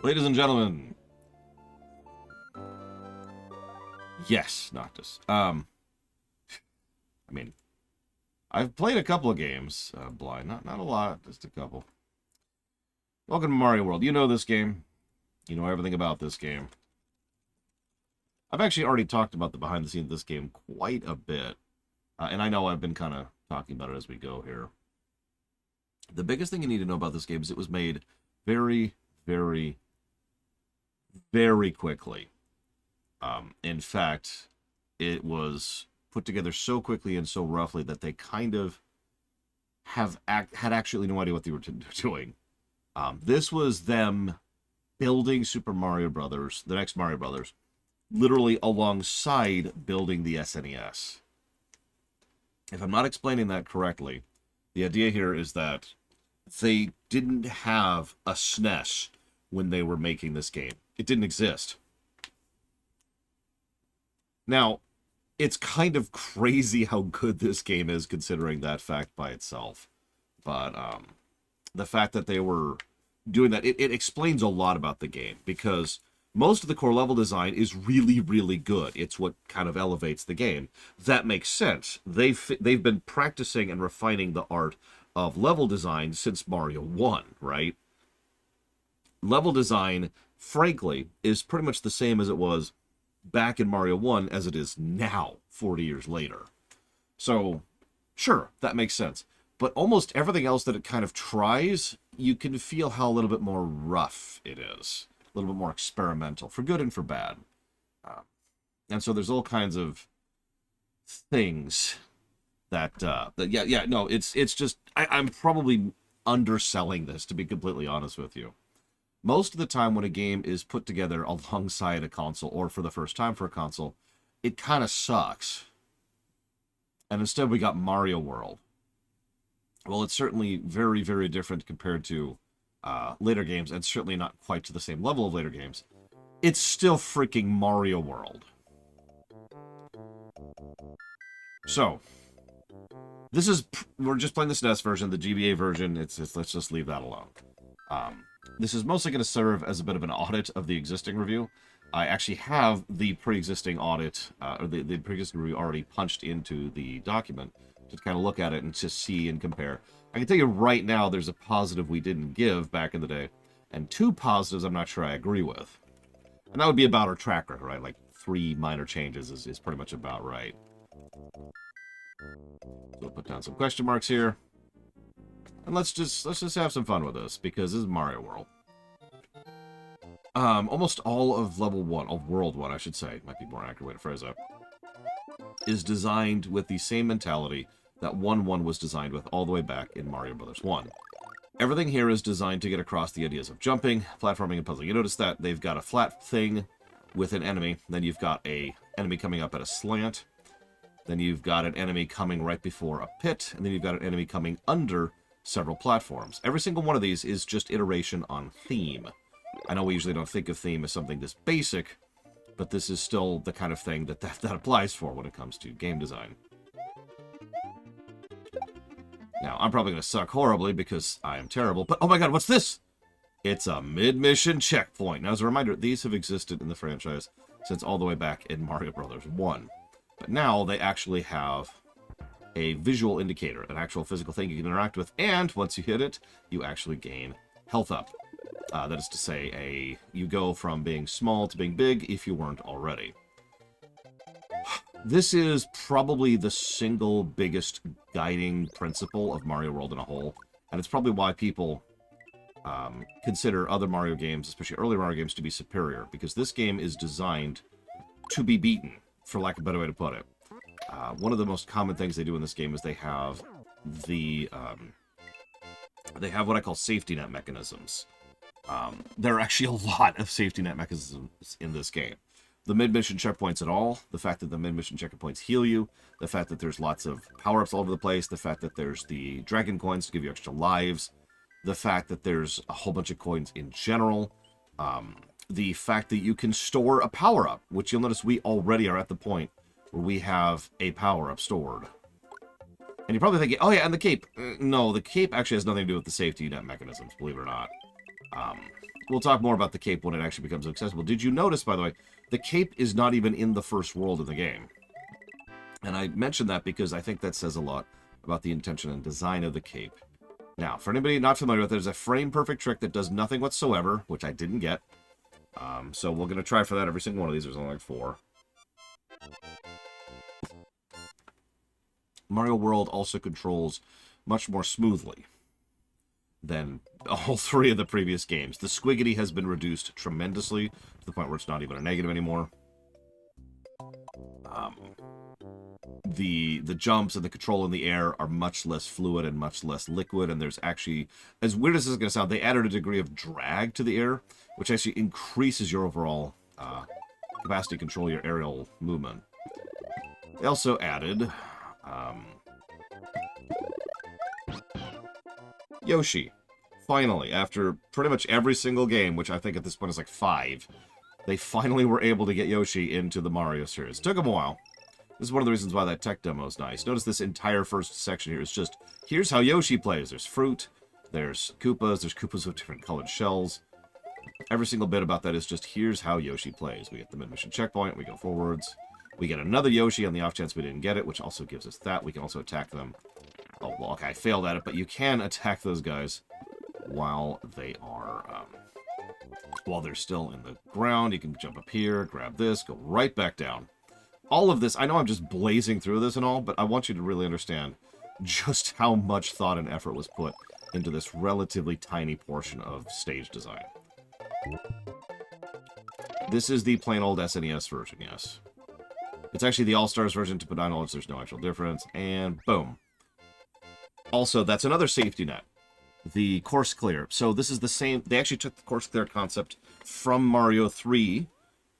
Ladies and gentlemen. Yes, Noctis. I mean, I've played a couple of games, blind. Not a lot, just a couple. Welcome to Mario World. You know this game. You know everything about this game. I've actually already talked about the behind the scenes of this game quite a bit. And I know I've been kind of talking about it as we go here. The biggest thing you need to know about this game is it was made very, very, very quickly. In fact, it was put together so quickly and so roughly that they kind of had actually no idea what they were doing. This was them building Super Mario Brothers, the next Mario Brothers, literally alongside building the SNES. If I'm not explaining that correctly, the idea here is that they didn't have a SNES when they were making this game. It didn't exist. Now, it's kind of crazy how good this game is considering that fact by itself. But the fact that they were doing that, it explains a lot about the game, because most of the core level design is really, really good. It's what kind of elevates the game. That makes sense. They've been practicing and refining the art of level design since Mario 1, right? Level design, frankly, is pretty much the same as it was back in Mario 1 as it is now, 40 years later. So, sure, that makes sense. But almost everything else that it kind of tries, you can feel how a little bit more rough it is. A little bit more experimental, for good and for bad. And so there's all kinds of things that no, it's just, I'm probably underselling this, to be completely honest with you. Most of the time when a game is put together alongside a console, or for the first time for a console, it kind of sucks. And instead we got Mario World. Well, it's certainly very, very different compared to later games, and certainly not quite to the same level of later games. It's still freaking Mario World. So, we're just playing the SNES version, the GBA version, let's just leave that alone. This is mostly going to serve as a bit of an audit of the existing review. I actually have the pre-existing audit, or the pre-existing review already punched into the document to kind of look at it and just see and compare. I can tell you right now there's a positive we didn't give back in the day, and 2 positives I'm not sure I agree with. And that would be about our track record, right? Like 3 minor changes is pretty much about right. So we'll put down some question marks here. And let's just have some fun with this, because this is Mario World. Almost all of level 1, of World 1, I should say, might be a more accurate way to phrase that, is designed with the same mentality that 1-1 was designed with all the way back in Mario Bros. 1. Everything here is designed to get across the ideas of jumping, platforming, and puzzling. You notice that they've got a flat thing with an enemy, then you've got an enemy coming up at a slant, then you've got an enemy coming right before a pit, and then you've got an enemy coming under several platforms. Every single one of these is just iteration on theme. I know we usually don't think of theme as something this basic, but this is still the kind of thing that applies for when it comes to game design. Now, I'm probably going to suck horribly because I am terrible, but oh my god, what's this? It's a mid-mission checkpoint. Now, as a reminder, these have existed in the franchise since all the way back in Mario Bros. 1. But now they actually have a visual indicator, an actual physical thing you can interact with, and once you hit it, you actually gain health up. That is to say, you go from being small to being big if you weren't already. This is probably the single biggest guiding principle of Mario World in a whole, and it's probably why people consider other Mario games, especially early Mario games, to be superior, because this game is designed to be beaten, for lack of a better way to put it. One of the most common things they do in this game is they have what I call safety net mechanisms. There are actually a lot of safety net mechanisms in this game. The mid-mission checkpoints at all, the fact that the mid-mission checkpoints heal you, the fact that there's lots of power-ups all over the place, the fact that there's the dragon coins to give you extra lives, the fact that there's a whole bunch of coins in general, the fact that you can store a power-up, which you'll notice we already are at the point where we have a power-up stored. And you're probably thinking, oh yeah, and the cape. No, the cape actually has nothing to do with the safety net mechanisms, believe it or not. We'll talk more about the cape when it actually becomes accessible. Did you notice, by the way, the cape is not even in the first world of the game? And I mention that because I think that says a lot about the intention and design of the cape. Now, for anybody not familiar with it, there's a frame-perfect trick that does nothing whatsoever, which I didn't get. So we're going to try for that every single one of these. There's only like 4. Mario World also controls much more smoothly than all 3 of the previous games. The squiggity has been reduced tremendously to the point where it's not even a negative anymore. The jumps and the control in the air are much less fluid and much less liquid, and there's actually, as weird as this is going to sound, they added a degree of drag to the air, which actually increases your overall capacity to control your aerial movement. They also added Yoshi. Finally, after pretty much every single game, which I think at this point is like 5, they finally were able to get Yoshi into the Mario series. Took them a while. This is one of the reasons why that tech demo is nice. Notice this entire first section here is just, here's how Yoshi plays. There's fruit, there's Koopas with different colored shells. Every single bit about that is just, here's how Yoshi plays. We get the mid-mission checkpoint, we go forwards. We get another Yoshi on the off chance we didn't get it, which also gives us that. We can also attack them. Oh, well, okay, I failed at it, but you can attack those guys while they are, while they're still in the ground. You can jump up here, grab this, go right back down. All of this, I know I'm just blazing through this and all, but I want you to really understand just how much thought and effort was put into this relatively tiny portion of stage design. This is the plain old SNES version, yes. It's actually the All-Stars version, to put on knowledge there's no actual difference, and boom. Also, that's another safety net. The course clear. So this is the same, they actually took the course clear concept from Mario 3,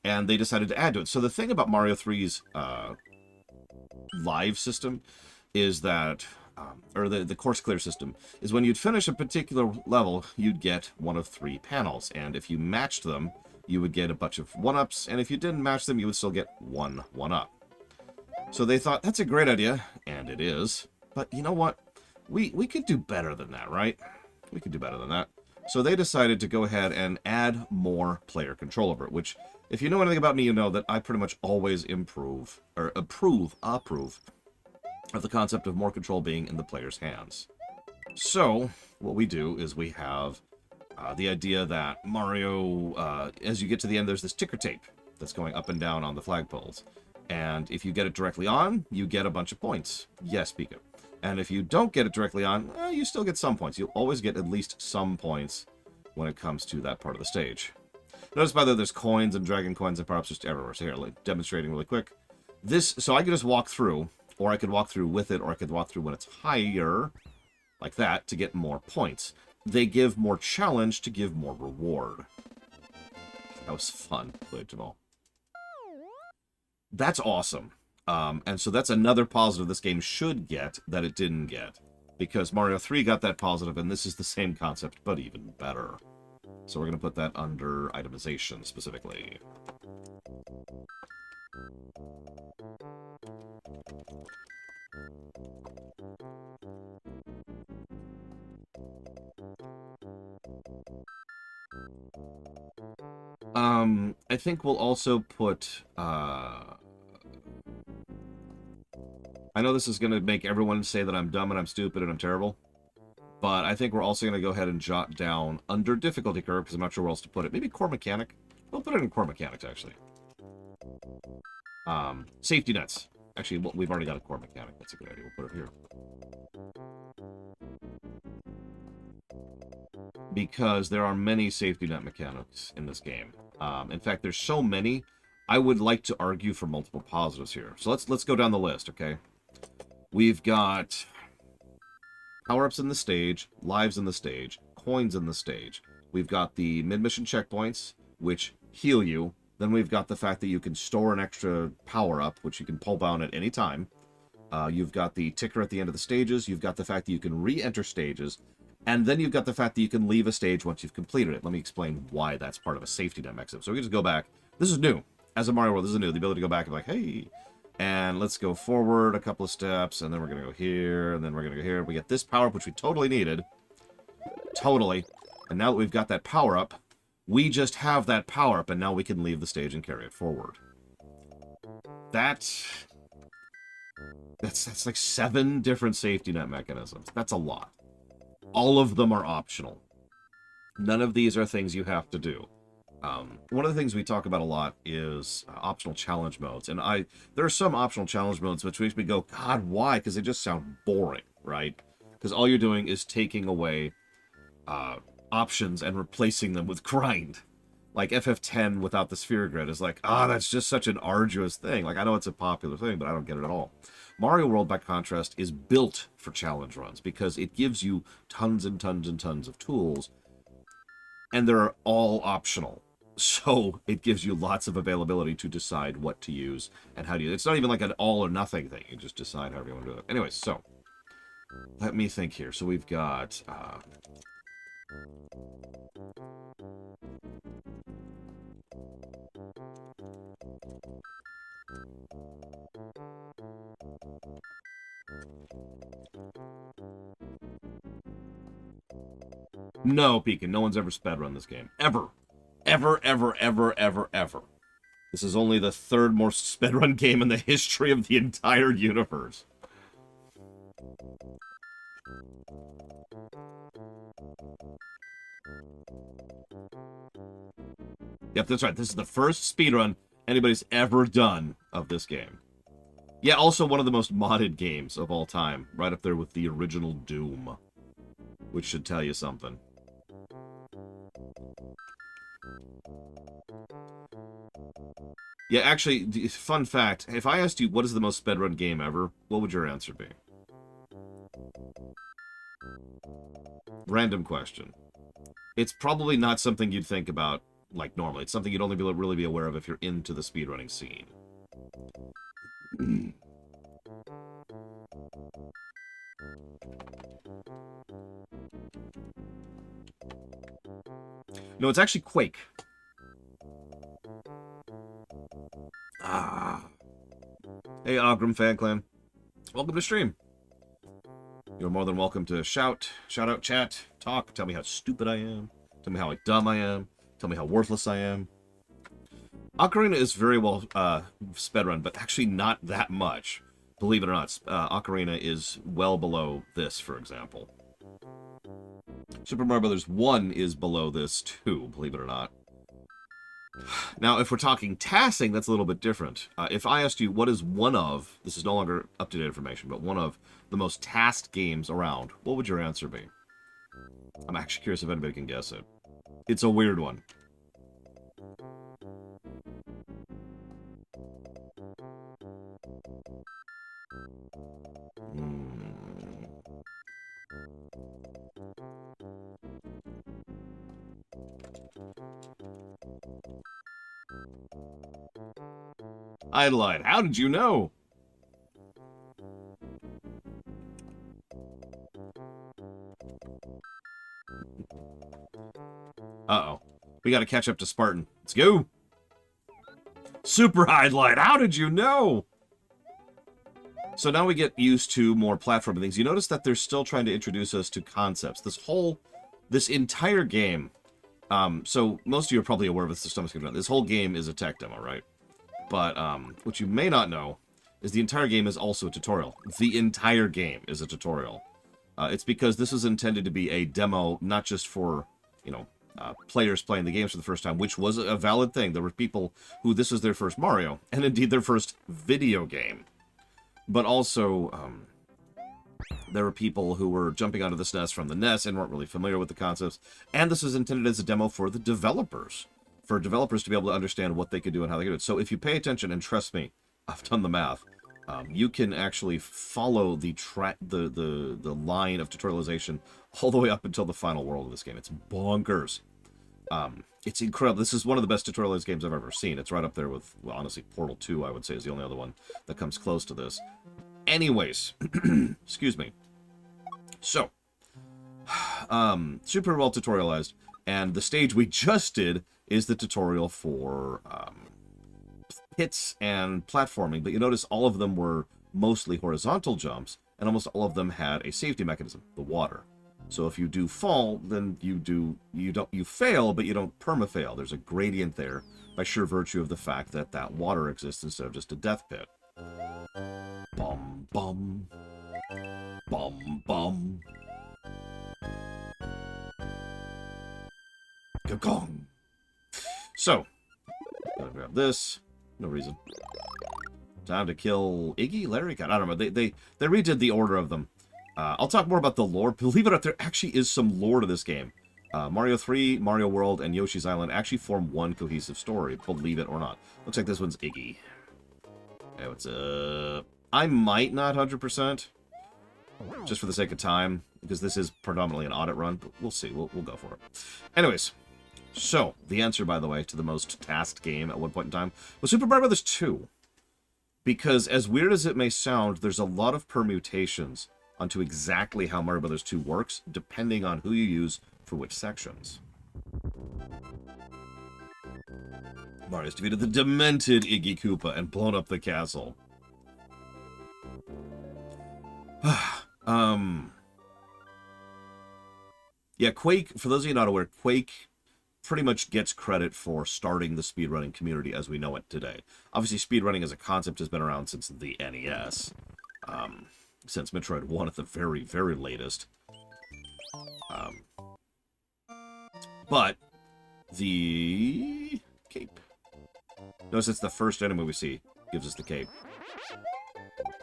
and they decided to add to it. So the thing about Mario 3's live system is that, or the course clear system, is when you'd finish a particular level, you'd get one of 3 panels. And if you matched them, you would get a bunch of 1-ups. And if you didn't match them, you would still get 1 1-up. So they thought, that's a great idea, and it is. But you know what? We could do better than that, right? We could do better than that. So they decided to go ahead and add more player control over it, which, if you know anything about me, you know that I pretty much always approve of the concept of more control being in the player's hands. So what we do is we have the idea that Mario, as you get to the end, there's this ticker tape that's going up and down on the flagpoles. And if you get it directly on, you get a bunch of points. Yes, Pika. And if you don't get it directly on, you still get some points. You'll always get at least some points when it comes to that part of the stage. Notice, by the way, there's coins and dragon coins and power-ups just everywhere. So here, like, demonstrating really quick. So I could just walk through, or I could walk through with it, or I could walk through when it's higher, like that, to get more points. They give more challenge to give more reward. That was fun, played Jamal. That's awesome. And so that's another positive this game should get that it didn't get. Because Mario 3 got that positive, and this is the same concept, but even better. So we're going to put that under itemization, specifically. I think we'll also put, I know this is going to make everyone say that I'm dumb and I'm stupid and I'm terrible, but I think we're also going to go ahead and jot down under difficulty curve, because I'm not sure where else to put it. Maybe core mechanic? We'll put it in core mechanics, actually. Safety nets. Actually, we've already got a core mechanic. That's a good idea. We'll put it here. Because there are many safety net mechanics in this game. In fact, there's so many, I would like to argue for multiple positives here. So let's go down the list, okay? We've got power-ups in the stage, lives in the stage, coins in the stage. We've got the mid-mission checkpoints, which heal you. Then we've got the fact that you can store an extra power-up, which you can pull down at any time. You've got the ticker at the end of the stages. You've got the fact that you can re-enter stages. And then you've got the fact that you can leave a stage once you've completed it. Let me explain why that's part of a safety net mechanism. So we can just go back. This is new. As a Mario World, this is new. The ability to go back and be like, hey, and let's go forward a couple of steps, and then we're going to go here, and then we're going to go here. We get this power-up, which we totally needed. Totally. And now that we've got that power-up, We just have that power-up, and now we can leave the stage and carry it forward. That's like 7 different safety net mechanisms. That's a lot. All of them are optional. None of these are things you have to do. One of the things we talk about a lot is optional challenge modes. And there are some optional challenge modes which makes me go, God, why? Because they just sound boring, right? Because all you're doing is taking away options and replacing them with grind. Like FF10 without the sphere grid is like, that's just such an arduous thing. Like, I know it's a popular thing, but I don't get it at all. Mario World, by contrast, is built for challenge runs because it gives you tons and tons and tons of tools, and they're all optional. So it gives you lots of availability to decide what to use and how to use it. It's not even like an all or nothing thing. You just decide however you want to do it. Anyway, so let me think here. So we've got... No, Pekin, no one's ever spedrun this game. Ever. Ever, ever, ever, ever, ever. This is only the 3rd most spedrun game in the history of the entire universe. Yep, that's right. This is the first speedrun anybody's ever done of this game. Yeah, also one of the most modded games of all time. Right up there with the original Doom. Which should tell you something. Yeah, actually, fun fact. If I asked you what is the most spedrun game ever, what would your answer be? Random question. It's probably not something you'd think about like normally. It's something you'd only really be aware of if you're into the speedrunning scene. No, it's actually Quake. Hey, Ogram Fan Clan. Welcome to stream. You're more than welcome to shout out, chat, talk, tell me how stupid I am, tell me how dumb I am, tell me how worthless I am. Ocarina is very well spedrun, but actually not that much. Believe it or not, Ocarina is well below this, for example. Super Mario Bros. 1 is below this, too, believe it or not. Now, if we're talking tassing, that's a little bit different. If I asked you what is one of, this is no longer up-to-date information, but one of the most tasked games around, what would your answer be? I'm actually curious if anybody can guess it. It's a weird one. I lied. How did you know? Uh-oh. We gotta catch up to Spartan. Let's go! Super Highlight, how did you know? So now we get used to more platforming things. You notice that they're still trying to introduce us to concepts. This entire game, so most of you are probably aware of this whole game is a tech demo, right? But what you may not know is the entire game is also a tutorial. The entire game is a tutorial. It's because this is intended to be a demo, not just for, players playing the games for the first time, which was a valid thing. There were people who this was their first Mario, and indeed their first video game. But also, there were people who were jumping onto this NES from the NES and weren't really familiar with the concepts. And this was intended as a demo for the developers. For developers to be able to understand what they could do and how they could do it. So if you pay attention, and trust me, I've done the math, you can actually follow the line of tutorialization all the way up until the final world of this game. It's bonkers. It's incredible. This is one of the best tutorialized games I've ever seen. It's right up there with, well, honestly, Portal 2, I would say, is the only other one that comes close to this. Anyways, excuse me. So, super well tutorialized, and the stage we just did is the tutorial for pits and platforming, but you notice all of them were mostly horizontal jumps, and almost all of them had a safety mechanism, the water. So if you do fall, then you fail, but you don't perma-fail. There's a gradient there by sheer virtue of the fact that that water exists instead of just a death pit. Bum, bum. Bum, bum. Gong. So, gotta grab this. No reason. Time to kill Iggy, Larry. I don't know. They redid the order of them. I'll talk more about the lore. Believe it or not, there actually is some lore to this game. Mario 3, Mario World, and Yoshi's Island actually form one cohesive story. Believe it or not. Looks like this one's Iggy. Hey, what's up? I might not 100%, just for the sake of time, because this is predominantly an audit run, but we'll see. We'll go for it. Anyways, so, the answer, by the way, to the most tasked game at one point in time was Super Mario Bros. 2. Because, as weird as it may sound, there's a lot of permutations onto exactly how Mario Bros. 2 works, depending on who you use for which sections. Mario's defeated the demented Iggy Koopa and blown up the castle. Yeah, Quake, for those of you not aware, Quake pretty much gets credit for starting the speedrunning community as we know it today. Obviously, speedrunning as a concept has been around since the NES. Since Metroid 1 at the very, very latest. But the cape. Notice it's the first enemy we see. Gives us the cape.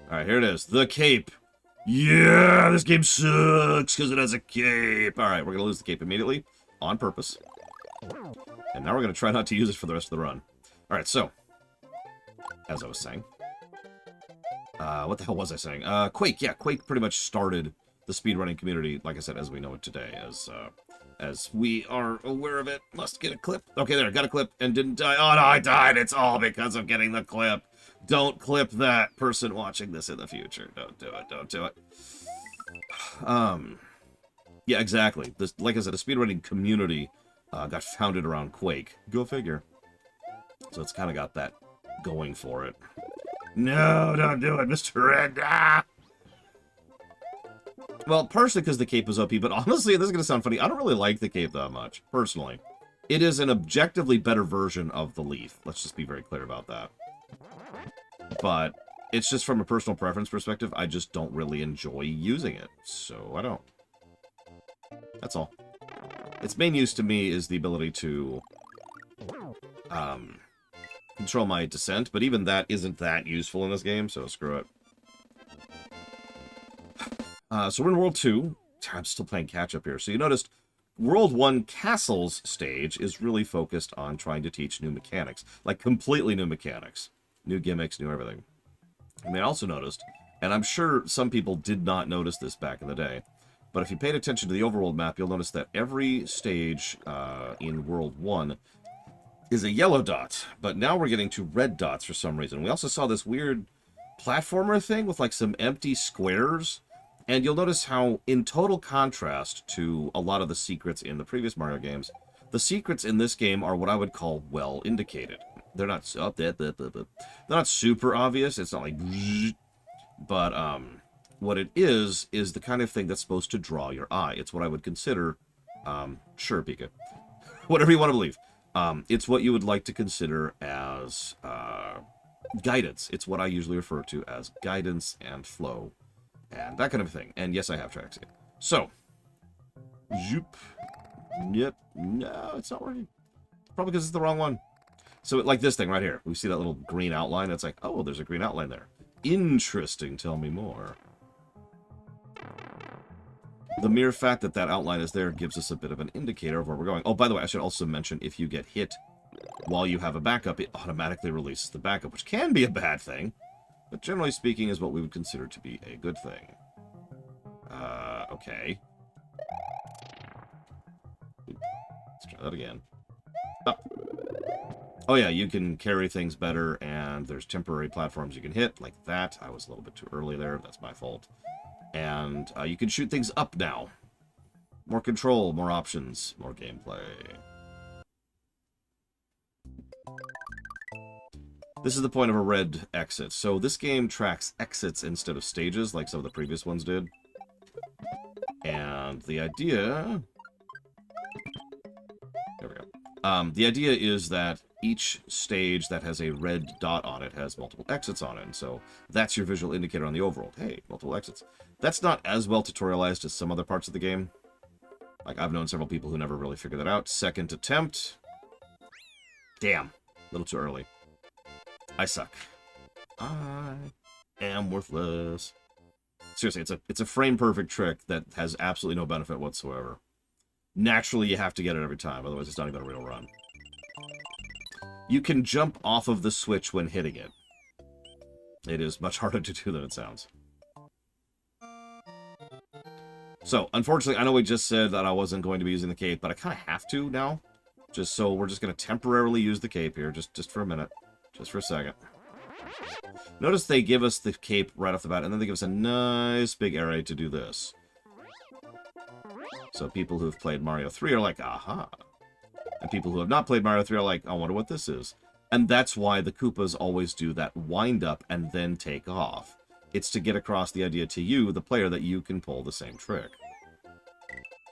Alright, here it is. The cape. Yeah, this game sucks because it has a cape. Alright, we're going to lose the cape immediately. On purpose. And now we're going to try not to use it for the rest of the run. Alright, so. As I was saying. What the hell was I saying? Quake. Yeah, Quake pretty much started the speedrunning community, like I said, as we know it today. As we are aware of it. Must get a clip. Okay, there. Got a clip and didn't die. Oh, no, I died. It's all because of getting the clip. Don't clip that, person watching this in the future. Don't do it. Don't do it. Yeah, exactly. This, like I said, a speedrunning community got founded around Quake. Go figure. So it's kind of got that going for it. No, don't do it, Mr. Red. Ah! Well, partially because the cape was OP, but honestly, this is going to sound funny. I don't really like the cape that much, personally. It is an objectively better version of the Leaf. Let's just be very clear about that. But it's just from a personal preference perspective, I just don't really enjoy using it. So I don't. That's all. Its main use to me is the ability to control my descent, but even that isn't that useful in this game, so screw it. So we're in World 2. I'm still playing catch-up here. So you noticed World 1 Castles stage is really focused on trying to teach new mechanics. Like, completely new mechanics. New gimmicks, new everything. You may also noticed, and I'm sure some people did not notice this back in the day, but if you paid attention to the overworld map, you'll notice that every stage in World 1 is a yellow dot, but now we're getting to red dots for some reason. We also saw this weird platformer thing with like some empty squares, and you'll notice how, in total contrast to a lot of the secrets in the previous Mario games, the secrets in this game are what I would call well indicated. They're not they're not super obvious. It's not like, but what it is the kind of thing that's supposed to draw your eye. It's what I would consider, sure, Pika, whatever you want to believe. It's what you would like to consider as guidance. It's what I usually refer to as guidance and flow and that kind of thing. And yes, I have tracks here. So, zoop. Yep. No, it's not working. Probably because it's the wrong one. So, like this thing right here. We see that little green outline. It's like, oh, there's a green outline there. Interesting. Tell me more. The mere fact that that outline is there gives us a bit of an indicator of where we're going. Oh, by the way, I should also mention, if you get hit while you have a backup, it automatically releases the backup, which can be a bad thing, but generally speaking is what we would consider to be a good thing. Okay. Let's try that again. Up. Oh yeah, you can carry things better, and there's temporary platforms you can hit, like that. I was a little bit too early there. That's my fault. And you can shoot things up now. More control, more options, more gameplay. This is the point of a red exit. So this game tracks exits instead of stages, like some of the previous ones did. And And the idea... There we go. The idea is that each stage that has a red dot on it has multiple exits on it. And so that's your visual indicator on the overworld. Hey, multiple exits. That's not as well tutorialized as some other parts of the game. Like, I've known several people who never really figured that out. Second attempt. Damn. A little too early. I suck. I am worthless. Seriously, it's a frame-perfect trick that has absolutely no benefit whatsoever. Naturally, you have to get it every time, otherwise it's not even a real run. You can jump off of the switch when hitting it. It is much harder to do than it sounds. So, unfortunately, I know we just said that I wasn't going to be using the cape, but I kind of have to now. Just so we're just going to temporarily use the cape here, just for a minute. Just for a second. Notice they give us the cape right off the bat, and then they give us a nice big area to do this. So people who've played Mario 3 are like, aha. And people who have not played Mario 3 are like, I wonder what this is. And that's why the Koopas always do that wind up and then take off. It's to get across the idea to you, the player, that you can pull the same trick.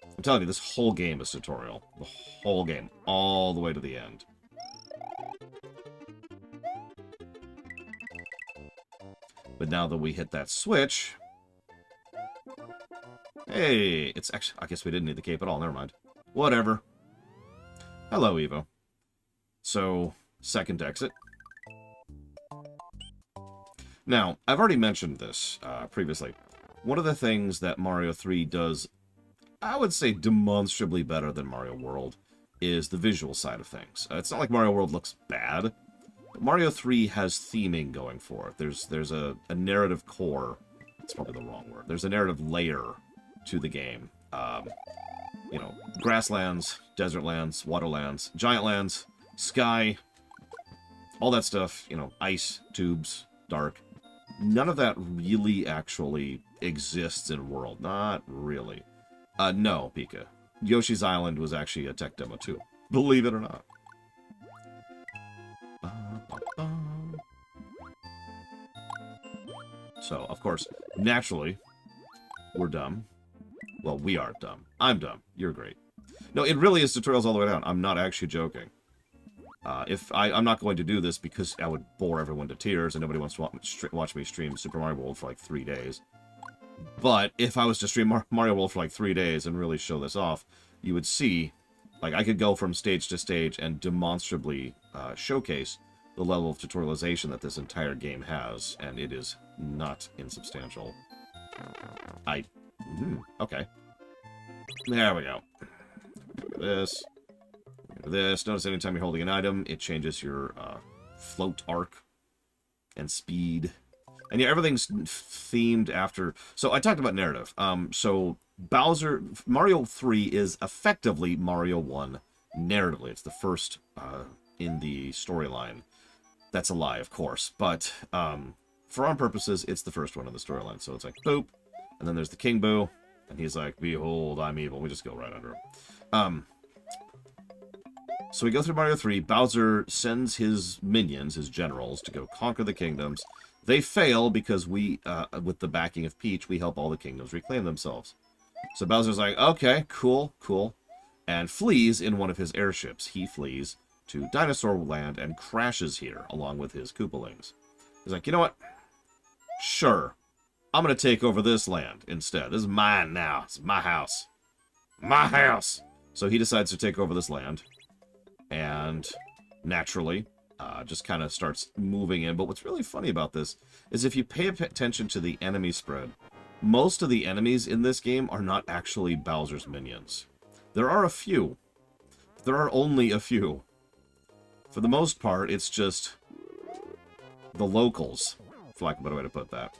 I'm telling you, this whole game is tutorial. The whole game. All the way to the end. But now that we hit that switch... Hey, it's actually... I guess we didn't need the cape at all. Never mind. Whatever. Hello, Evo. So, second exit. Now, I've already mentioned this previously. One of the things that Mario 3 does, I would say demonstrably better than Mario World, is the visual side of things. It's not like Mario World looks bad. But Mario 3 has theming going for it. There's a narrative core. That's probably the wrong word. There's a narrative layer to the game. You know, grasslands, desert lands, waterlands, giant lands, sky, all that stuff, you know, ice, tubes, dark. None of that really actually exists in World. Not really. No, Pika. Yoshi's Island was actually a tech demo too. Believe it or not. So, of course, naturally, we're dumb. Well, we are dumb. I'm dumb. You're great. No, it really is tutorials all the way down. I'm not actually joking. I'm not going to do this because I would bore everyone to tears and nobody wants to watch me stream Super Mario World for like 3 days. But if I was to stream Mario World for like 3 days and really show this off, you would see, like, I could go from stage to stage and demonstrably showcase the level of tutorialization that this entire game has, and it is not insubstantial. Okay. There we go. This. This. Notice anytime you're holding an item, it changes your float arc and speed. And yeah, everything's themed after... So I talked about narrative. So Mario 3 is effectively Mario 1 narratively. It's the first in the storyline. That's a lie, of course. But for our purposes, it's the first one in the storyline. So it's like, boop. And then there's the King Boo. And he's like, behold, I'm evil. We just go right under him. So we go through Mario 3. Bowser sends his minions, his generals, to go conquer the kingdoms. They fail because we, with the backing of Peach, we help all the kingdoms reclaim themselves. So Bowser's like, okay, cool, cool. And flees in one of his airships. He flees to Dinosaur Land and crashes here, along with his Koopalings. He's like, you know what? Sure. I'm going to take over this land instead. This is mine now. It's my house. My house! So he decides to take over this land. And naturally... just kind of starts moving in. But what's really funny about this is if you pay attention to the enemy spread, most of the enemies in this game are not actually Bowser's minions. There are a few. There are only a few. For the most part, it's just the locals, for lack of a better way to put that.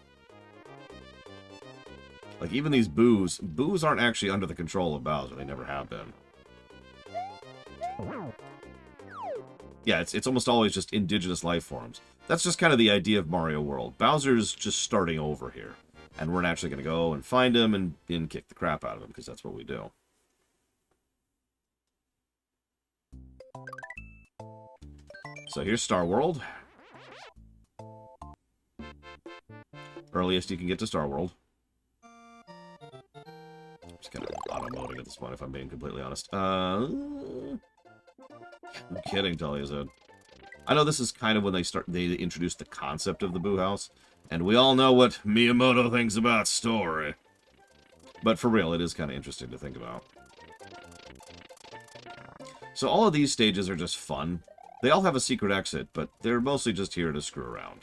Like, even these Boos aren't actually under the control of Bowser. They never have been. Yeah, it's almost always just indigenous life forms. That's just kind of the idea of Mario World. Bowser's just starting over here. And we're naturally going to go and find him and kick the crap out of him, because that's what we do. So here's Star World. Earliest you can get to Star World. Just kind of auto-moding at this point, if I'm being completely honest. I'm kidding, Talia said. I know this is kind of when they introduce the concept of the Boo House, and we all know what Miyamoto thinks about story. But for real, it is kind of interesting to think about. So all of these stages are just fun. They all have a secret exit, but they're mostly just here to screw around.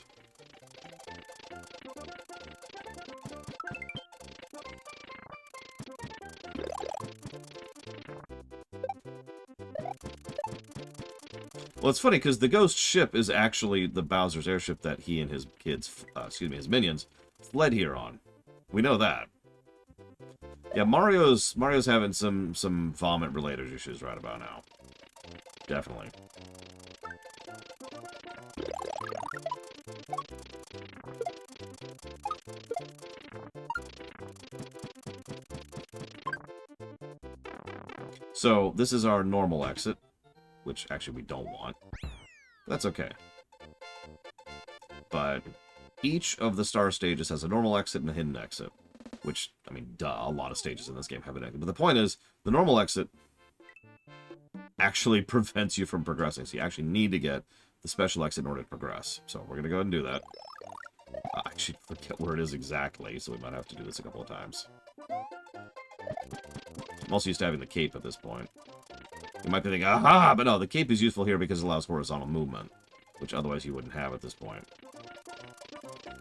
Well, it's funny, because the ghost ship is actually the Bowser's airship that he and his kids, his minions, fled here on. We know that. Yeah, Mario's having some vomit-related issues right about now. Definitely. So, this is our normal exit, which actually we don't want. That's okay. But each of the star stages has a normal exit and a hidden exit. Which, I mean, duh, a lot of stages in this game have an exit. But the point is, the normal exit actually prevents you from progressing. So you actually need to get the special exit in order to progress. So we're going to go ahead and do that. I actually forget where it is exactly, so we might have to do this a couple of times. I'm also used to having the cape at this point. You might be thinking, aha! But no, the cape is useful here because it allows horizontal movement, which otherwise you wouldn't have at this point.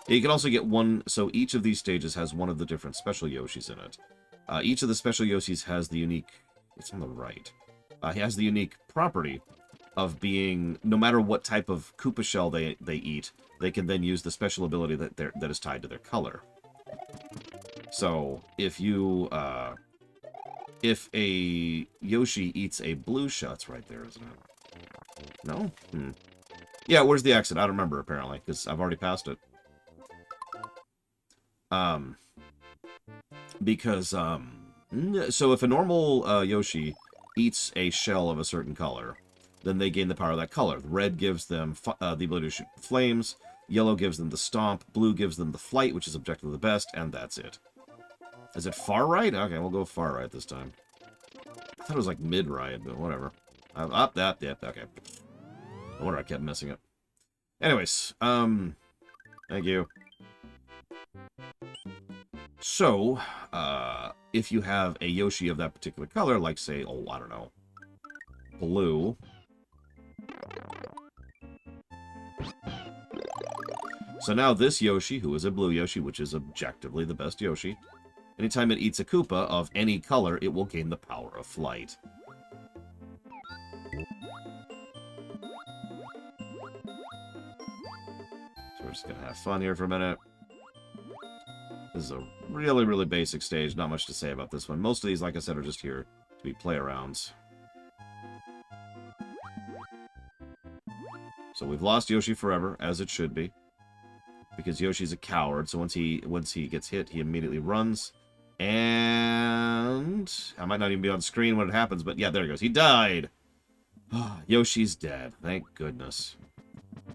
You can also get one, so each of these stages has one of the different special Yoshis in it. Each of the special Yoshis has the unique, it's on the right, he has the unique property of being, no matter what type of Koopa shell they eat, they can then use the special ability that is tied to their color. So, if you, if a Yoshi eats a blue shell, it's right there, isn't it? No? Yeah, where's the exit? I don't remember, apparently, because I've already passed it. So if a normal Yoshi eats a shell of a certain color, then they gain the power of that color. Red gives them the ability to shoot flames, yellow gives them the stomp, blue gives them the flight, which is objectively the best, and that's it. Is it far right? Okay, we'll go far right this time. I thought it was like mid right, but whatever. Up that, yep, okay. No wonder I kept missing it. Anyways, thank you. So, if you have a Yoshi of that particular color, like, say, oh, I don't know, blue. So now this Yoshi, who is a blue Yoshi, which is objectively the best Yoshi, anytime it eats a Koopa of any color, it will gain the power of flight. So we're just going to have fun here for a minute. This is a really, really basic stage. Not much to say about this one. Most of these, like I said, are just here to be play-arounds. So we've lost Yoshi forever, as it should be. Because Yoshi's a coward, so once he gets hit, he immediately runs. And I might not even be on screen when it happens, but yeah, there he goes. He died! Yoshi's dead. Thank goodness.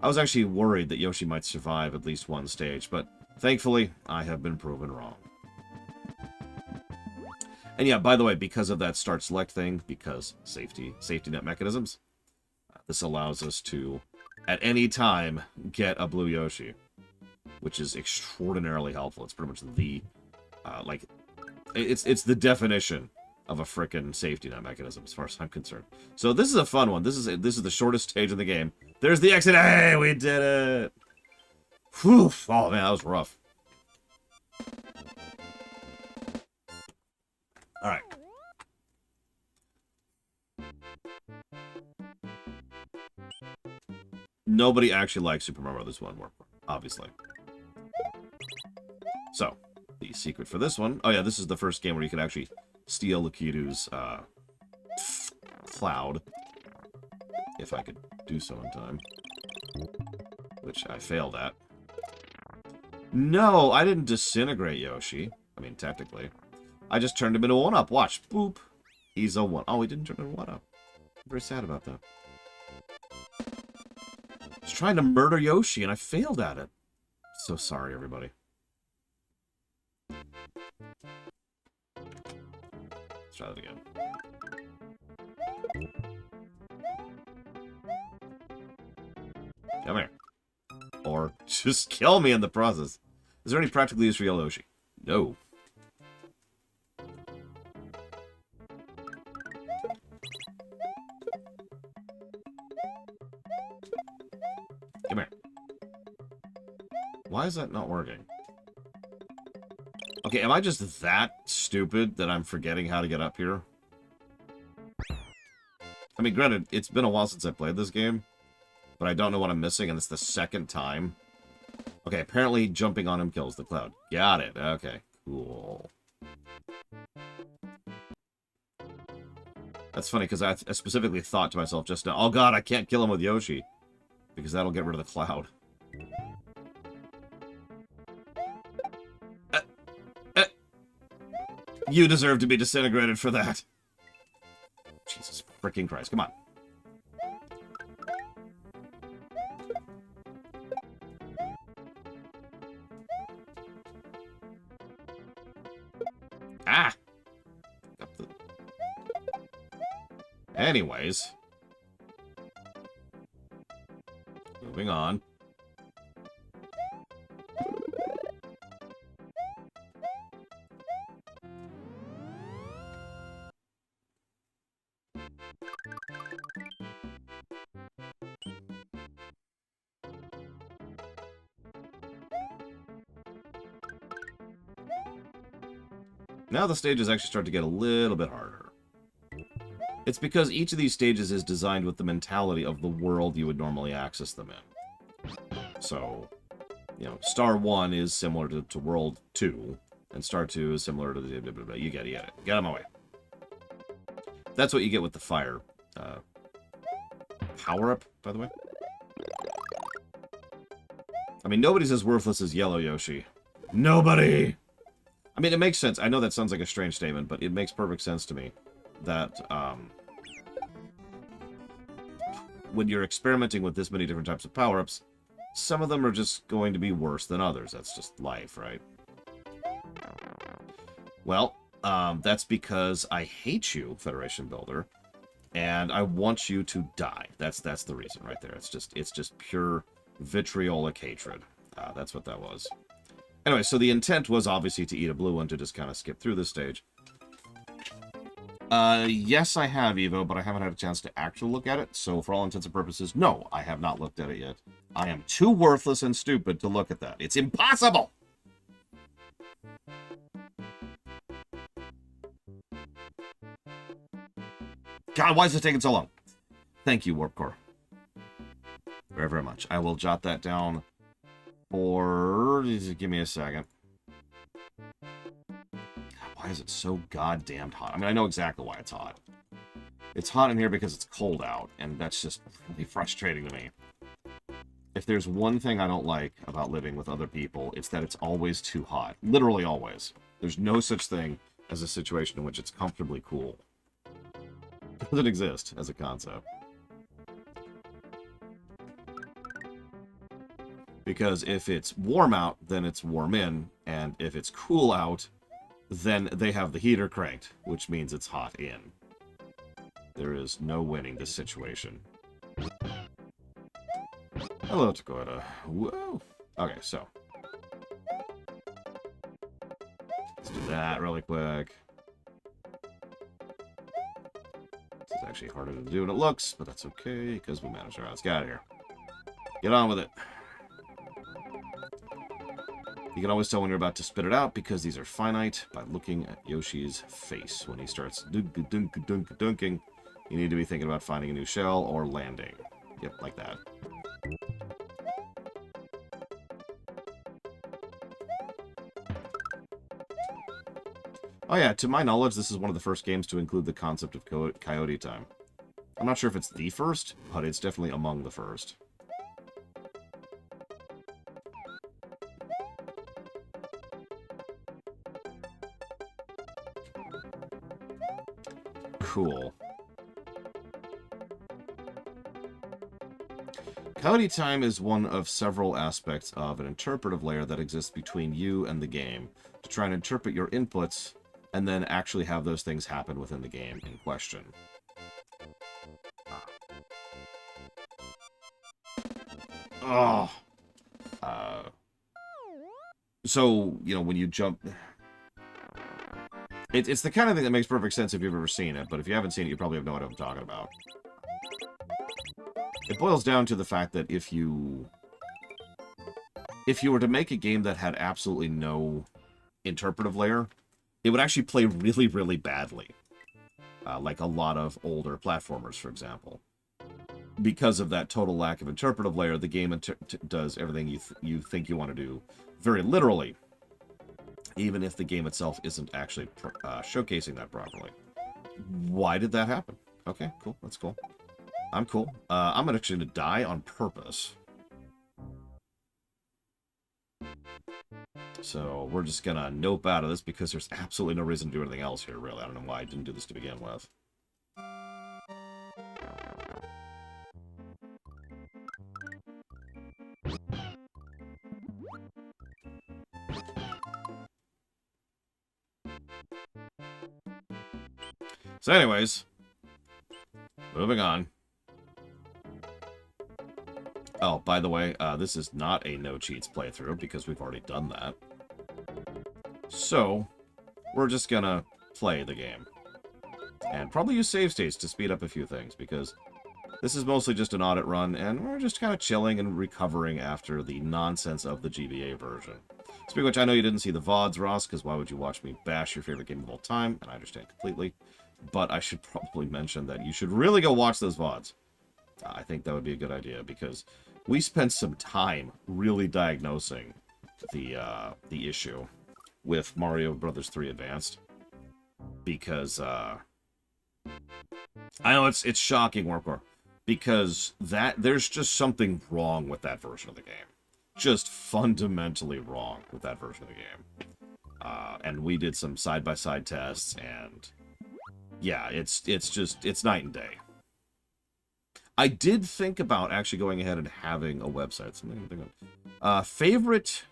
I was actually worried that Yoshi might survive at least one stage, but thankfully, I have been proven wrong. And yeah, by the way, because of that start select thing, because safety net mechanisms, this allows us to, at any time, get a blue Yoshi, which is extraordinarily helpful. It's pretty much the, it's the definition of a frickin' safety net mechanism, as far as I'm concerned. So this is a fun one. This is the shortest stage in the game. There's the exit. Hey, we did it! Whew. Oh, man, that was rough. Alright. Nobody actually likes Super Mario Bros. 1 more, obviously. So, the secret for this one... Oh, yeah, this is the first game where you can actually steal Lukidu's cloud. If I could do so in time. Which I failed at. No, I didn't disintegrate Yoshi. I mean, technically. I just turned him into a 1-up. Watch. Boop. He's a 1. Oh, he didn't turn into a 1-up. I'm very sad about that. I was trying to murder Yoshi, and I failed at it. So sorry, everybody. Let's try that again. Come here. Or just kill me in the process. Is there any practical use for Yellow Yoshi? No. Come here. Why is that not working? Okay, am I just that stupid that I'm forgetting how to get up here? I mean, granted, it's been a while since I played this game, but I don't know what I'm missing, and it's the second time. Okay, apparently jumping on him kills the cloud. Got it. Okay, cool. That's funny, because I specifically thought to myself just now, oh god, I can't kill him with Yoshi, because that'll get rid of the cloud. You deserve to be disintegrated for that. Jesus freaking Christ, come on. Ah! Anyways. Moving on. Now the stages actually start to get a little bit harder. It's because each of these stages is designed with the mentality of the world you would normally access them in. So, you know, Star 1 is similar to World 2, and Star 2 is similar to the... You get it. Get out of my way. That's what you get with the fire power-up, by the way. I mean, nobody's as worthless as Yellow Yoshi. Nobody! I mean, it makes sense. I know that sounds like a strange statement, but it makes perfect sense to me that when you're experimenting with this many different types of power-ups, some of them are just going to be worse than others. That's just life, right? Well, that's because I hate you, Federation Builder, and I want you to die. That's the reason right there. It's just pure vitriolic hatred. That's what that was. Anyway, so the intent was obviously to eat a blue one to just kind of skip through this stage. Yes, I have, Evo, but I haven't had a chance to actually look at it. So for all intents and purposes, no, I have not looked at it yet. I am too worthless and stupid to look at that. It's impossible! God, why is it taking so long? Thank you, Warp Core. Very, very much. I will jot that down for... Give me a second. Why is it so goddamn hot? I mean, I know exactly why it's hot. It's hot in here because it's cold out, and that's just really frustrating to me. If there's one thing I don't like about living with other people, it's that it's always too hot. Literally always. There's no such thing as a situation in which it's comfortably cool. It doesn't exist as a concept. Because if it's warm out, then it's warm in, and if it's cool out, then they have the heater cranked, which means it's hot in. There is no winning this situation. Hello, Dakota. Whoa. Okay, so. Let's do that really quick. This is actually harder to do than it looks, but that's okay, because we managed our ass. Get out of here. Get on with it. You can always tell when you're about to spit it out, because these are finite, by looking at Yoshi's face. When he starts dunking, you need to be thinking about finding a new shell or landing. Yep, like that. Oh yeah, to my knowledge, this is one of the first games to include the concept of coyote time. I'm not sure if it's the first, but it's definitely among the first. Cool. Coyote time is one of several aspects of an interpretive layer that exists between you and the game to try and interpret your inputs and then actually have those things happen within the game in question. Oh. So, you know, when you jump... It's the kind of thing that makes perfect sense if you've ever seen it, but if you haven't seen it, you probably have no idea what I'm talking about. It boils down to the fact that if you were to make a game that had absolutely no interpretive layer, it would actually play really, really badly. Like a lot of older platformers, for example. Because of that total lack of interpretive layer, the game does everything you think you want to do very literally, even if the game itself isn't actually showcasing that properly. Why did that happen? Okay, cool. That's cool. I'm cool. I'm actually going to die on purpose. So we're just going to nope out of this because there's absolutely no reason to do anything else here, really. I don't know why I didn't do this to begin with. So anyways, moving on. Oh, by the way, this is not a no-cheats playthrough because we've already done that. So, we're just gonna play the game. And probably use save states to speed up a few things because this is mostly just an audit run and we're just kind of chilling and recovering after the nonsense of the GBA version. Speaking of which, I know you didn't see the VODs, Ross, because why would you watch me bash your favorite game of all time? And I understand completely. But I should probably mention that you should really go watch those VODs. I think that would be a good idea because we spent some time really diagnosing the issue with Mario Brothers 3 Advanced. Because, I know it's shocking, Warpcore, because there's just something wrong with that version of the game. Just fundamentally wrong with that version of the game. And we did some side-by-side tests, and yeah, it's night and day. I did think about actually going ahead and having a website. Something to think of. Favorite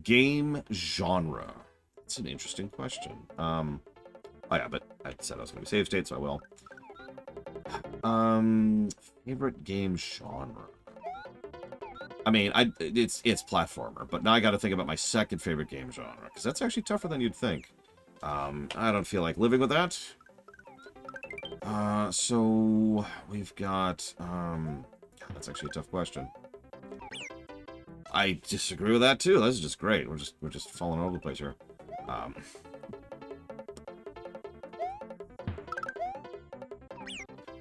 game genre? That's an interesting question. Oh yeah, but I said I was going to save state, so I will. Favorite game genre? I mean, it's platformer, but now I got to think about my second favorite game genre, because that's actually tougher than you'd think. I don't feel like living with that. So we've got, God, that's actually a tough question. I disagree with that too. This is just great. We're just falling all over the place here.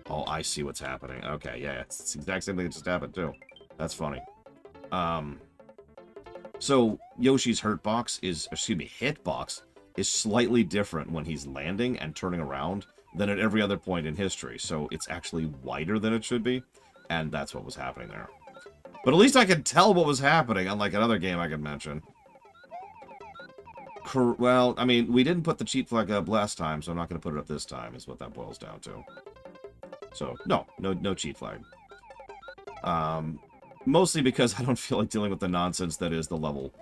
Oh, I see what's happening. Okay, yeah, it's the exact same thing that just happened too. That's funny. So Yoshi's hitbox is slightly different when he's landing and turning around than at every other point in history. So it's actually wider than it should be, and that's what was happening there. But at least I could tell what was happening, unlike another game I could mention. Well, I mean, we didn't put the cheat flag up last time, so I'm not going to put it up this time, is what that boils down to. So, no cheat flag. Mostly because I don't feel like dealing with the nonsense that is the level.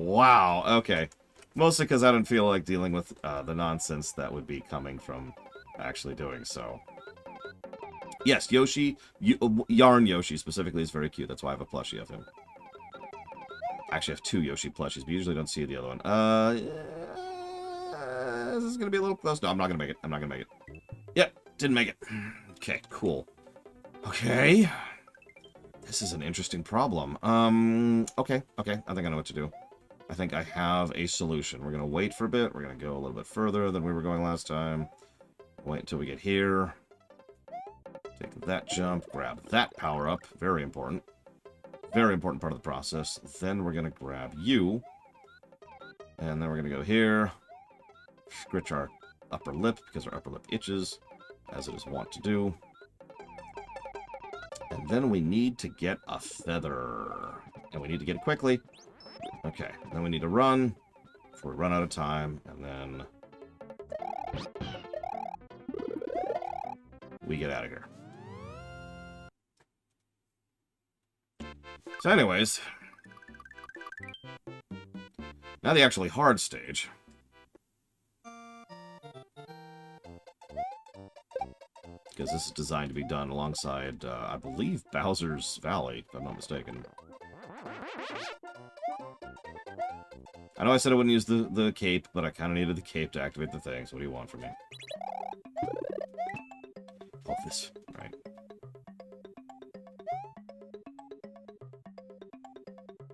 Wow. Okay. Mostly because I don't feel like dealing with the nonsense that would be coming from actually doing so. Yes, Yoshi, Yarn Yoshi specifically is very cute. That's why I have a plushie of him. I actually have 2 Yoshi plushies, but usually don't see the other one. Is this going to be a little close? No, I'm not going to make it. I'm not going to make it. Yep, didn't make it. Okay, cool. Okay. This is an interesting problem. Okay. I think I know what to do. I think I have a solution. We're going to wait for a bit. We're going to go a little bit further than we were going last time. Wait until we get here. Take that jump, grab that power-up. Very important. Very important part of the process. Then we're going to grab you. And then we're going to go here. Scritch our upper lip, because our upper lip itches, as it is wont to do. And then we need to get a feather. And we need to get it quickly. Okay, then we need to run before we run out of time. And then We get out of here. So anyways, now the actually hard stage. Because this is designed to be done alongside, I believe, Bowser's Valley, if I'm not mistaken. I know I said I wouldn't use the cape, but I kind of needed the cape to activate the thing, so what do you want from me? Oh, this, right.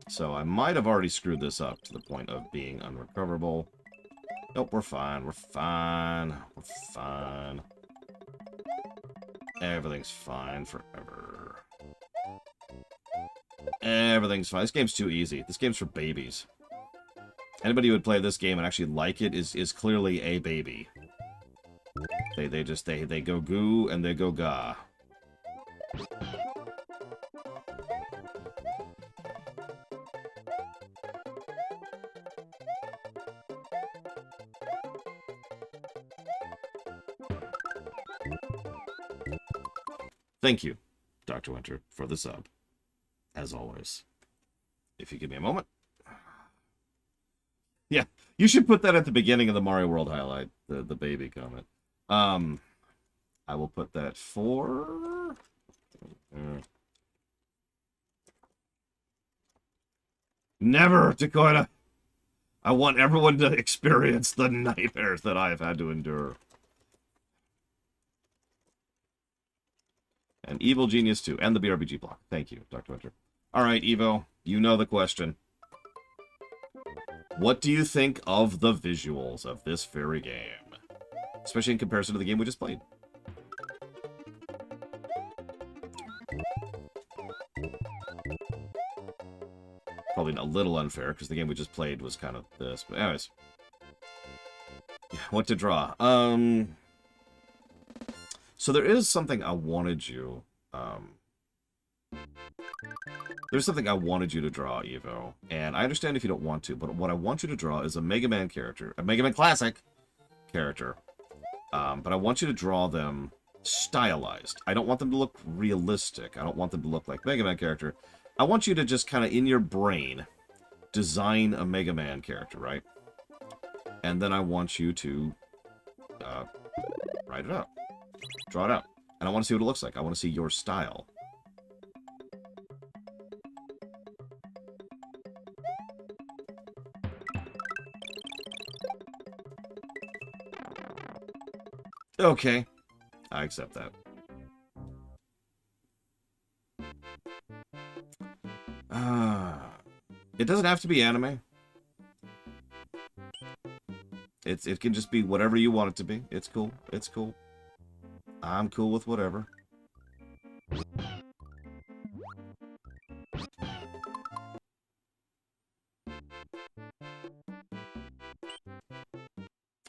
So I might have already screwed this up to the point of being unrecoverable. Nope, we're fine, we're fine, we're fine. Everything's fine forever. Everything's fine. This game's too easy. This game's for babies. Anybody who would play this game and actually like it is clearly a baby. They go goo and they go ga. Thank you, Dr. Winter, for the sub. As always. If you give me a moment. Yeah, you should put that at the beginning of the Mario World highlight, the baby comment. I will put that for... Never, Dakota! I want everyone to experience the nightmares that I have had to endure. And Evil Genius 2, and the BRBG block. Thank you, Dr. Winter. Alright, Evo, you know the question. What do you think of the visuals of this very game? Especially in comparison to the game we just played. Probably a little unfair, because the game we just played was kind of this. But anyways. Yeah, what to draw? So there is something I wanted you... There's something I wanted you to draw, Evo. And I understand if you don't want to, but what I want you to draw is a Mega Man character. A Mega Man Classic character. But I want you to draw them stylized. I don't want them to look realistic. I don't want them to look like Mega Man character. I want you to just kind of, in your brain, design a Mega Man character, right? And then I want you to write it out. Draw it out. And I want to see what it looks like. I want to see your style. Okay. I accept that. It doesn't have to be anime. It can just be whatever you want it to be. It's cool. It's cool. I'm cool with whatever.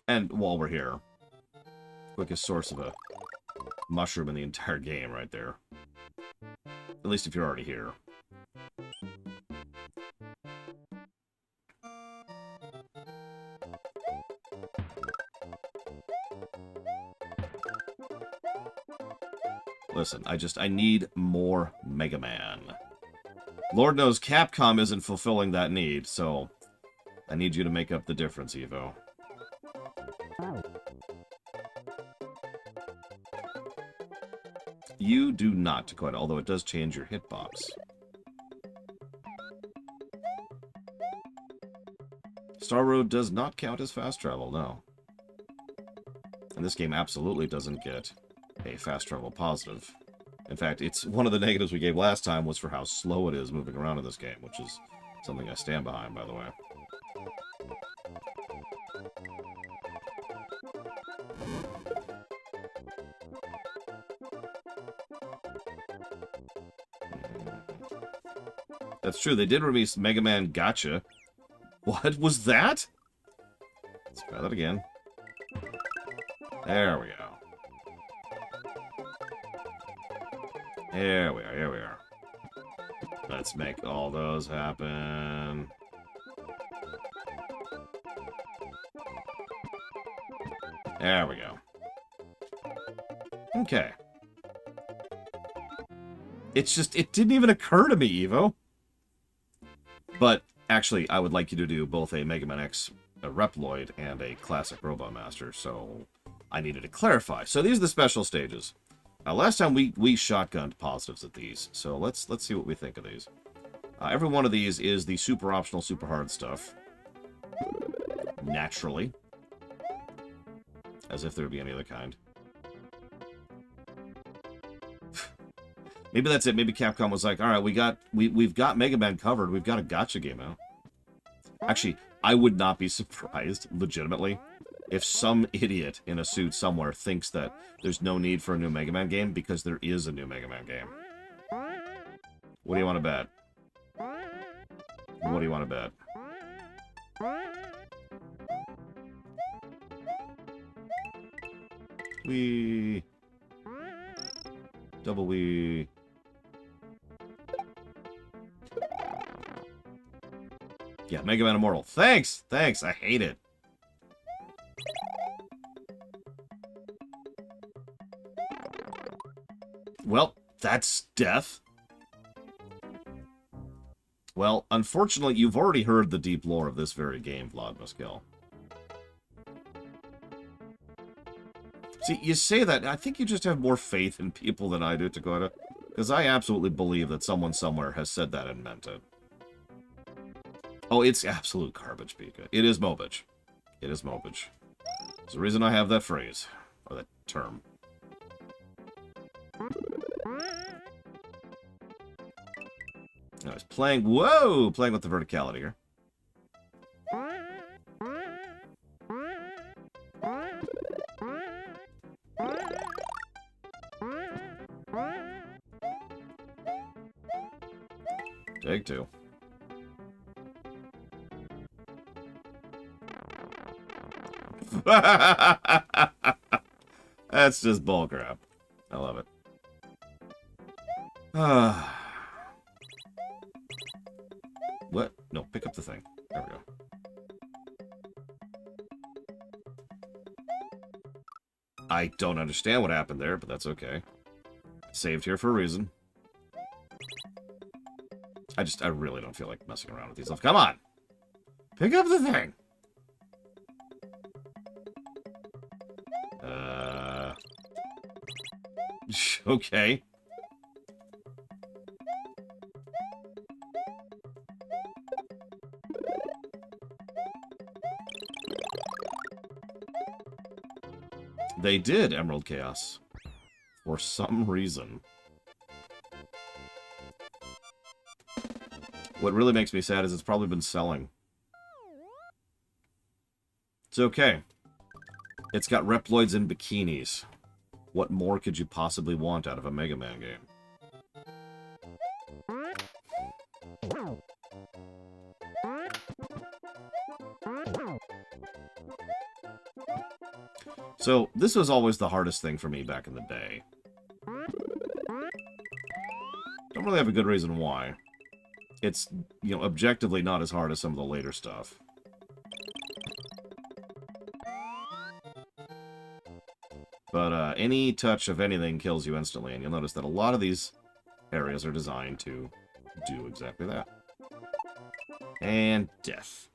And while we're here, quickest source of a mushroom in the entire game right there. At least if you're already here. Listen, I need more Mega Man. Lord knows Capcom isn't fulfilling that need, so I need you to make up the difference, Evo. You do not, Dakota, although it does change your hitbox. Star Road does not count as fast travel, no. And this game absolutely doesn't get a fast travel positive. In fact, it's one of the negatives we gave last time was for how slow it is moving around in this game, which is something I stand behind, by the way. That's true, they did release Mega Man Gotcha. What was that? Let's try that again. There we go. Here we are, here we are. Let's make all those happen. There we go. Okay. It's just, it didn't even occur to me, Evo. But, actually, I would like you to do both a Mega Man X Reploid and a Classic Robot Master, so I needed to clarify. So these are the special stages. Last time we shotgunned positives at these, so let's see what we think of these. Every one of these is the super optional, super hard stuff. Naturally. As if there would be any other kind. Maybe that's it. Maybe Capcom was like, all right, we've got Mega Man covered. We've got a gacha game out. Actually, I would not be surprised, legitimately, if some idiot in a suit somewhere thinks that there's no need for a new Mega Man game because there is a new Mega Man game. What do you want to bet? What do you want to bet? Wee. Double wee. Yeah, Mega Man Immortal. Thanks! Thanks, I hate it. Well, that's death. Well, unfortunately, you've already heard the deep lore of this very game, Vlad Mescal. See, you say that, I think you just have more faith in people than I do, Dakota. Because I absolutely believe that someone somewhere has said that and meant it. Oh, it's absolute garbage, Pika. It is mobage. It is mobage. There's a reason I have that phrase. Or that term. I was playing... Whoa! Playing with the verticality here. Take two. That's just bullcrap. I love it. What? No, pick up the thing. There we go. I don't understand what happened there, but that's okay. Saved here for a reason. I really don't feel like messing around with these stuff. Come on! Pick up the thing! Okay. They did Emerald Chaos. For some reason. What really makes me sad is it's probably been selling. It's okay. It's got Reploids in bikinis. What more could you possibly want out of a Mega Man game? So, this was always the hardest thing for me back in the day. Don't really have a good reason why. It's, you know, objectively not as hard as some of the later stuff. But any touch of anything kills you instantly, and you'll notice that a lot of these areas are designed to do exactly that. And death.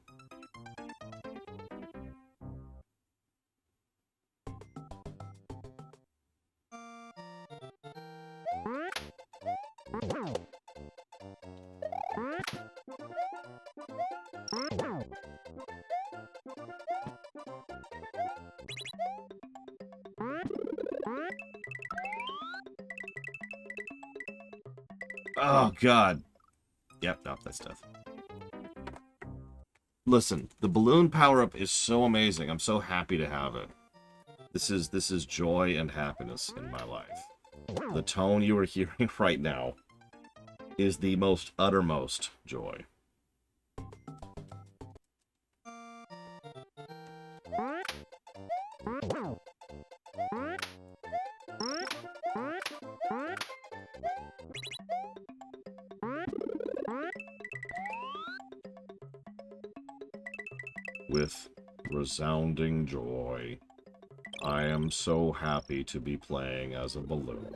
Oh, God. Yep, no, that's death. Listen, the balloon power-up is so amazing. I'm so happy to have it. This is joy and happiness in my life. The tone you are hearing right now is the most uttermost joy. With resounding joy. I am so happy to be playing as a balloon.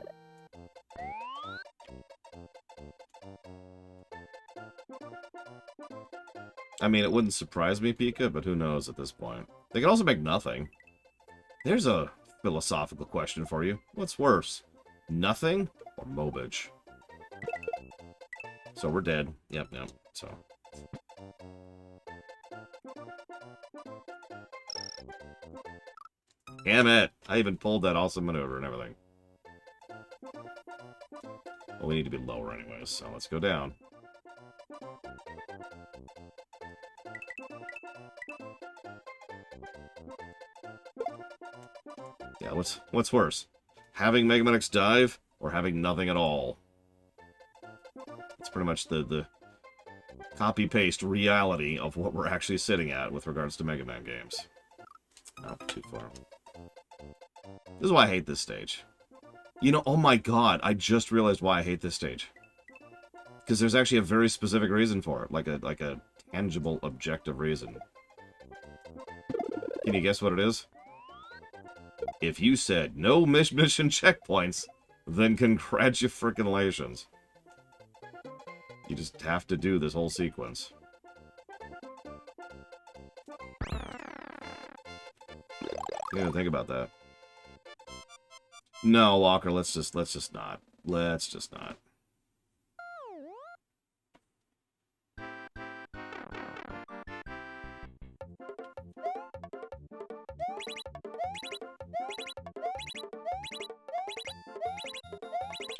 I mean, it wouldn't surprise me, Pika, but who knows at this point. They could also make nothing. There's a philosophical question for you. What's worse? Nothing or Mobage? So we're dead. Yep, so. Damn it! I even pulled that awesome maneuver and everything. Well, we need to be lower anyways, so let's go down. Yeah, what's worse? Having Mega Man X dive or having nothing at all? It's pretty much the copy-paste reality of what we're actually sitting at with regards to Mega Man games. Oh, too far. This is why I hate this stage. You know, oh my god, I just realized why I hate this stage. Because there's actually a very specific reason for it, like a tangible, objective reason. Can you guess what it is? If you said no mission checkpoints, then congratulations. You just have to do this whole sequence. You didn't think about that. No, Walker, let's just not. Let's just not.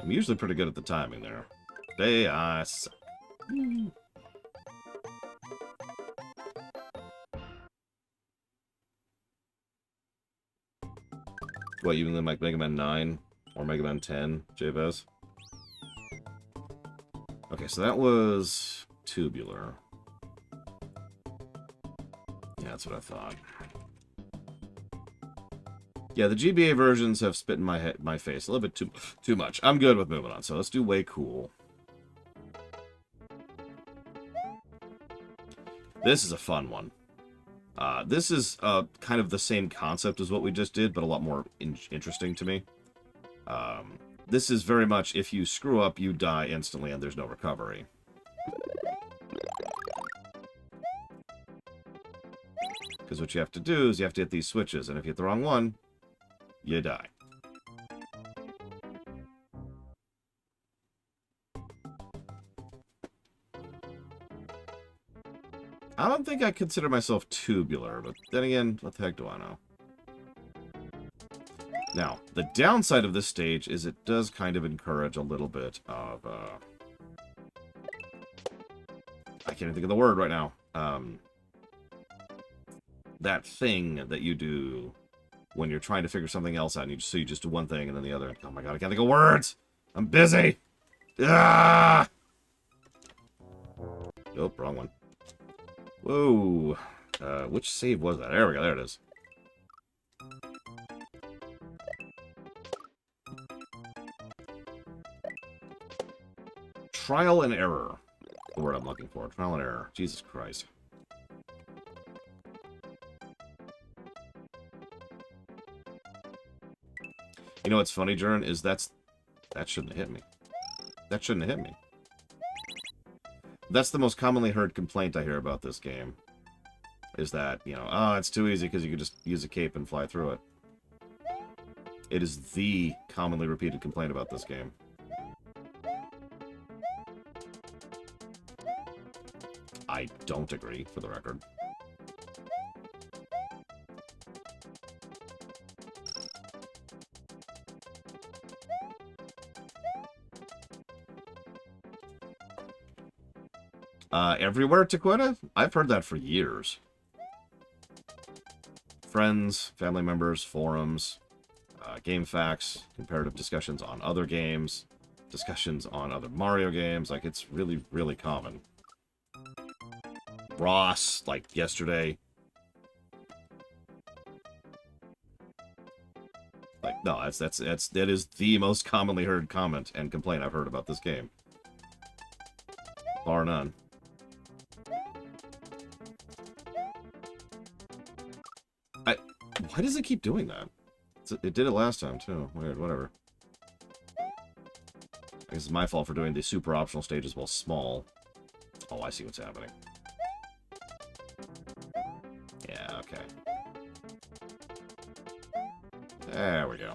I'm usually pretty good at the timing there. Today I suck. What, even like Mega Man 9 or Mega Man 10, Jabez? Okay, so that was tubular. Yeah, that's what I thought. Yeah, the GBA versions have spit in my face a little bit too much. I'm good with moving on, so let's do Way Cool. This is a fun one. This is kind of the same concept as what we just did, but a lot more interesting to me. This is very much, if you screw up, you die instantly and there's no recovery. Because what you have to do is you have to hit these switches, and if you hit the wrong one, you die. I don't think I consider myself tubular, but then again, what the heck do I know? Now, the downside of this stage is it does kind of encourage a little bit of, I can't even think of the word right now. That thing that you do when you're trying to figure something else out, and you just do one thing and then the other. Oh my god, I can't think of words! I'm busy! Ah! Nope, wrong one. Whoa. Which save was that? There we go, there it is. Trial and error. The word I'm looking for. Trial and error. Jesus Christ. You know what's funny, Jern, is that shouldn't have hit me. That shouldn't have hit me. That's the most commonly heard complaint I hear about this game. Is that, you know, oh, it's too easy because you could just use a cape and fly through it. It is the commonly repeated complaint about this game. I don't agree, for the record. Everywhere, Taquita? I've heard that for years. Friends, family members, forums, game facts, comparative discussions on other games, discussions on other Mario games. Like, it's really, really common. Ross, like yesterday. Like, no, that is the most commonly heard comment and complaint I've heard about this game. Bar none. Why does it keep doing that? It did it last time, too. Weird, whatever. I guess it's my fault for doing the super optional stages while small. Oh, I see what's happening. Yeah, okay. There we go.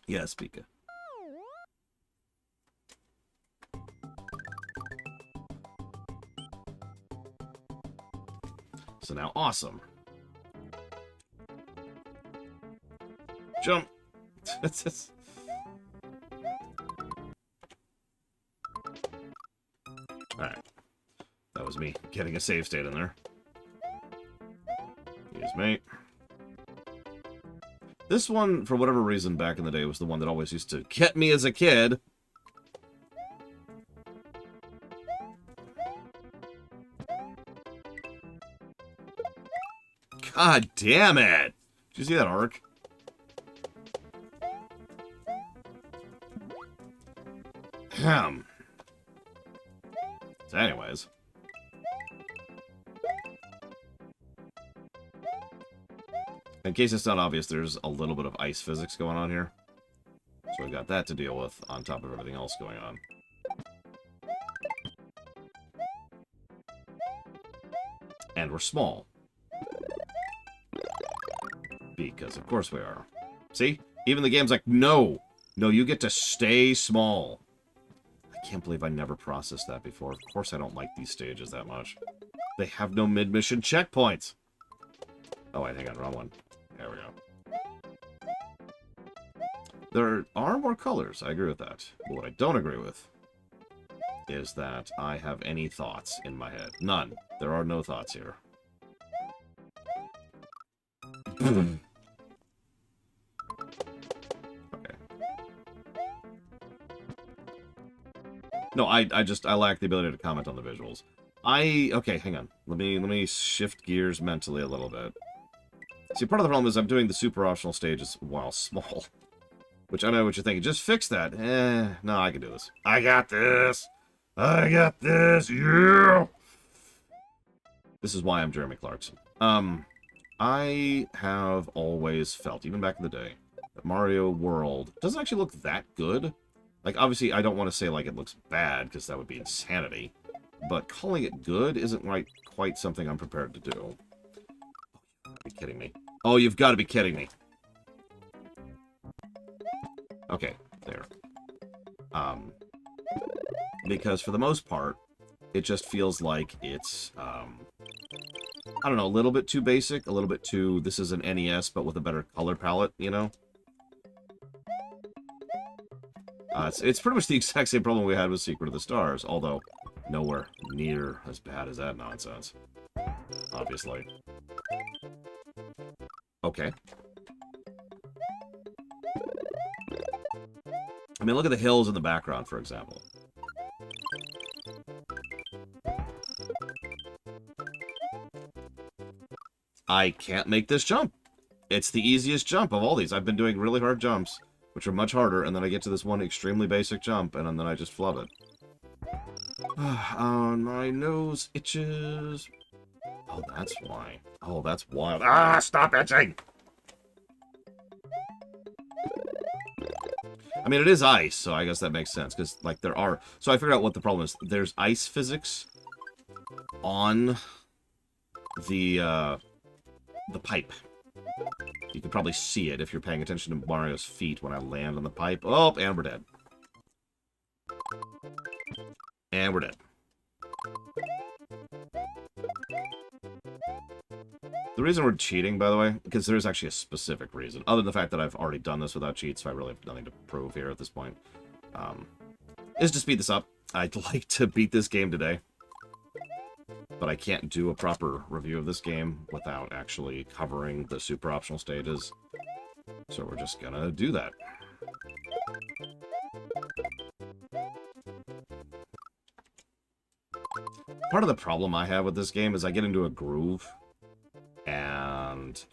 Yes, Pika. So now, awesome. Jump. Alright. That was me getting a save state in there. Excuse me. This one, for whatever reason, back in the day, was the one that always used to get me as a kid. God damn it! Did you see that arc? Damn. So anyways. In case it's not obvious, there's a little bit of ice physics going on here. So we've got that to deal with on top of everything else going on. And we're small. Because of course we are. See? Even the game's like, no! No, you get to stay small. I can't believe I never processed that before. Of course I don't like these stages that much. They have no mid-mission checkpoints. Oh, wait, hang on, wrong one. There we go. There are more colors, I agree with that. But what I don't agree with is that I have any thoughts in my head. None. There are no thoughts here. Okay. No, I lack the ability to comment on the visuals. Okay, hang on. Let me shift gears mentally a little bit. See, part of the problem is I'm doing the super optional stages while small. Which I know what you're thinking. Just fix that. No, I can do this. I got this! I got this! Yeah! This is why I'm Jeremy Clarkson. I have always felt, even back in the day, that Mario World doesn't actually look that good. Like, obviously, I don't want to say, like, it looks bad, because that would be insanity. But calling it good isn't quite something I'm prepared to do. Are you kidding me? Oh, you've got to be kidding me. Okay, there. Because for the most part, it just feels like it's, I don't know, a little bit too basic, a little bit too, this is an NES, but with a better color palette, you know? It's pretty much the exact same problem we had with Secret of the Stars, although nowhere near as bad as that nonsense. Obviously. Okay. I mean, look at the hills in the background, for example. I can't make this jump. It's the easiest jump of all these. I've been doing really hard jumps, which are much harder, and then I get to this one extremely basic jump, and then I just flub it. Oh, my nose itches. Oh, that's why. Oh, that's wild. Ah, stop itching! I mean, it is ice, so I guess that makes sense, because, like, there are... So I figured out what the problem is. There's ice physics on the pipe. You can probably see it if you're paying attention to Mario's feet when I land on the pipe. Oh, and we're dead. And we're dead. The reason we're cheating, by the way, because there's actually a specific reason, other than the fact that I've already done this without cheats, so I really have nothing to prove here at this point, is to speed this up. I'd like to beat this game today, but I can't do a proper review of this game without actually covering the super optional stages, so we're just gonna do that. Part of the problem I have with this game is I get into a groove and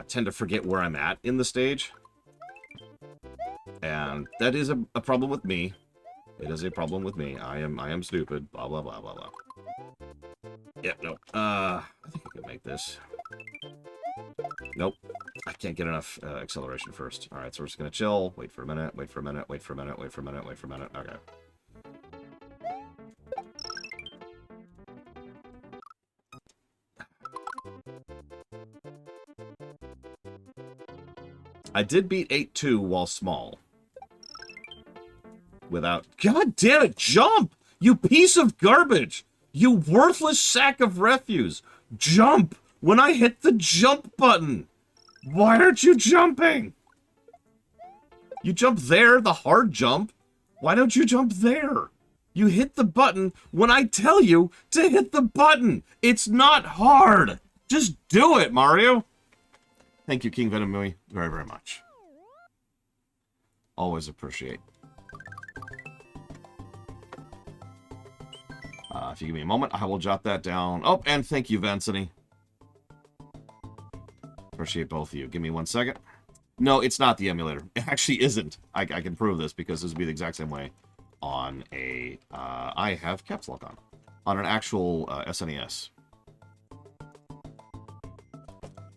tend to forget where I'm at in the stage. And that is a problem with me. It is a problem with me. I am stupid. Blah, blah, blah, blah, blah. Yep, no. I think I can make this. Nope. I can't get enough acceleration first. Alright, so we're just gonna chill. Wait for a minute, wait for a minute, wait for a minute, wait for a minute, wait for a minute. Okay. I did beat 8-2 while small. Without... God damn it, jump! You piece of garbage! You worthless sack of refuse! Jump! When I hit the jump button! Why aren't you jumping? You jump there, the hard jump. Why don't you jump there? You hit the button when I tell you to hit the button. It's not hard. Just do it, Mario. Thank you, King Venomui, very, very much. Always appreciate. If you give me a moment, I will jot that down. Oh, and thank you, Vancini. Appreciate both of you. Give me 1 second. No, it's not the emulator. It actually isn't. I can prove this because this would be the exact same way on a... I have caps lock on an actual SNES.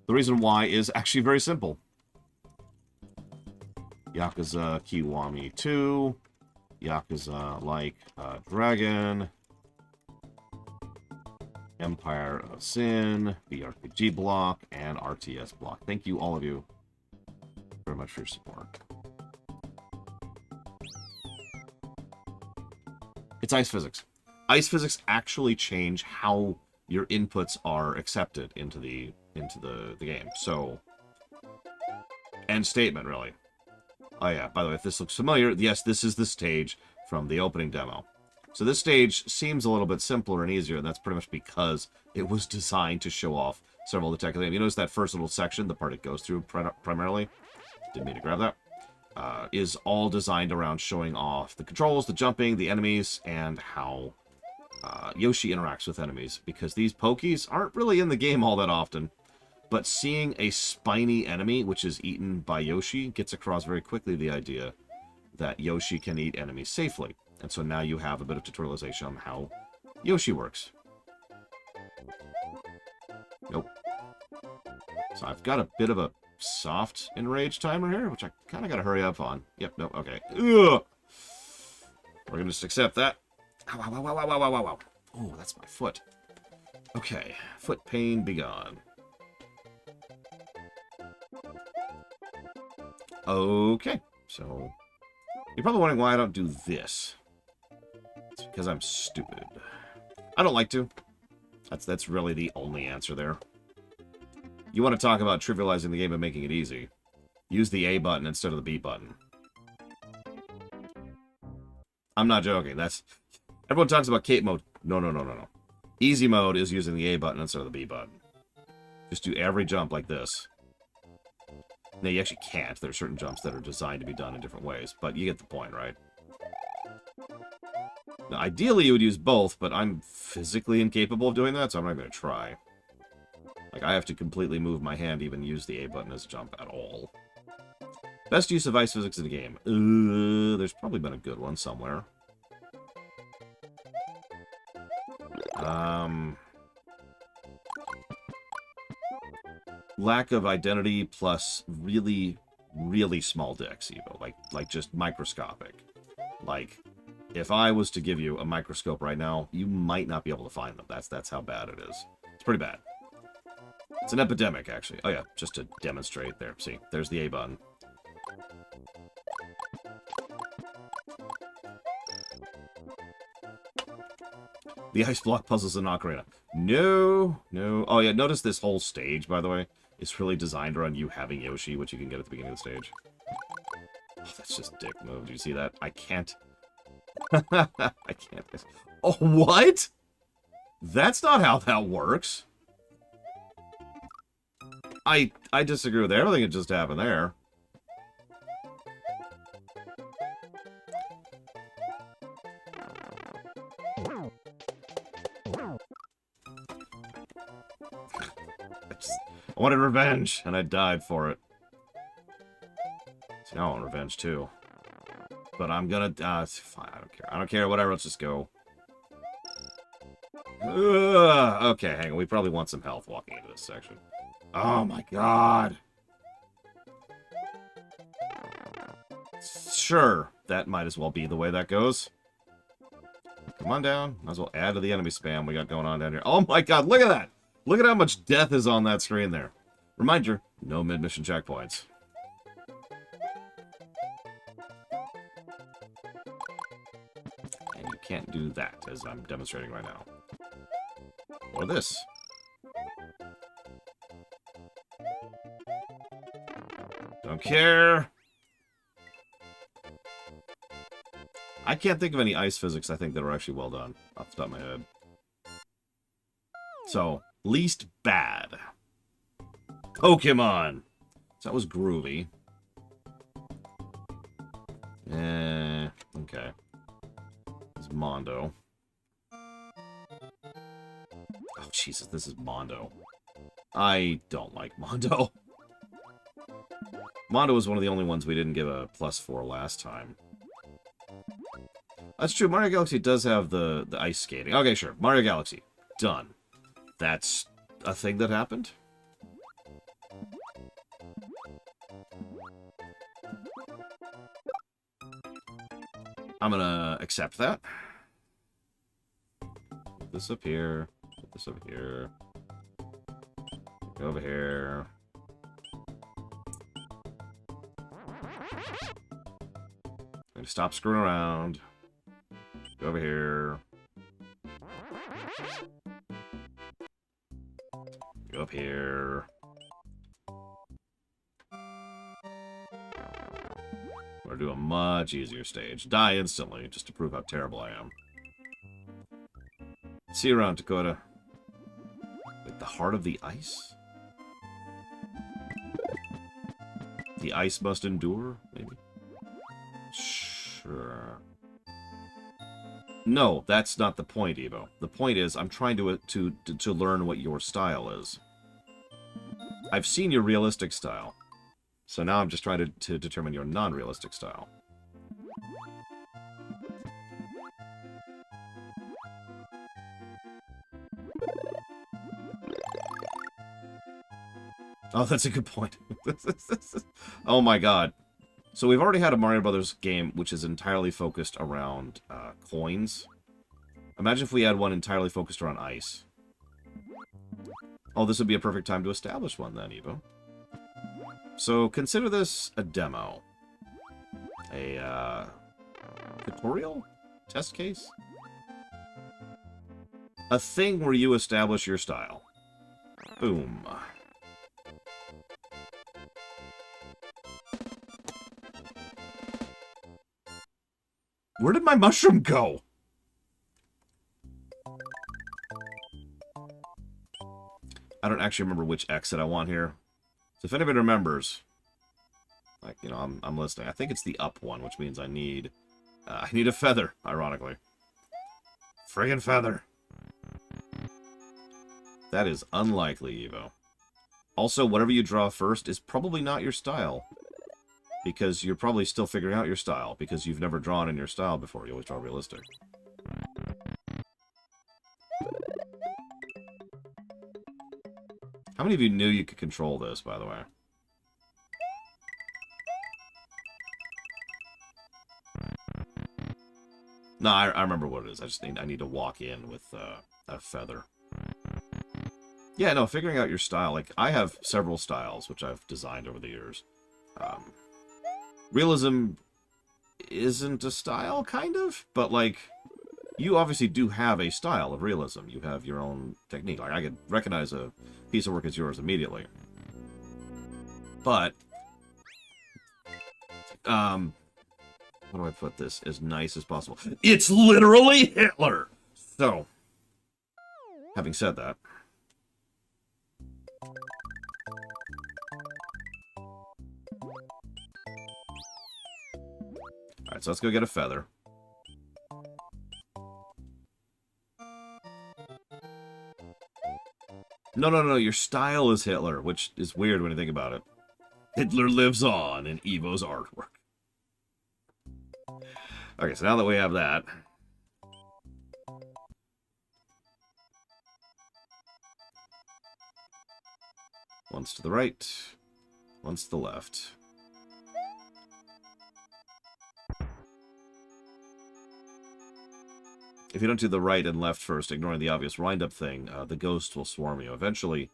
The reason why is actually very simple. Yakuza Kiwami 2, Yakuza Like Dragon, Empire of Sin, BRPG block, and RTS block. Thank you, all of you, very much for your support. It's ice physics. Ice physics actually change how your inputs are accepted into the game. So, end statement, really. Oh yeah, by the way, if this looks familiar, yes, this is the stage from the opening demo. So this stage seems a little bit simpler and easier, and that's pretty much because it was designed to show off several of the tech. You notice that first little section, the part it goes through primarily, didn't mean to grab that, is all designed around showing off the controls, the jumping, the enemies, and how Yoshi interacts with enemies, because these Pokies aren't really in the game all that often. But seeing a spiny enemy, which is eaten by Yoshi, gets across very quickly the idea that Yoshi can eat enemies safely. And so now you have a bit of tutorialization on how Yoshi works. Nope. So I've got a bit of a soft enrage timer here, which I kind of got to hurry up on. Yep, nope, okay. Ugh. We're going to just accept that. Ow, ow, ow, ow, ow, ow, ow, ow. Oh, that's my foot. Okay, foot pain be gone. Okay, so you're probably wondering why I don't do this. It's because I'm stupid. I don't like to. That's really the only answer there. You want to talk about trivializing the game and making it easy. Use the A button instead of the B button. I'm not joking. That's... Everyone talks about cape mode. No, no, no, no, no. Easy mode is using the A button instead of the B button. Just do every jump like this. Now, you actually can't. There are certain jumps that are designed to be done in different ways, but you get the point, right? Now, ideally, you would use both, but I'm physically incapable of doing that, so I'm not going to try. Like, I have to completely move my hand to even use the A button as a jump at all. Best use of ice physics in the game. There's probably been a good one somewhere. Lack of identity plus really, really small dicks, Evo. Like just microscopic. Like, if I was to give you a microscope right now, you might not be able to find them. That's how bad it is. It's pretty bad. It's an epidemic, actually. Oh yeah, just to demonstrate there. See, there's the A button. The ice block puzzles in Ocarina. No, no. Oh yeah, notice this whole stage, by the way, is really designed around you having Yoshi, which you can get at the beginning of the stage. Oh, that's just dick move. Do you see that? I can't. I can't. Oh, what? That's not how that works. I disagree with everything that just happened there. I wanted revenge, and I died for it. So now I want revenge, too. But I'm gonna... it's fine, I don't care. I don't care, whatever, let's just go. Okay, hang on. We probably want some health walking into this section. Oh my god. Sure, that might as well be the way that goes. Come on down. Might as well add to the enemy spam we got going on down here. Oh my god, look at that! Look at how much death is on that screen there. Reminder, no mid-mission checkpoints. And you can't do that, as I'm demonstrating right now. Or this. Don't care. I can't think of any ice physics I think that are actually well done off the top of my head. So, least bad. Pokemon. So that was groovy. Okay. It's Mondo. Oh, Jesus, this is Mondo. I don't like Mondo. Mondo was one of the only ones we didn't give a +4 last time. That's true. Mario Galaxy does have the ice skating. Okay, sure. Mario Galaxy. Done. That's a thing that happened? I'm gonna accept that. Put this up here. Put this over here. Go over here. I'm gonna stop screwing around. Go over here. Go up here. Or do a much easier stage. Die instantly, just to prove how terrible I am. See you around, Dakota. Like the heart of the ice? The ice must endure, maybe? Sure. No, that's not the point, Evo. The point is, I'm trying to learn what your style is. I've seen your realistic style. So now I'm just trying to determine your non-realistic style. Oh, that's a good point. Oh my god. So we've already had a Mario Brothers game which is entirely focused around coins. Imagine if we had one entirely focused around ice. Oh, this would be a perfect time to establish one then, Evo. So consider this a demo. A tutorial? Test case? A thing where you establish your style. Boom. Where did my mushroom go? I don't actually remember which exit I want here. So if anybody remembers, like, you know, I'm listening. I think it's the up one, which means I need a feather, ironically. Friggin' feather. That is unlikely, Evo. Also, whatever you draw first is probably not your style. Because you're probably still figuring out your style, because you've never drawn in your style before. You always draw realistic. How many of you knew you could control this, by the way? No, I remember what it is. I need to walk in with a feather. Yeah, no, figuring out your style. Like, I have several styles, which I've designed over the years. Realism isn't a style, kind of, but, like, you obviously do have a style of realism. You have your own technique. Like, I could recognize a piece of work as yours immediately. But, how do I put this as nice as possible? It's literally Hitler! So, having said that, alright, so let's go get a feather. No, your style is Hitler, which is weird when you think about it. Hitler lives on in Evo's artwork. Okay, so now that we have that, One's to the right. One's to the left. If you don't do the right and left first, ignoring the obvious wind-up thing, the ghosts will swarm you. Eventually,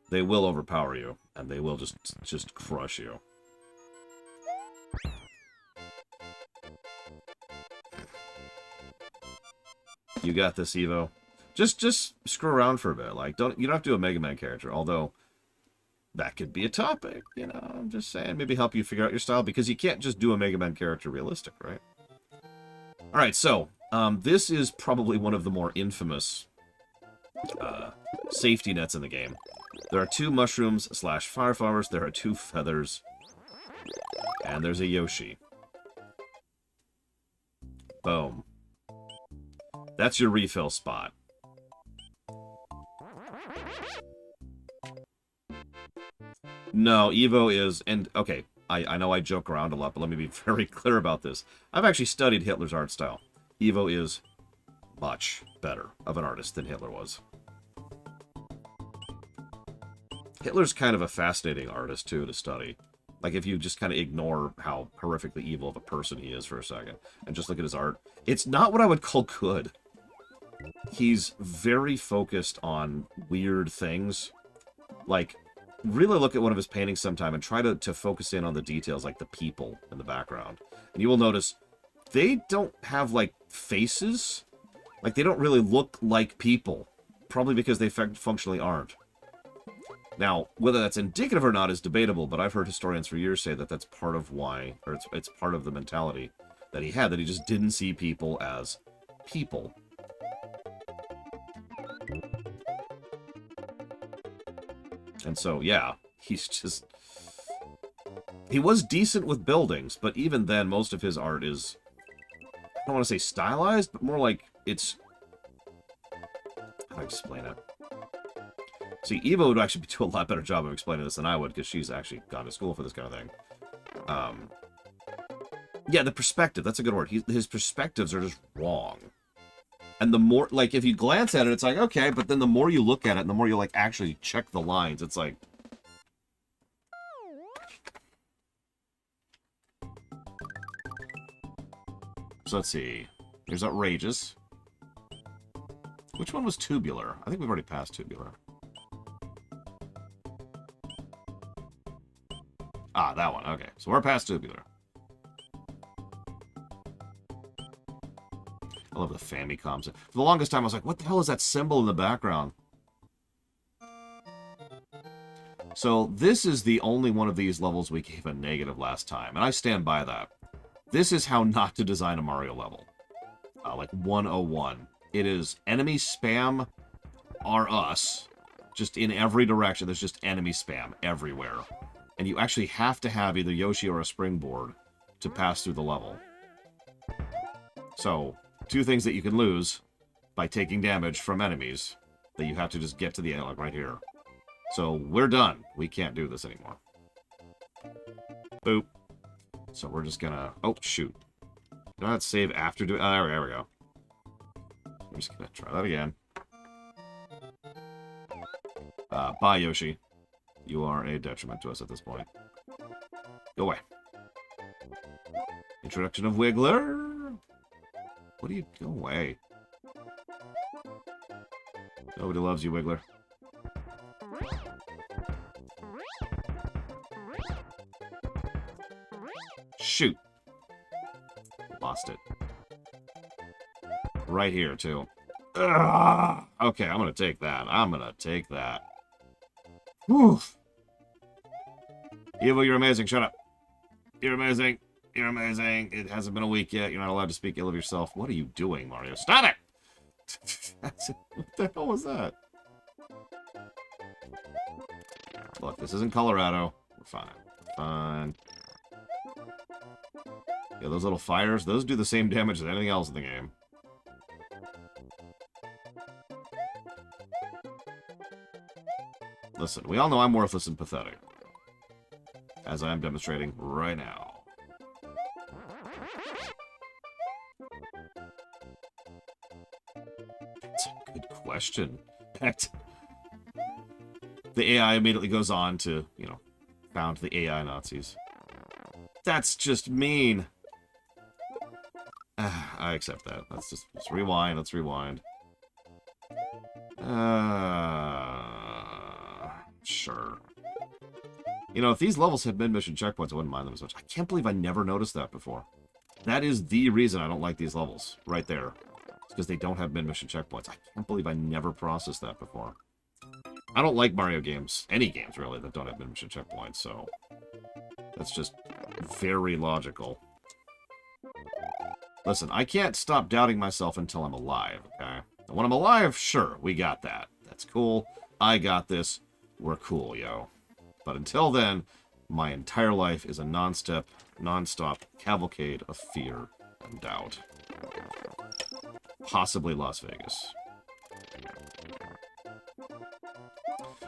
they will overpower you, and they will just crush you. You got this, Evo. Just screw around for a bit. Like, you don't have to do a Mega Man character, although that could be a topic. You know, I'm just saying, maybe help you figure out your style, because you can't just do a Mega Man character realistic, right? All right, so this is probably one of the more infamous safety nets in the game. There are 2 mushrooms / fire flowers. There are 2 feathers, and there's a Yoshi. Boom. That's your refill spot. No, Evo is... And, okay, I know I joke around a lot, but let me be very clear about this. I've actually studied Hitler's art style. Evo is much better of an artist than Hitler was. Hitler's kind of a fascinating artist, too, to study. Like, if you just kind of ignore how horrifically evil of a person he is for a second, and just look at his art, it's not what I would call good. He's very focused on weird things. Like, really look at one of his paintings sometime and try to focus in on the details, like the people in the background. And you will notice they don't have, like, faces. Like, they don't really look like people. Probably because they functionally aren't. Now, whether that's indicative or not is debatable, but I've heard historians for years say that that's part of why, or it's part of the mentality that he had, that he just didn't see people as people. And so, yeah, he's just... He was decent with buildings, but even then, most of his art is... I don't want to say stylized, but more like it's... How do I explain it? See, Eva would actually do a lot better job of explaining this than I would, because she's actually gone to school for this kind of thing. Yeah, the perspective, that's a good word. His perspectives are just wrong. And the more, like, if you glance at it, it's like, okay, but then the more you look at it, and the more you, like, actually check the lines, it's like... So let's see. There's Outrageous. Which one was Tubular? I think we've already passed Tubular. Ah, that one. Okay, so we're past Tubular. I love the Famicoms. For the longest time, I was like, what the hell is that symbol in the background? So this is the only one of these levels we gave a negative last time, and I stand by that. This is how not to design a Mario level. Like 101. It is enemy spam are us. Just in every direction, there's just enemy spam everywhere. And you actually have to have either Yoshi or a springboard to pass through the level. So, 2 things that you can lose by taking damage from enemies that you have to just get to the end, like right here. So, we're done. We can't do this anymore. Boop. So, we're just gonna... Oh, shoot. Do I not save after doing... Oh, there we go. I'm just gonna try that again. Bye, Yoshi. You are a detriment to us at this point. Go away. Introduction of Wiggler. What do you... Go away. Nobody loves you, Wiggler. Shoot. Lost it. Right here, too. Ugh. Okay, I'm gonna take that. I'm gonna take that. Whew. Evo, you're amazing. Shut up. You're amazing. You're amazing. It hasn't been a week yet. You're not allowed to speak ill of yourself. What are you doing, Mario? Stop it! What the hell was that? Look, this isn't Colorado. We're fine. We're fine. Yeah, those little fires, those do the same damage as anything else in the game. Listen, we all know I'm worthless and pathetic. As I am demonstrating right now. That's a good question. the AI immediately goes on to, you know, found the AI Nazis. That's just mean. I accept that. Let's rewind. Let's rewind. Sure. You know, if these levels had mid-mission checkpoints, I wouldn't mind them as much. I can't believe I never noticed that before. That is the reason I don't like these levels, right there. It's because they don't have mid-mission checkpoints. I can't believe I never processed that before. I don't like Mario games, any games really, that don't have mid-mission checkpoints, so that's just very logical. Listen, I can't stop doubting myself until I'm alive, okay? And when I'm alive, sure, we got that. That's cool. I got this. We're cool, yo. But until then, my entire life is a non-stop cavalcade of fear and doubt. Possibly Las Vegas.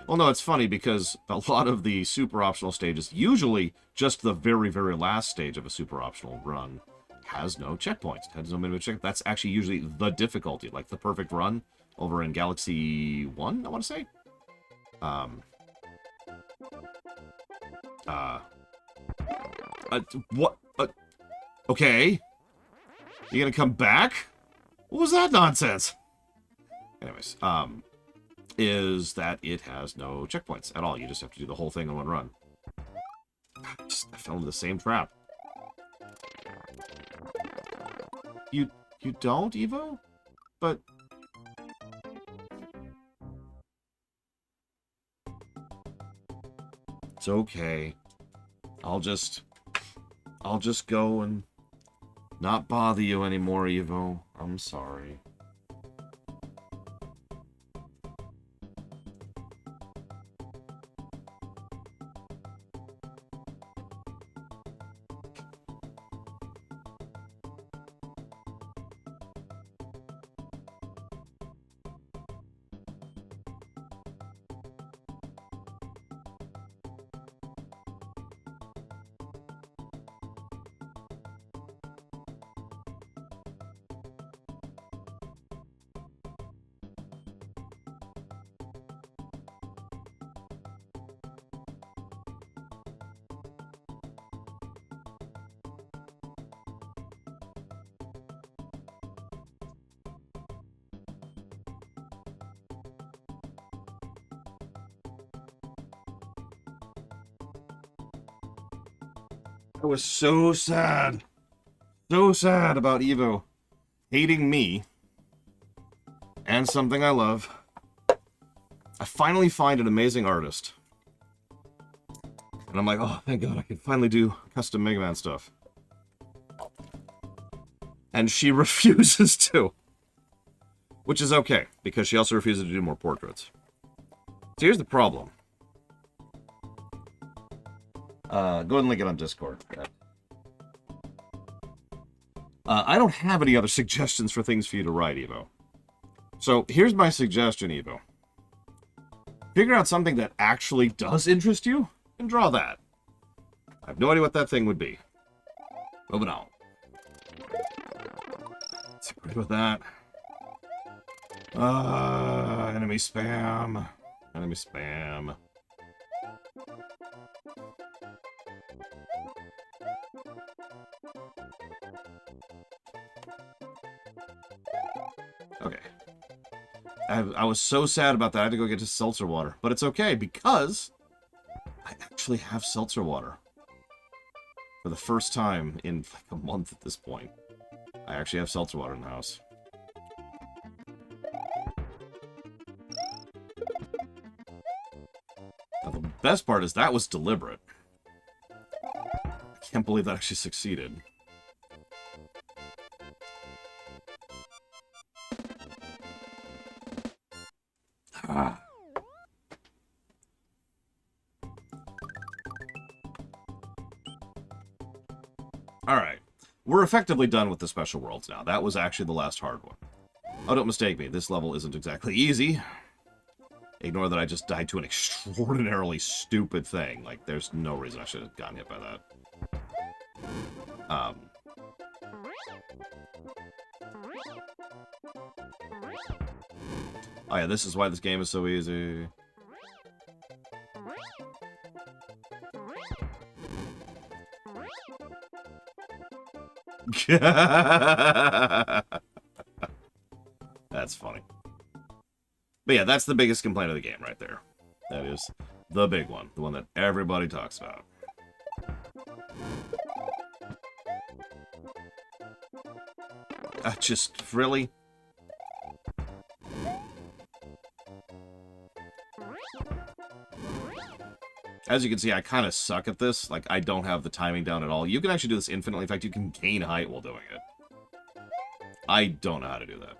Well, no, it's funny because a lot of the super optional stages, usually just the very, very last stage of a super optional run, has no checkpoints. Has no minimum check. That's actually usually the difficulty, like the perfect run over in Galaxy 1, I want to say. What? Okay. You gonna come back? What was that nonsense? Anyways, is that it has no checkpoints at all. You just have to do the whole thing in one run. I fell into the same trap. You don't, Evo? But... It's okay. I'll just go and not bother you anymore, Evo. I'm sorry. I was so sad. So sad about Evo hating me and something I love. I finally find an amazing artist. And I'm like, oh, thank God, I can finally do custom Mega Man stuff. And she refuses to. Which is okay, because she also refuses to do more portraits. So here's the problem. Go ahead and link it on Discord. I don't have any other suggestions for things for you to write, Evo. So here's my suggestion, Evo. Figure out something that actually does interest you, and draw that. I have no idea what that thing would be. Moving on. Let's agree with that. Enemy spam. Enemy spam. Okay. I was so sad about that. I had to go get to seltzer water. But it's okay, because I actually have seltzer water. For the first time in like a month at this point. I actually have seltzer water in the house. Now, the best part is that was deliberate. I can't believe that actually succeeded. Alright. We're effectively done with the special worlds now. That was actually the last hard one. Oh, don't mistake me. This level isn't exactly easy. Ignore that I just died to an extraordinarily stupid thing. Like, there's no reason I should have gotten hit by that. Oh yeah, this is why this game is so easy. That's funny. But yeah, that's the biggest complaint of the game right there. That is the big one. The one that everybody talks about. Just, really? As you can see, I kind of suck at this. Like, I don't have the timing down at all. You can actually do this infinitely. In fact, you can gain height while doing it. I don't know how to do that.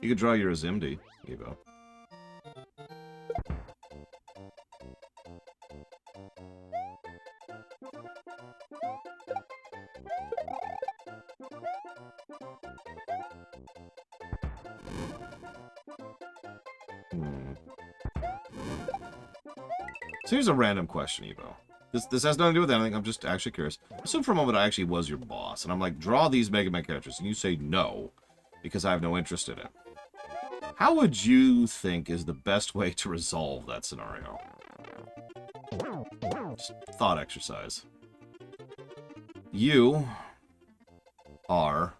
You could draw your Azimdi, Evo. So here's a random question, Evo. This has nothing to do with anything. I'm just actually curious. Assume for a moment I actually was your boss, and I'm like, draw these Mega Man characters, and you say no, because I have no interest in it. How would you think is the best way to resolve that scenario? Just thought exercise. You are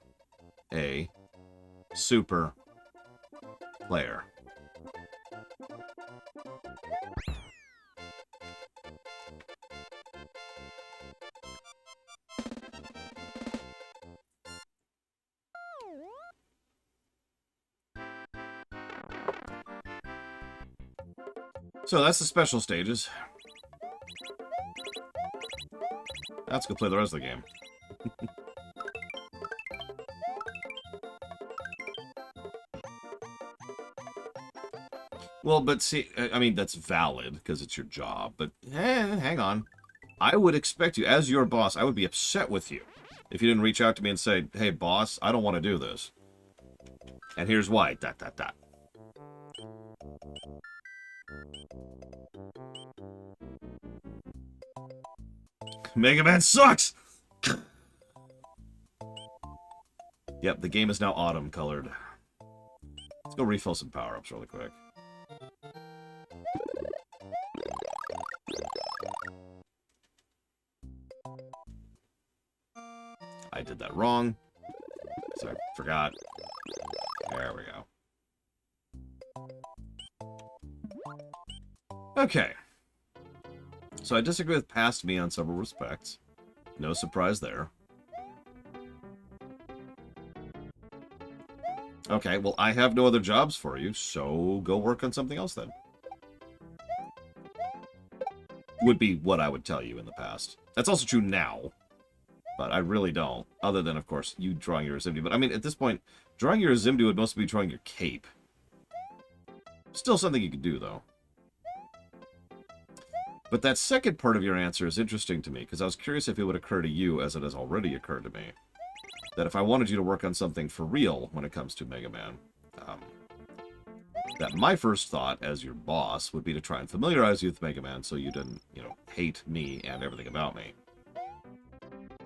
a super player. So that's the special stages. Let's go play the rest of the game. Well, but see, I mean, that's valid, because it's your job, but hang on. I would expect you, as your boss, I would be upset with you if you didn't reach out to me and say, hey, boss, I don't want to do this. And here's why, ... Mega Man sucks! Yep, the game is now autumn-colored. Let's go refill some power-ups really quick. I did that wrong. So I forgot. There we go. Okay. So I disagree with past me on several respects. No surprise there. Okay, well, I have no other jobs for you, so go work on something else then. Would be what I would tell you in the past. That's also true now, but I really don't. Other than, of course, you drawing your Azimdi. But, I mean, at this point, drawing your Azimdi would mostly be drawing your cape. Still something you could do, though. But that second part of your answer is interesting to me, because I was curious if it would occur to you, as it has already occurred to me, that if I wanted you to work on something for real when it comes to Mega Man, that my first thought, as your boss, would be to try and familiarize you with Mega Man so you didn't, you know, hate me and everything about me.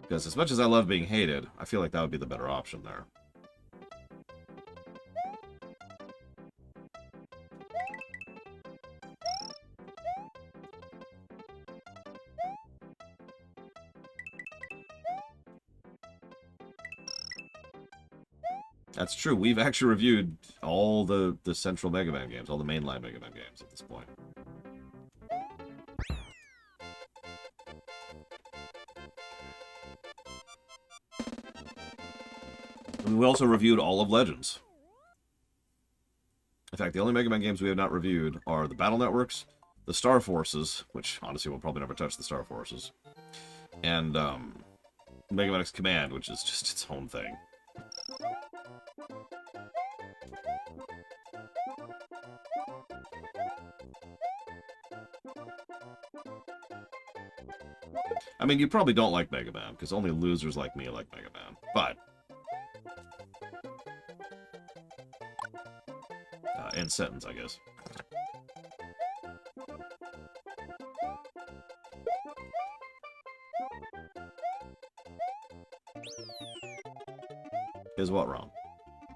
Because as much as I love being hated, I feel like that would be the better option there. That's true. We've actually reviewed all the central Mega Man games, all the mainline Mega Man games at this point. And we also reviewed all of Legends. In fact, the only Mega Man games we have not reviewed are the Battle Networks, the Star Forces, which honestly we'll probably never touch the Star Forces, and Mega Man X Command, which is just its own thing. I mean, you probably don't like Mega Man, because only losers like me like Mega Man, but And sentence, I guess. Is what wrong?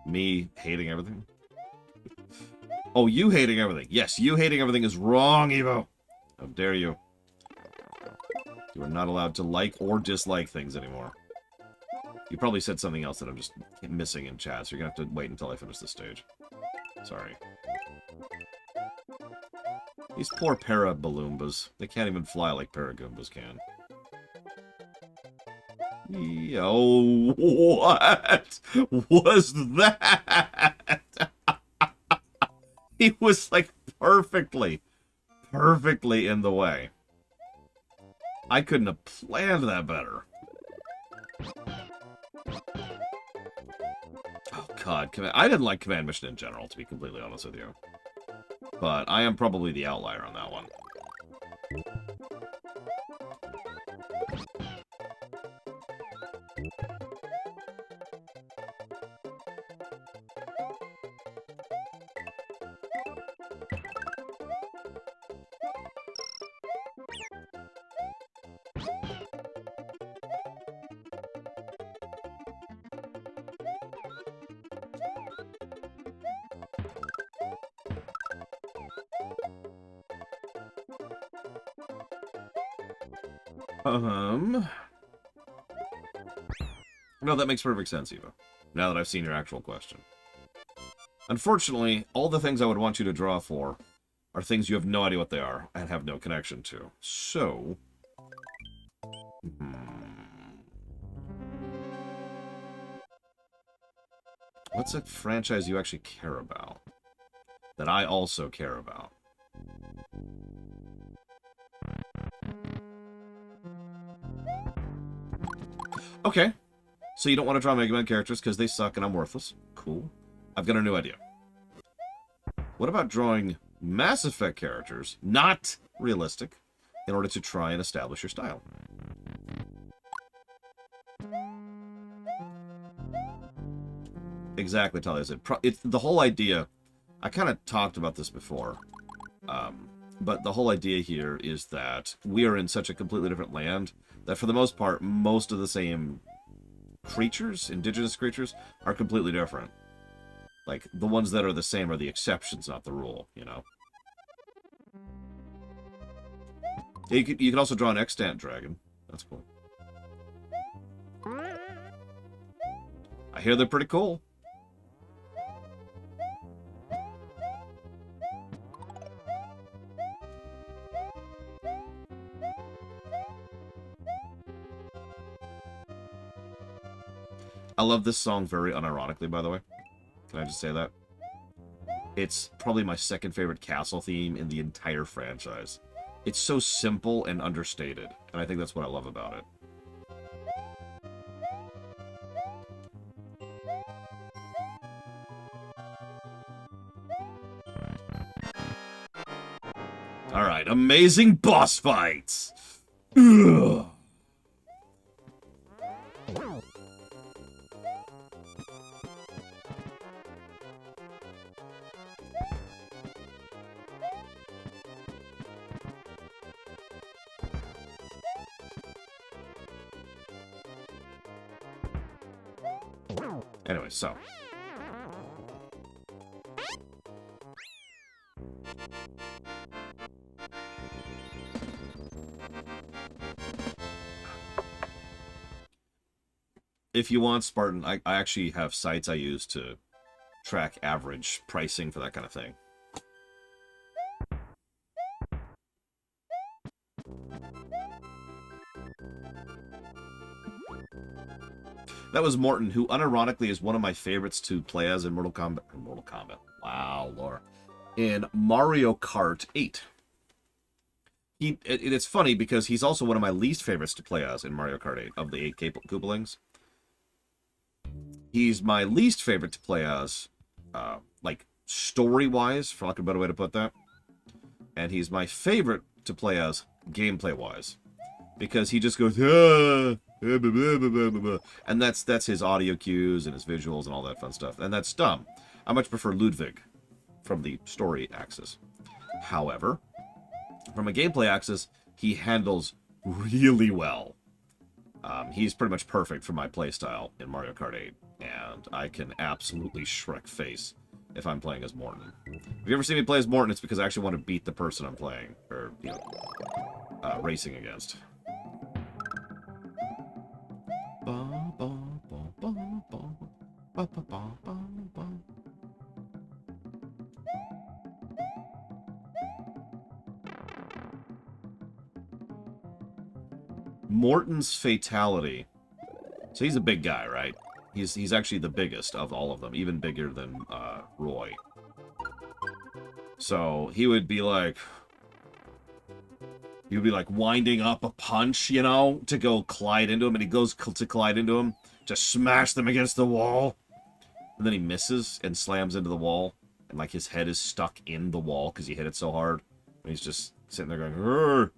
Me hating everything? Oh, you hating everything. Yes, you hating everything is wrong, Evo. How dare you. You are not allowed to like or dislike things anymore. You probably said something else that I'm just missing in chat, so you're going to have to wait until I finish this stage. Sorry. These poor para-baloombas. They can't even fly like paragoombas can. Yo, what was that? He was like perfectly in the way. I couldn't have planned that better. Oh god, I didn't like Command Mission in general, to be completely honest with you. But I am probably the outlier on that one. No, that makes perfect sense, Eva. Now that I've seen your actual question. Unfortunately, all the things I would want you to draw for are things you have no idea what they are and have no connection to. So... what's a franchise you actually care about? That I also care about? Okay. So you don't want to draw Mega Man characters because they suck and I'm worthless. Cool. I've got a new idea. What about drawing Mass Effect characters, not realistic, in order to try and establish your style? Exactly, Talia said. It's the whole idea. I kind of talked about this before. But the whole idea here is that we are in such a completely different land that for the most part, most of the same creatures, indigenous creatures, are completely different. Like, the ones that are the same are the exceptions, not the rule, you know? You can also draw an extant dragon. That's cool. I hear they're pretty cool. I love this song very unironically, by the way. Can I just say that? It's probably my second favorite castle theme in the entire franchise. It's so simple and understated, and I think that's what I love about it. Alright, amazing boss fights! Ugh. Anyway, so. If you want, Spartan, I actually have sites I use to track average pricing for that kind of thing. That was Morton, who unironically is one of my favorites to play as in Mortal Kombat. Wow, Laura. In Mario Kart 8. It's funny because he's also one of my least favorites to play as in Mario Kart 8 of the 8 Koopalings. He's my least favorite to play as, like, story-wise, for lack of a better way to put that. And he's my favorite to play as gameplay-wise. Because he just goes, ah, blah, blah, blah, blah, blah, blah. And that's his audio cues and his visuals and all that fun stuff. And that's dumb. I much prefer Ludwig from the story axis. However, from a gameplay axis, he handles really well. He's pretty much perfect for my playstyle in Mario Kart 8, and I can absolutely Shrek face if I'm playing as Morton. If you ever see me play as Morton, it's because I actually want to beat the person I'm playing, or, you know, racing against. Morton's fatality. So he's a big guy, right? He's actually the biggest of all of them, even bigger than Roy. So he would be like winding up a punch, you know, to go collide into him, and he goes to collide into him, to smash them against the wall, and then he misses and slams into the wall, and like his head is stuck in the wall because he hit it so hard, and he's just sitting there going,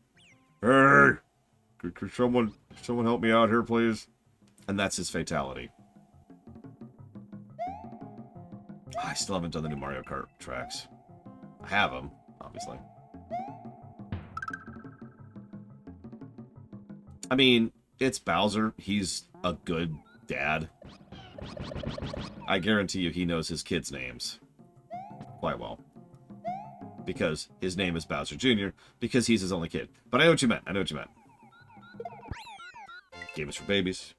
"Hey, could someone help me out here, please?" And that's his fatality. I still haven't done the new Mario Kart tracks. I have them, obviously. I mean, it's Bowser. He's a good dad. I guarantee you he knows his kids' names quite well. Because his name is Bowser Jr., because he's his only kid. But I know what you meant. I know what you meant. Game is for babies.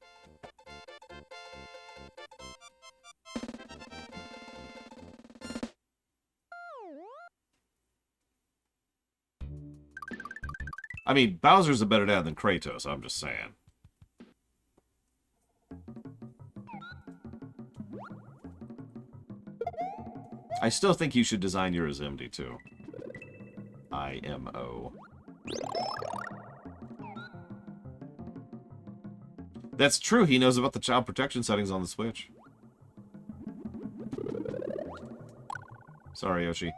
I mean, Bowser's a better dad than Kratos, I'm just saying. I still think you should design your as MD2. IMO. That's true, he knows about the child protection settings on the Switch. Sorry, Yoshi.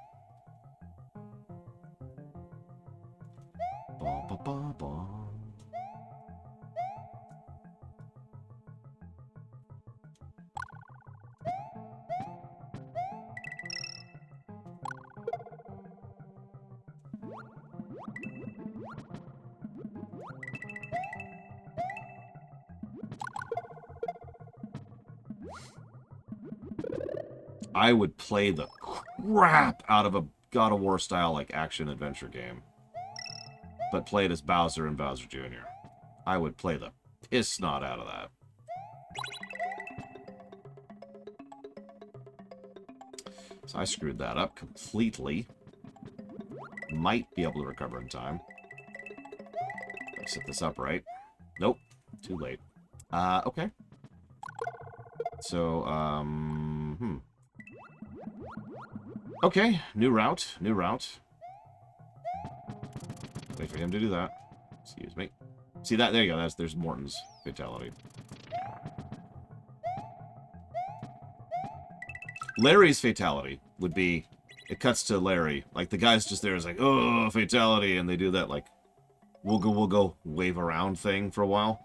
I would play the crap out of a God of War style like action adventure game, but play it as Bowser and Bowser Jr. I would play the piss snot out of that. So I screwed that up completely. Might be able to recover in time. I set this up right. Nope. Too late. Okay. So, okay, new route, new route. Wait for him to do that. Excuse me. See that? There you go. There's Morton's fatality. Larry's fatality would be, it cuts to Larry. Like, the guy's just there is like, oh, fatality, and they do that, like, we'll go wave around thing for a while.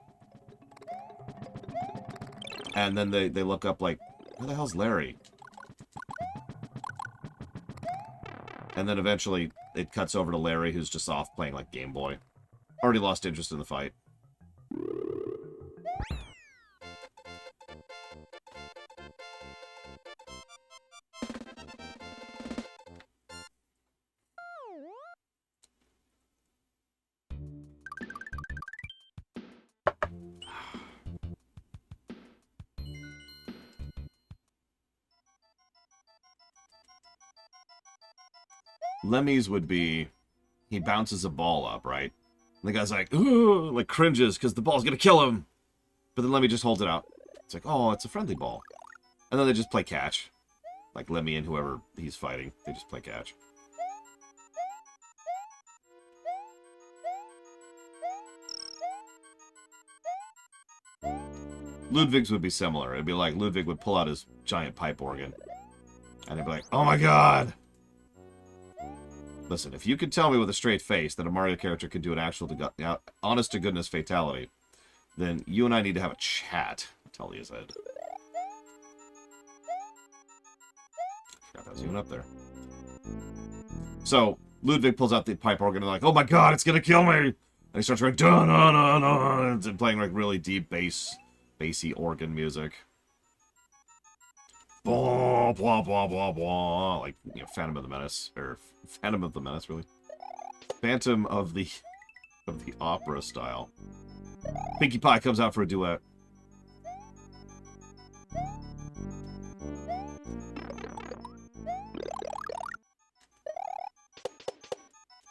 And then they look up like, where the hell's Larry? And then eventually it cuts over to Larry, who's just off playing like Game Boy. Already lost interest in the fight. Lemmy's would be, he bounces a ball up, right? And the guy's like, ooh, like cringes because the ball's gonna kill him. But then Lemmy just holds it out. It's like, oh, it's a friendly ball. And then they just play catch. Like Lemmy and whoever he's fighting, they just play catch. Ludwig's would be similar. It'd be like Ludwig would pull out his giant pipe organ. And they'd be like, oh my god! Listen, if you could tell me with a straight face that a Mario character could do an actual, honest-to-goodness fatality, then you and I need to have a chat. Tell you said. Forgot that was even up there. So Ludwig pulls out the pipe organ and like, oh my god, it's gonna kill me! And he starts going dun dun dun dun and playing like really deep bassy organ music. Blah blah blah blah blah, like Phantom of the Menace, or Phantom of the Menace, really. Phantom of the Opera style. Pinkie Pie comes out for a duet.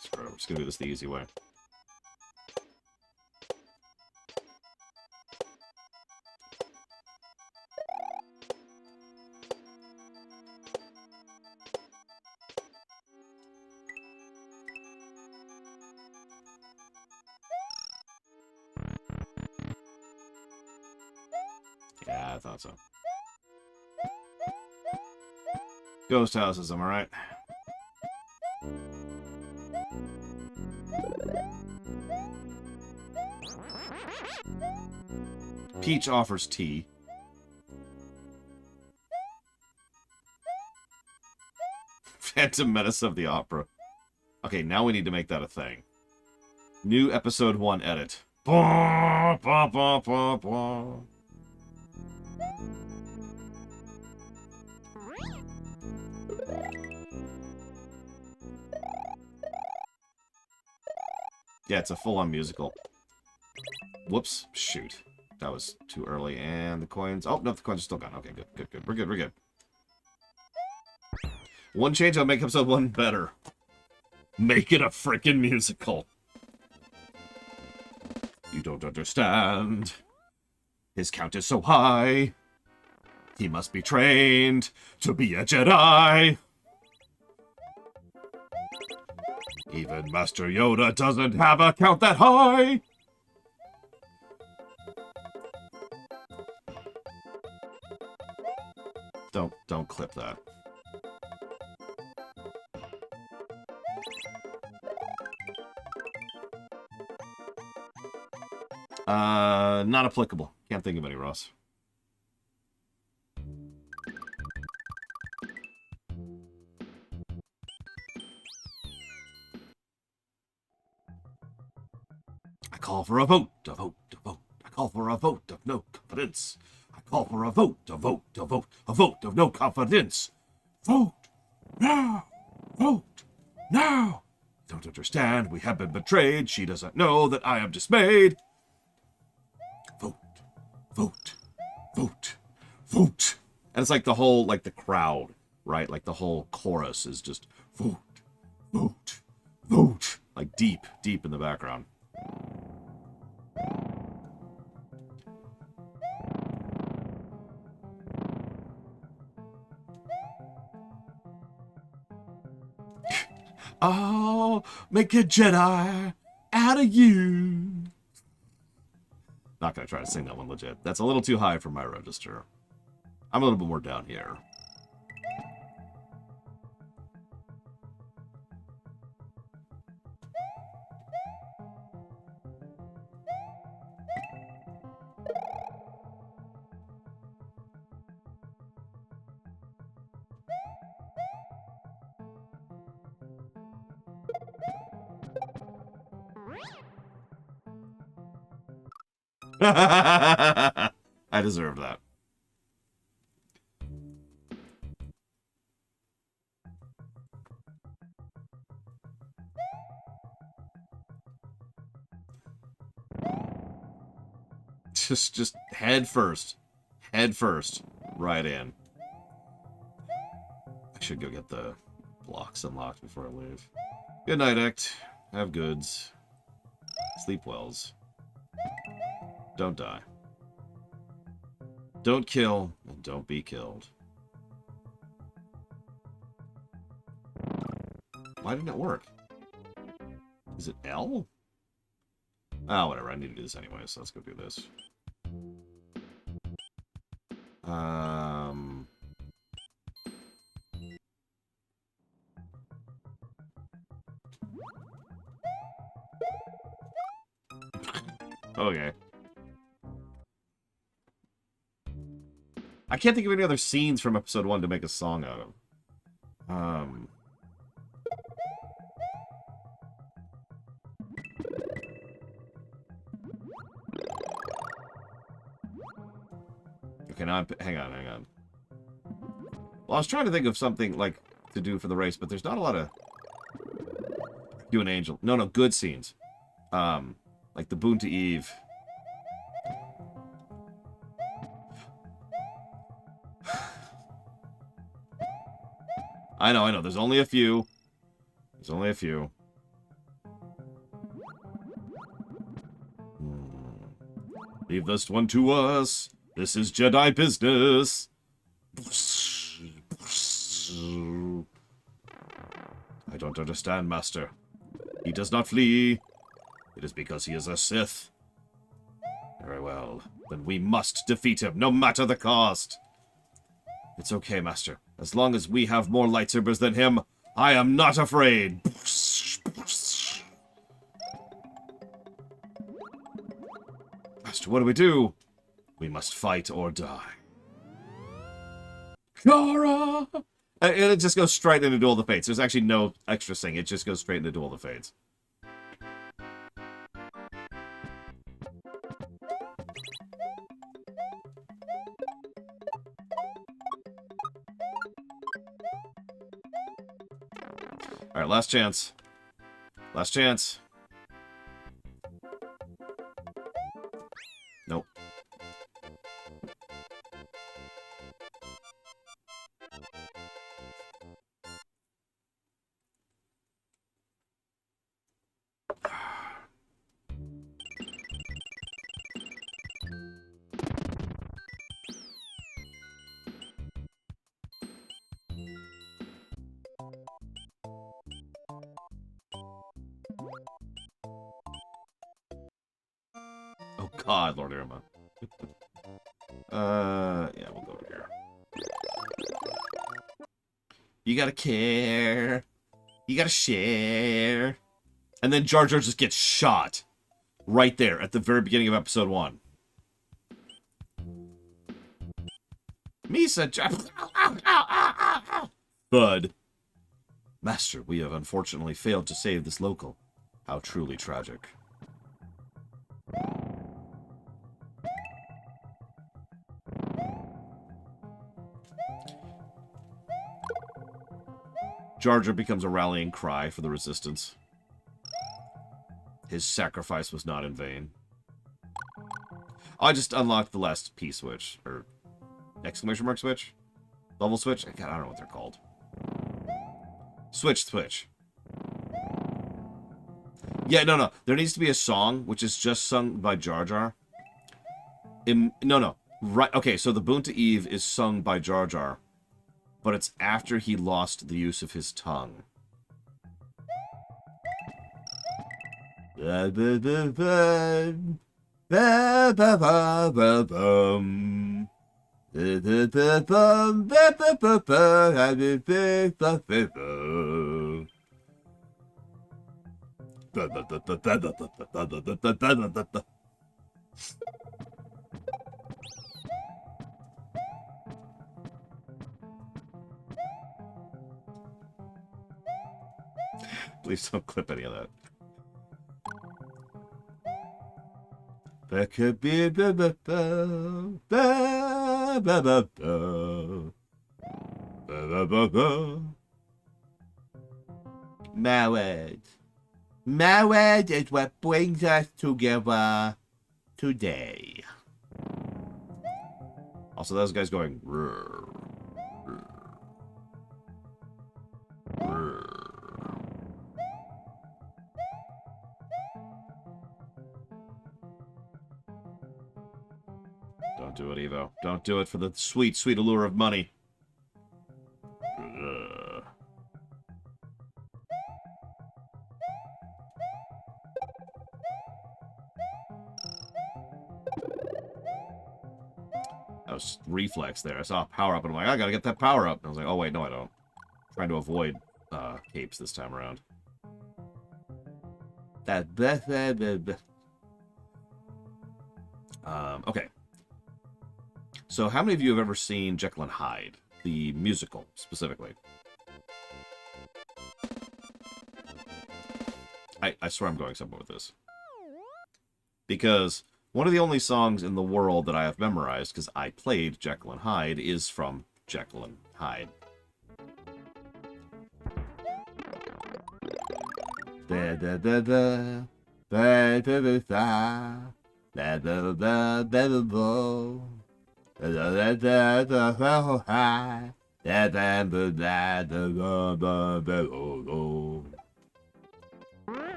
Screw it, I'm just gonna do this the easy way. Yeah, I thought so. Ghost houses, am I right? Peach offers tea. Phantom Menace of the Opera. Okay, now we need to make that a thing. New episode 1 edit. Bah, bah, bah, bah, bah. Yeah, it's a full-on musical. Whoops. Shoot. That was too early. And the coins... Oh, no, the coins are still gone. Okay, good, good, good. We're good, we're good. One change, I'll make episode 1 better. Make it a freaking musical. You don't understand. His count is so high. He must be trained to be a Jedi. Even Master Yoda doesn't have a count that high. Don't clip that. Not applicable. Can't think of any, Ross. I call for a vote, a vote, a vote. I call for a vote of no confidence. I call for a vote, a vote, a vote, a vote of no confidence. Vote now! Vote now! Don't understand, we have been betrayed. She doesn't know that I am dismayed. Vote, vote, vote, vote. And it's like the whole, like the crowd, right? Like the whole chorus is just vote, vote, vote. Like deep, deep in the background. I'll make a Jedi out of you. Not gonna try to sing that one legit. That's a little too high for my register. I'm a little bit more down here. I deserve that. Just head first. Head first. Right in. I should go get the blocks unlocked before I leave. Good night, Act. Have goods. Sleep wells. Don't die. Don't kill, and don't be killed. Why didn't it work? Is it L? Ah, whatever. I need to do this anyway, so let's go do this. Okay. I can't think of any other scenes from episode 1 to make a song out of. Okay, now hang on, hang on. Well, I was trying to think of something, like, to do for the race, but there's not a lot of... You and Angel. No, no, good scenes. Like the Boon to Eve. I know. There's only a few. There's only a few. Leave this one to us. This is Jedi business. I don't understand, Master. He does not flee. It is because he is a Sith. Very well. Then we must defeat him, no matter the cost. It's okay, Master. As long as we have more lightsabers than him, I am not afraid. Master, what do we do? We must fight or die. Clara! And it just goes straight into Duel of the Fates. There's actually no extra sing. It just goes straight into Duel of the Fates. Alright, last chance. Last chance. Nope. Oh god, Lord Irma. Yeah, we'll go over here. You gotta care. You gotta share. And then Jar Jar just gets shot. Right there, at the very beginning of episode 1. Misa, Bud. Master, we have unfortunately failed to save this local. How truly tragic. Jar Jar becomes a rallying cry for the Resistance. His sacrifice was not in vain. I just unlocked the last P switch, or exclamation mark switch? Level switch? God, I don't know what they're called. Switch. Yeah, no. There needs to be a song, which is just sung by Jar Jar. No. Right, okay, so the Boon to Eve is sung by Jar Jar, but it's after he lost the use of his tongue. Please don't clip any of that. Marriage is what brings us together today. Also, those guys going. Rrr, rrr, rrr. Don't do it, Evo. Don't do it for the sweet, sweet allure of money. That was reflex there. I saw a power up and I'm like, I gotta get that power up. And I was like, oh wait, no I don't. I'm trying to avoid capes this time around. Okay. So how many of you have ever seen Jekyll and Hyde? The musical, specifically. I swear I'm going somewhere with this. Because One of the only songs in the world that I have memorized, because I played Jekyll and Hyde, is from Jekyll and Hyde. Da da da da da da da da da da da da da.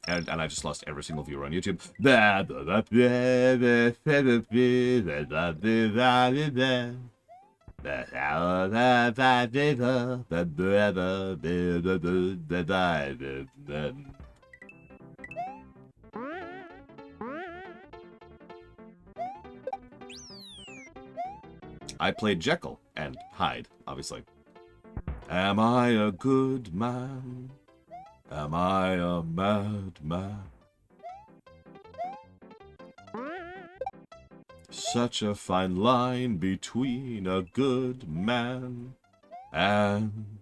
And I just lost every single viewer on YouTube. I played Jekyll and Hyde, obviously. Am I a good man? Am I a madman? Such a fine line between a good man and...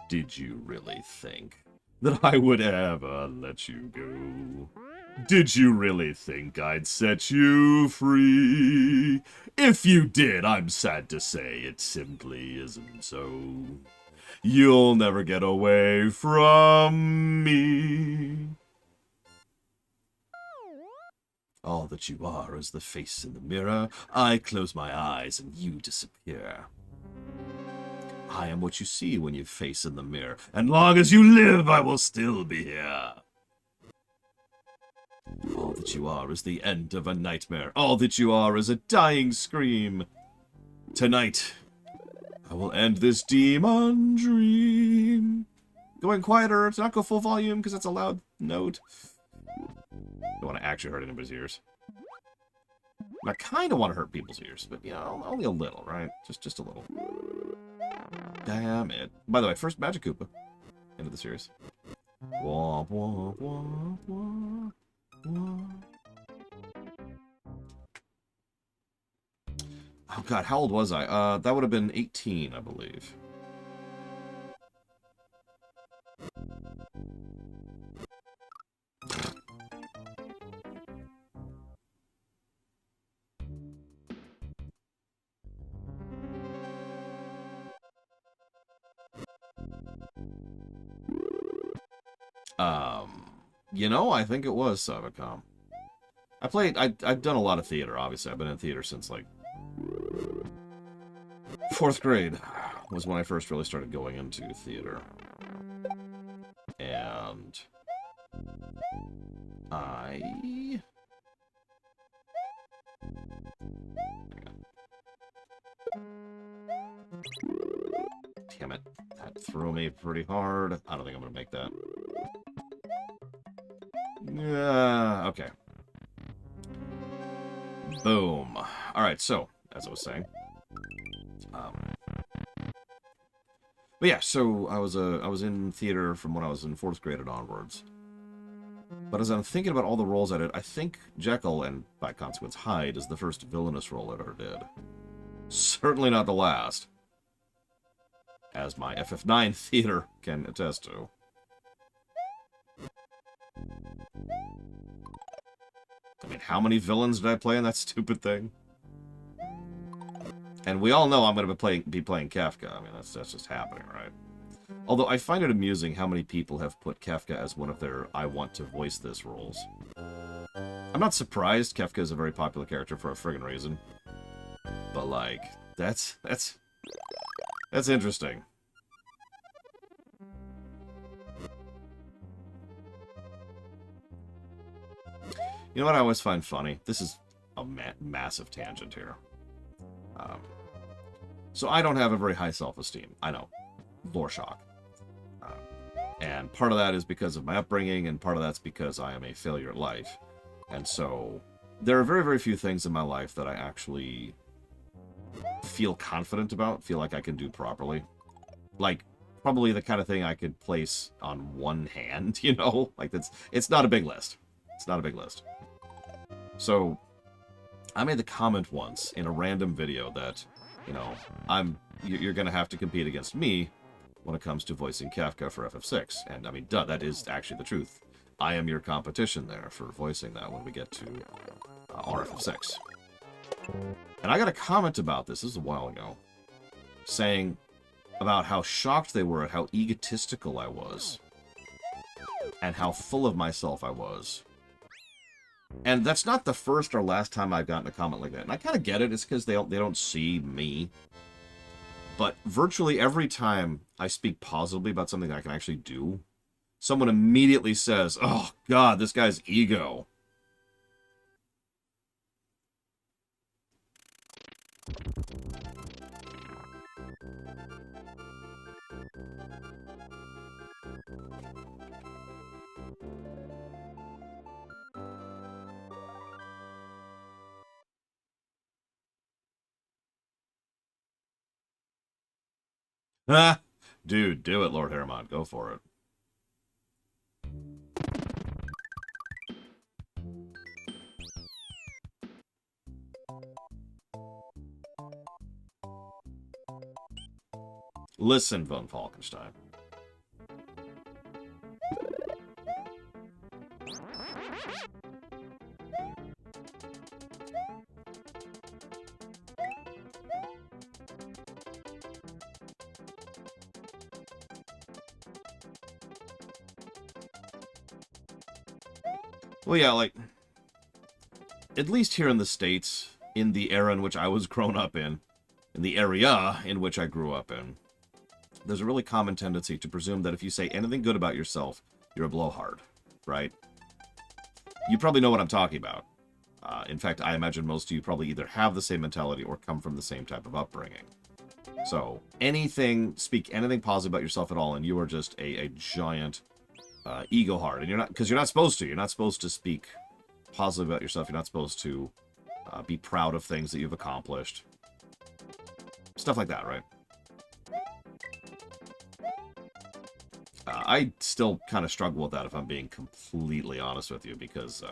Did you really think that I would ever let you go? Did you really think I'd set you free? If you did, I'm sad to say it simply isn't so. You'll never get away from me. All that you are is the face in the mirror. I close my eyes and you disappear. I am what you see when you face in the mirror, and long as you live, I will still be here. All that you are is the end of a nightmare. All that you are is a dying scream. Tonight, I will end this demon dream. Going quieter to not go full volume because that's a loud note. Don't want to actually hurt anybody's ears. I kind of want to hurt people's ears, but, you know, only a little, right? Just a little. Damn it. By the way, first Magic Koopa into the series. Wah, wah, wah, wah, wah. Oh, God, how old was I? That would have been 18, I believe. You know, I think it was Cybercom. I've done a lot of theater, obviously. I've been in theater since, like, 4th grade was when I first really started going into theater. And damn it. That threw me pretty hard. I don't think I'm going to make that. Okay. Boom. Alright, so, as I was saying. But yeah, so I was in theater from when I was in 4th grade and onwards. But as I'm thinking about all the roles I did, I think Jekyll, and by consequence Hyde, is the first villainous role I ever did. Certainly not the last. As my FF9 theater can attest to. I mean, how many villains did I play in that stupid thing? And we all know I'm going to be playing Kafka. I mean, that's just happening, right? Although I find it amusing how many people have put Kafka as one of their I want to voice this roles. I'm not surprised. Kafka is a very popular character for a friggin' reason. But, like, that's interesting. You know what I always find funny? This is a massive tangent here. So I don't have a very high self-esteem. I know. Lore shock. And part of that is because of my upbringing, and part of that's because I am a failure at life. And so there are very, very few things in my life that I actually feel confident about, feel like I can do properly. Like, probably the kind of thing I could place on one hand, you know? Like, it's not a big list. It's not a big list. So, I made the comment once in a random video that, you know, you're going to have to compete against me when it comes to voicing Kafka for FF6. And, I mean, duh, that is actually the truth. I am your competition there for voicing that when we get to RFF6. And I got a comment about this is a while ago, saying about how shocked they were at how egotistical I was, and how full of myself I was. And that's not the first or last time I've gotten a comment like that. And I kind of get it. It's because they don't see me. But virtually every time I speak positively about something that I can actually do, someone immediately says, "Oh, God, this guy's ego." Ah, dude, do it, Lord Harriman. Go for it. Listen, von Falkenstein. Well, yeah, like, at least here in the States, in the era in which I was grown up in the area in which I grew up in, there's a really common tendency to presume that if you say anything good about yourself, you're a blowhard, right? You probably know what I'm talking about. In fact, I imagine most of you probably either have the same mentality or come from the same type of upbringing. So, speak anything positive about yourself at all, and you are just a giant ego hard. And you're not, because you're not supposed to. You're not supposed to speak positive about yourself. You're not supposed to be proud of things that you've accomplished. Stuff like that, right? I still kind of struggle with that, if I'm being completely honest with you, because,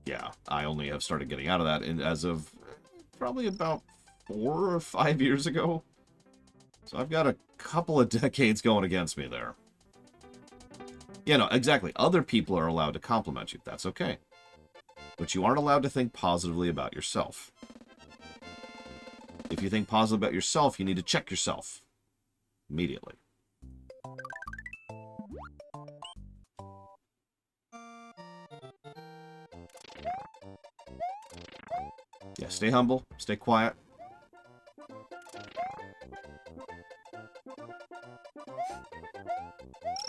yeah, I only have started getting out of that as of probably about 4 or 5 years ago. So I've got a couple of decades going against me there. Yeah, no, exactly. Other people are allowed to compliment you. That's okay. But you aren't allowed to think positively about yourself. If you think positive about yourself, you need to check yourself immediately. Yeah, stay humble, stay quiet.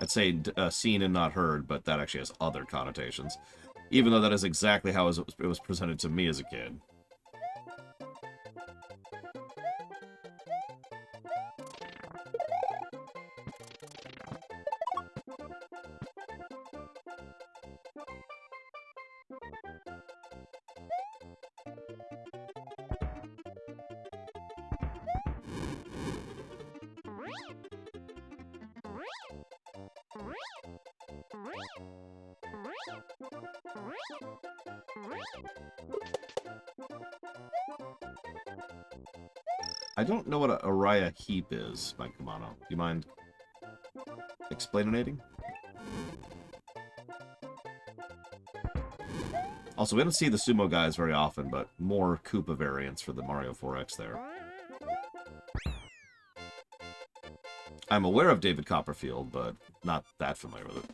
I'd say seen and not heard, but that actually has other connotations. Even though that is exactly how it was presented to me as a kid. I don't know what a Araya heap is, Mike Kamano. Do you mind explanating? Also, we don't see the sumo guys very often, but more Koopa variants for the Mario 4X there. I'm aware of David Copperfield, but not that familiar with it.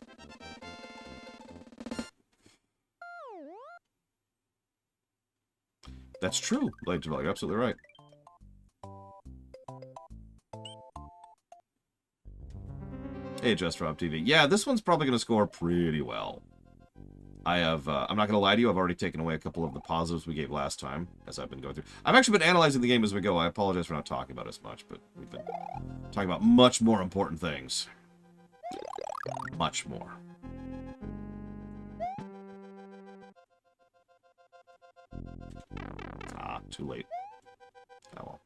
That's true, Blade Javel. You're absolutely right. Hey, Just Rob TV. Yeah, this one's probably going to score pretty well. I have, I'm not going to lie to you, I've already taken away a couple of the positives we gave last time, as I've been going through. I've actually been analyzing the game as we go. I apologize for not talking about it as much, but we've been talking about much more important things. Much more. Ah, too late. Oh well.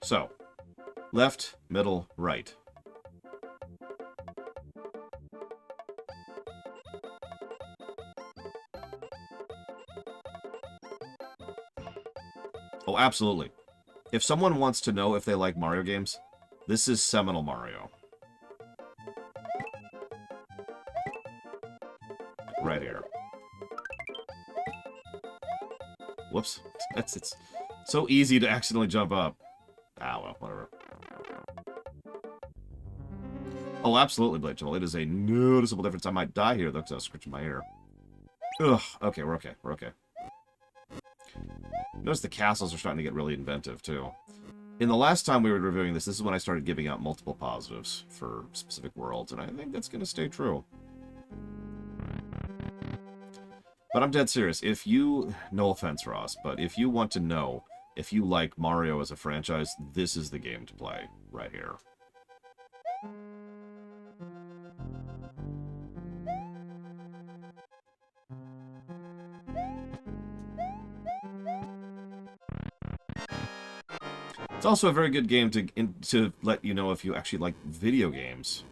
So, left, middle, right. Oh, absolutely. If someone wants to know if they like Mario games, this is seminal Mario. Right here. Whoops. It's so easy to accidentally jump up. Ah, well, whatever. Oh, absolutely, Blade Joel. It is a noticeable difference. I might die here, though, because I was scratching my ear. Ugh. Okay, we're okay. We're okay. Notice the castles are starting to get really inventive, too. In the last time we were reviewing this is when I started giving out multiple positives for specific worlds, and I think that's going to stay true. But I'm dead serious. If you... No offense, Ross, but if you want to know if you like Mario as a franchise, this is the game to play right here. It's also a very good game to let you know if you actually like video games,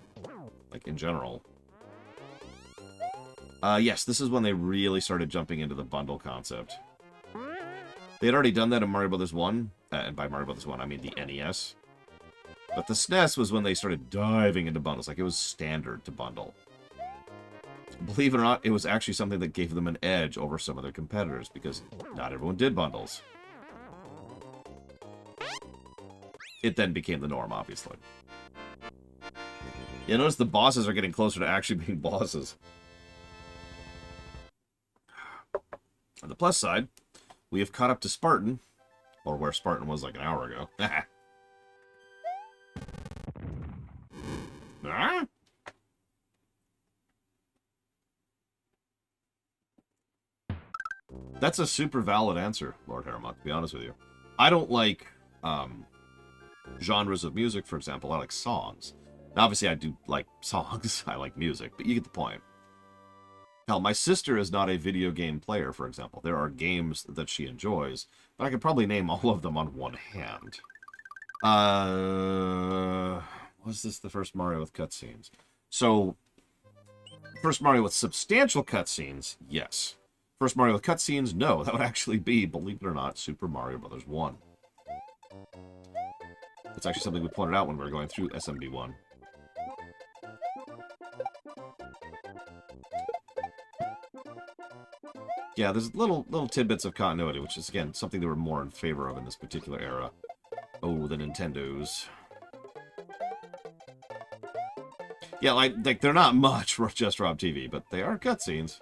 like in general. Yes, this is when they really started jumping into the bundle concept. They had already done that in Mario Bros. 1, and by Mario Bros. 1 I mean the NES. But the SNES was when they started diving into bundles, like it was standard to bundle. Believe it or not, it was actually something that gave them an edge over some of their competitors, because not everyone did bundles. It then became the norm, obviously. You notice the bosses are getting closer to actually being bosses. On the plus side, we have caught up to Spartan, or where Spartan was like an hour ago. Ah? That's a super valid answer, Lord Harrimuck, to be honest with you. I don't like genres of music, for example. I like songs. Now, obviously, I do like songs. I like music, but you get the point. Hell, my sister is not a video game player, for example. There are games that she enjoys, but I could probably name all of them on one hand. Was this the first Mario with cutscenes? So, first Mario with substantial cutscenes, yes. First Mario with cutscenes, no. That would actually be, believe it or not, Super Mario Bros. 1. That's actually something we pointed out when we were going through SMB1. Yeah, there's little tidbits of continuity, which is, again, something they were more in favor of in this particular era. Oh, the Nintendos. Yeah, like they're not much for Just Rob TV, but they are cutscenes.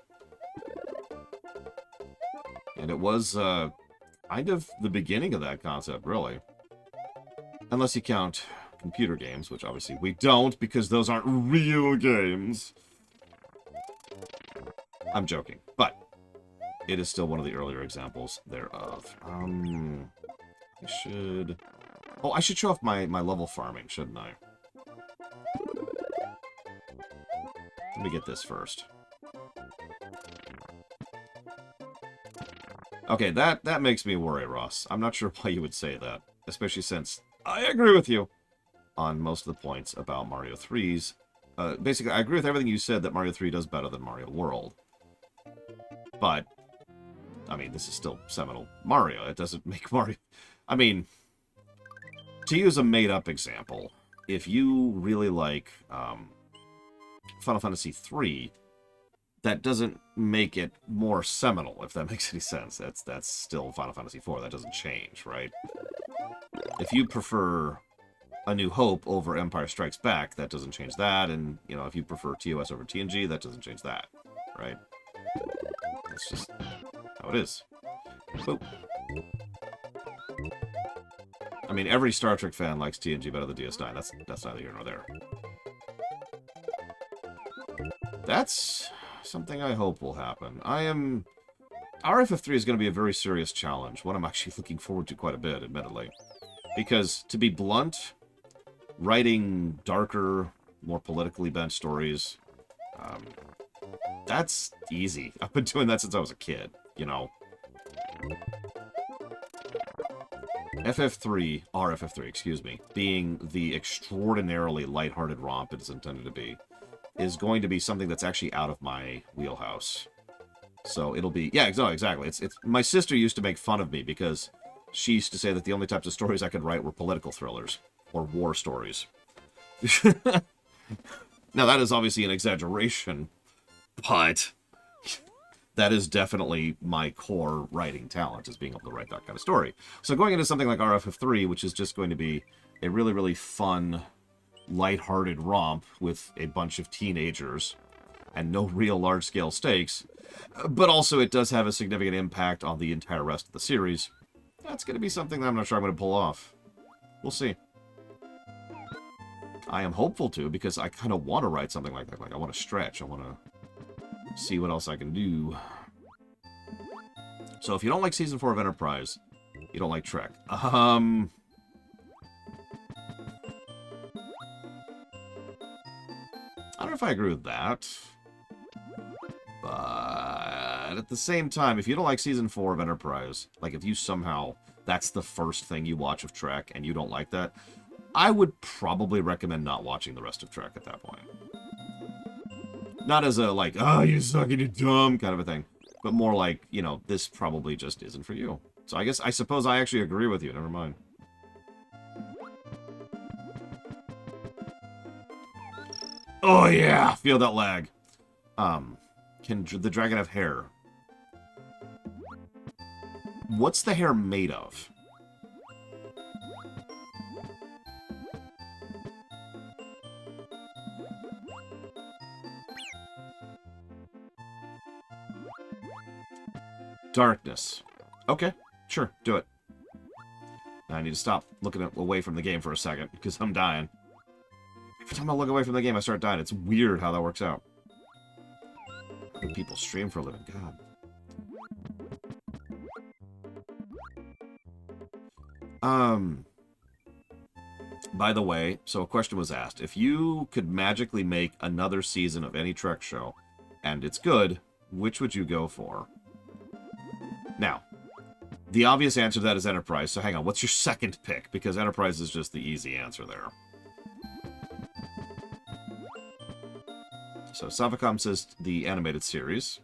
And it was, kind of the beginning of that concept, really. Unless you count computer games, which obviously we don't, because those aren't real games. I'm joking, but it is still one of the earlier examples thereof. I should... Oh, I should show off my level farming, shouldn't I? Let me get this first. Okay, that makes me worry, Ross. I'm not sure why you would say that, especially since I agree with you on most of the points about Mario 3's. Basically, I agree with everything you said that Mario 3 does better than Mario World. But, I mean, this is still seminal Mario. It doesn't make Mario... I mean, to use a made-up example, if you really like Final Fantasy 3, that doesn't make it more seminal, if that makes any sense. That's still Final Fantasy 4. That doesn't change, right? If you prefer A New Hope over Empire Strikes Back, that doesn't change that. And, you know, if you prefer TOS over TNG, that doesn't change that, right? That's just how it is. Boop. I mean, every Star Trek fan likes TNG better than DS9. That's neither here nor there. That's something I hope will happen. RFF3 is going to be a very serious challenge, one I'm actually looking forward to quite a bit, admittedly. Because, to be blunt, writing darker, more politically bent stories, that's easy. I've been doing that since I was a kid, you know. RFF3, excuse me, being the extraordinarily lighthearted romp it is intended to be, is going to be something that's actually out of my wheelhouse. So it'll be... Yeah, exactly. It's my sister used to make fun of me because she used to say that the only types of stories I could write were political thrillers or war stories. Now, that is obviously an exaggeration, but that is definitely my core writing talent, is being able to write that kind of story. So going into something like RFF3, which is just going to be a really, really fun, lighthearted romp with a bunch of teenagers and no real large-scale stakes, but also it does have a significant impact on the entire rest of the series, that's going to be something that I'm not sure I'm going to pull off. We'll see. I am hopeful to, because I kind of want to write something like that. Like, I want to stretch. I want to see what else I can do. So if you don't like Season 4 of Enterprise, you don't like Trek. I don't know if I agree with that. But at the same time, if you don't like Season 4 of Enterprise, like if you somehow, that's the first thing you watch of Trek and you don't like that, I would probably recommend not watching the rest of Trek at that point. Not as a, like, oh, you suck and you're dumb kind of a thing. But more like, you know, this probably just isn't for you. So I suppose I actually agree with you. Never mind. Oh, yeah! Feel that lag. Can the dragon have hair? What's the hair made of? Darkness. Okay, sure, do it. I need to stop looking away from the game for a second, because I'm dying. Every time I look away from the game, I start dying. It's weird how that works out. How do people stream for a living? God. By the way, so a question was asked. If you could magically make another season of any Trek show, and it's good, which would you go for? Now, the obvious answer to that is Enterprise, so hang on, what's your second pick? Because Enterprise is just the easy answer there. So, Savacom says the animated series.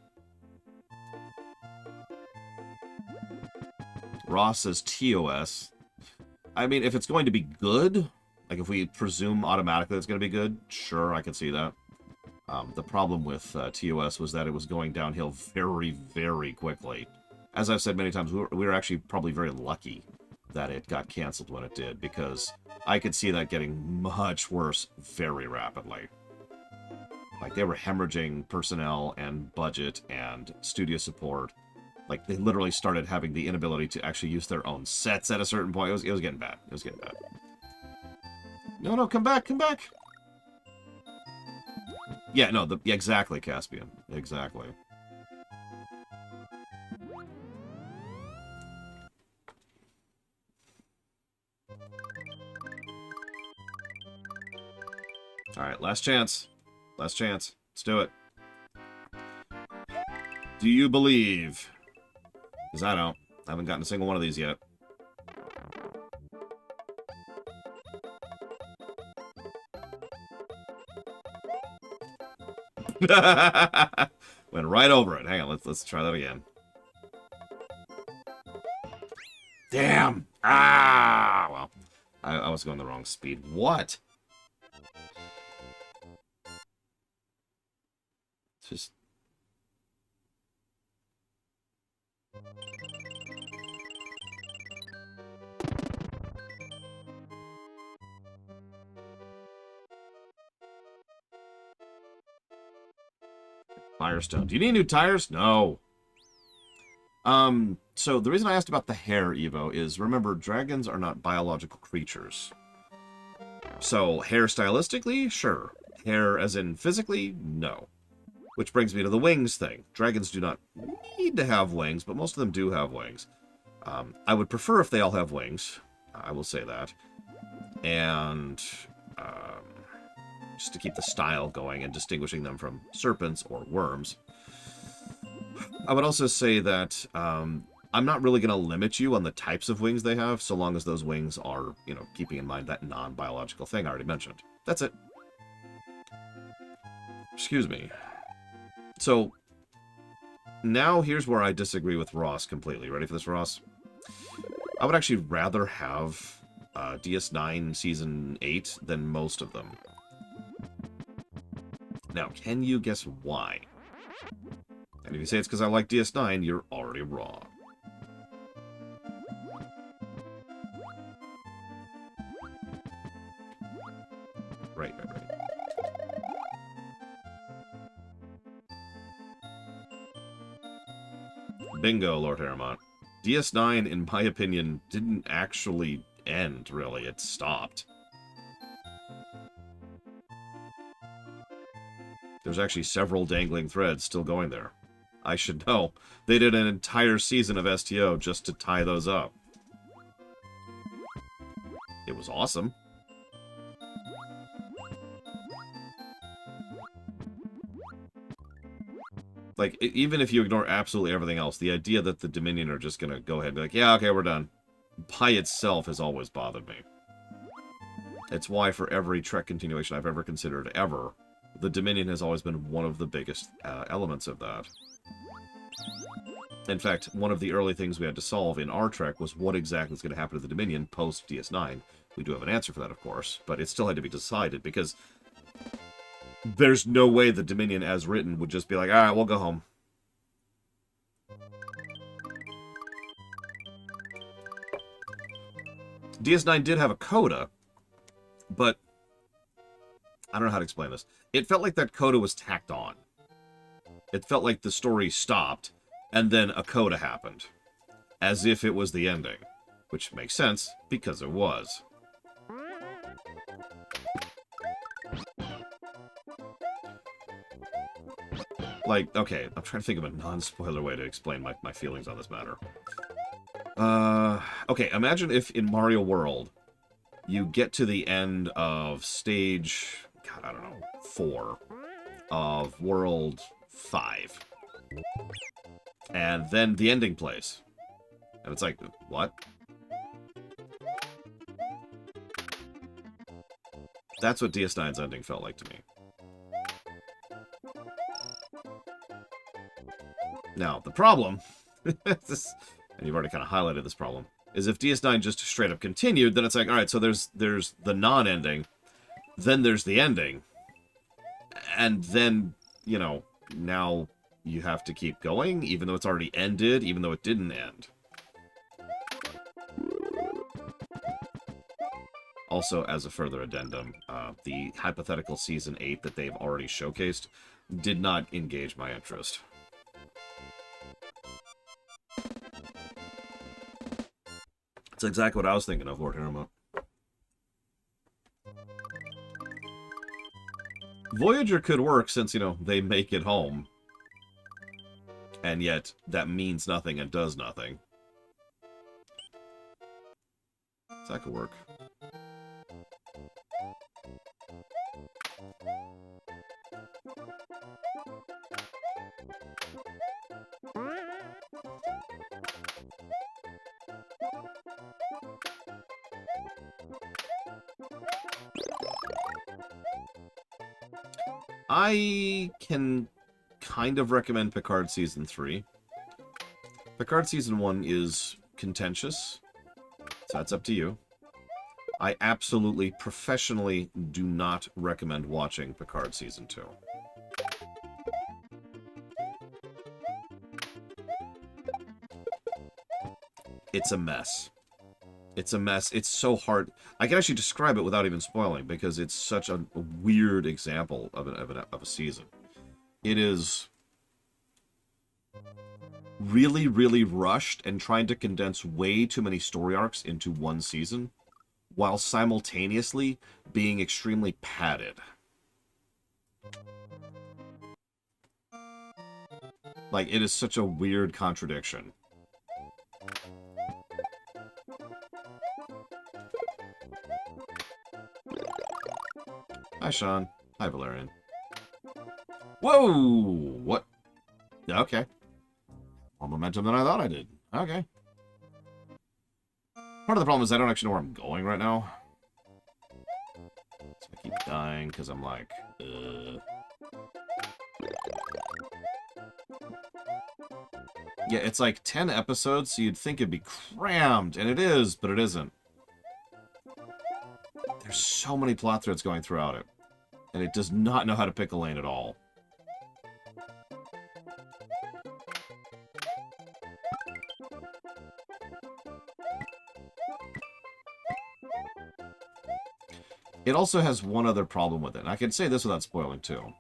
Ross says TOS. I mean, if it's going to be good, like if we presume automatically it's going to be good, sure, I can see that. The problem with TOS was that it was going downhill very, very quickly. As I've said many times, we were actually probably very lucky that it got canceled when it did, because I could see that getting much worse very rapidly. Like, they were hemorrhaging personnel and budget and studio support. Like, they literally started having the inability to actually use their own sets at a certain point. It was getting bad. It was getting bad. No, come back, come back! Yeah, no, exactly, Caspian. Exactly. Alright, last chance. Last chance. Let's do it. Do you believe? Because I don't. I haven't gotten a single one of these yet. Went right over it. Hang on, let's try that again. Damn! Ah! Well, I was going the wrong speed. What? Just... Firestone. Do you need new tires? No. So the reason I asked about the hair, Evo, is remember, dragons are not biological creatures. So, hair stylistically, sure. Hair as in physically, no. Which brings me to the wings thing. Dragons do not need to have wings, but most of them do have wings. I would prefer if they all have wings. I will say that. And just to keep the style going and distinguishing them from serpents or worms. I would also say that I'm not really going to limit you on the types of wings they have, so long as those wings are, you know, keeping in mind that non-biological thing I already mentioned. That's it. Excuse me. So, now here's where I disagree with Ross completely. Ready for this, Ross? I would actually rather have DS9 Season 8 than most of them. Now, can you guess why? And if you say it's because I like DS9, you're already wrong. Right. Bingo, Lord Harriman. DS9, in my opinion, didn't actually end, really. It stopped. There's actually several dangling threads still going there. I should know. They did an entire season of STO just to tie those up. It was awesome. Like, even if you ignore absolutely everything else, the idea that the Dominion are just going to go ahead and be like, yeah, okay, we're done, by itself has always bothered me. It's why for every Trek continuation I've ever considered ever, the Dominion has always been one of the biggest elements of that. In fact, one of the early things we had to solve in our Trek was what exactly is going to happen to the Dominion post-DS9. We do have an answer for that, of course, but it still had to be decided, because there's no way the Dominion, as written, would just be like, alright, we'll go home. DS9 did have a coda, but I don't know how to explain this. It felt like that coda was tacked on. It felt like the story stopped, and then a coda happened. As if it was the ending. Which makes sense, because it was. Like, okay, I'm trying to think of a non-spoiler way to explain my feelings on this matter. Okay, imagine if in Mario World, you get to the end of stage, God, I don't know, 4 of World 5. And then the ending plays. And it's like, what? That's what DS9's ending felt like to me. Now, the problem, and you've already kind of highlighted this problem, is if DS9 just straight up continued, then it's like, alright, so there's the non-ending, then there's the ending, and then, you know, now you have to keep going, even though it's already ended, even though it didn't end. Also, as a further addendum, the hypothetical Season 8 that they've already showcased did not engage my interest. That's exactly what I was thinking of, Lord Harriman. Voyager could work since, you know, they make it home. And yet, that means nothing and does nothing. So that could work. I can kind of recommend Picard Season 3. Picard Season 1 is contentious, so that's up to you. I absolutely, professionally do not recommend watching Picard Season 2. It's a mess. It's a mess. It's so hard. I can actually describe it without even spoiling, because it's such a weird example of a season. It is really, really rushed and trying to condense way too many story arcs into one season, while simultaneously being extremely padded. Like, it is such a weird contradiction. Hi, Sean. Hi, Valerian. Whoa! What? Okay. More momentum than I thought I did. Okay. Part of the problem is I don't actually know where I'm going right now. So I keep dying because I'm like, Yeah, it's like 10 episodes, so you'd think it'd be crammed, and it is, but it isn't. There's so many plot threads going throughout it, and it does not know how to pick a lane at all. It also has one other problem with it, and I can say this without spoiling, too.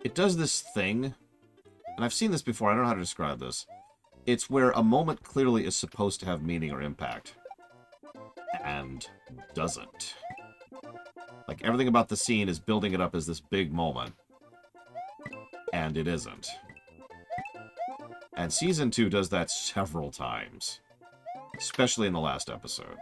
It does this thing, and I've seen this before, I don't know how to describe this. It's where a moment clearly is supposed to have meaning or impact, and doesn't. Like, everything about the scene is building it up as this big moment, and it isn't. And Season 2 does that several times, especially in the last episode.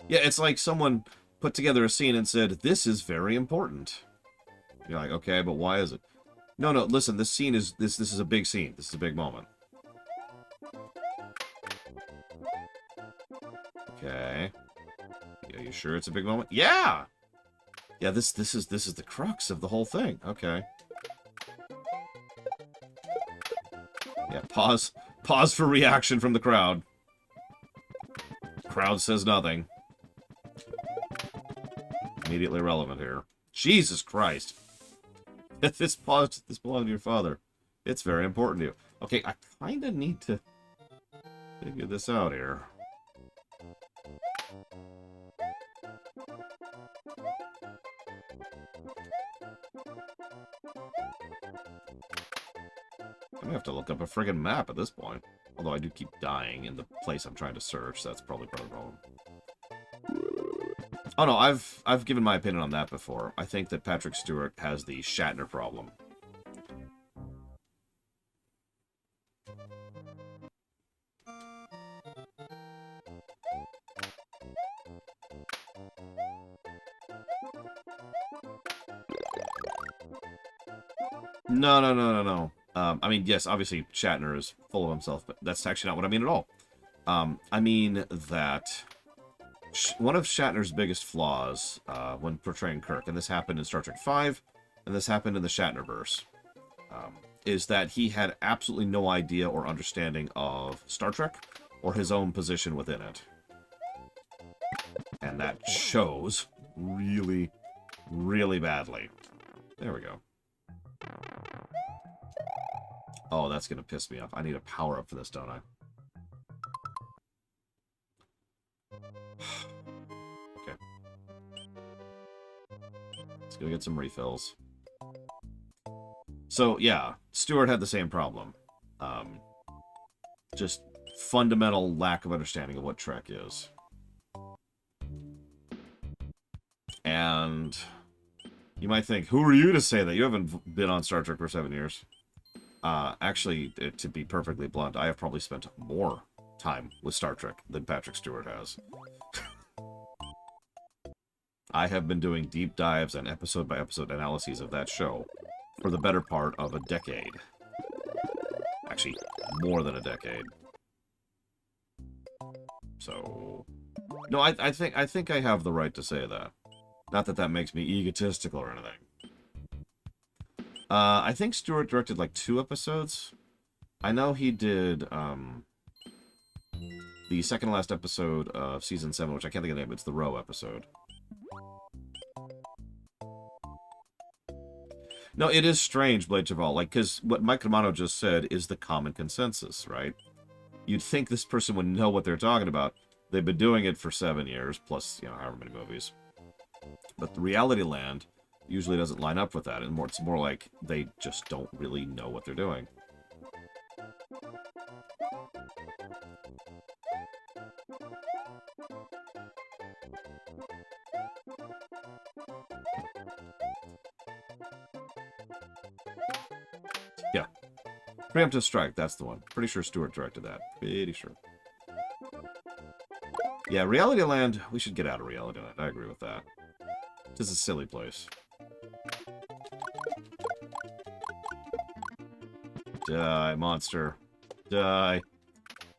Yeah, it's like someone put together a scene and said, this is very important. You're like, okay, but why is it? No, listen, this scene is, this is a big scene. This is a big moment. Okay. Are you sure it's a big moment? Yeah! Yeah, this is the crux of the whole thing. Okay. Yeah, pause for reaction from the crowd. Crowd says nothing. Immediately relevant here. Jesus Christ. This belongs to your father. It's very important to you. Okay, I kind of need to figure this out here. I'm gonna have to look up a friggin' map at this point. Although I do keep dying in the place I'm trying to search, so that's probably part of the problem. Oh no, I've given my opinion on that before. I think that Patrick Stewart has the Shatner problem. No. I mean, yes, obviously Shatner is full of himself, but that's actually not what I mean at all. I mean that one of Shatner's biggest flaws when portraying Kirk, and this happened in Star Trek V, and this happened in the Shatnerverse, is that he had absolutely no idea or understanding of Star Trek or his own position within it. And that shows really, really badly. There we go. Oh, that's going to piss me off. I need a power-up for this, don't I? Okay. Let's go get some refills. So, yeah, Stewart had the same problem. Just fundamental lack of understanding of what Trek is. And you might think, who are you to say that? You haven't been on Star Trek for 7 years. Actually, to be perfectly blunt, I have probably spent more time with Star Trek than Patrick Stewart has. I have been doing deep dives and episode-by-episode analyses of that show for the better part of a decade. Actually, more than a decade. So, no, I think I have the right to say that. Not that that makes me egotistical or anything. I think Stewart directed like 2 episodes. I know he did the second to last episode of Season 7, which I can't think of the name, it's the Row episode. No, it is strange, Blade Chaval, like, because what Mike Romano just said is the common consensus, right? You'd think this person would know what they're talking about. They've been doing it for 7 years, plus, you know, however many movies. But the reality land usually doesn't line up with that, and it's more like they just don't really know what they're doing. Yeah. Preemptive Strike, that's the one. Pretty sure Stewart directed that. Pretty sure. Yeah, Reality Land, we should get out of Reality Land. I agree with that. This is a silly place. Die, monster. Die.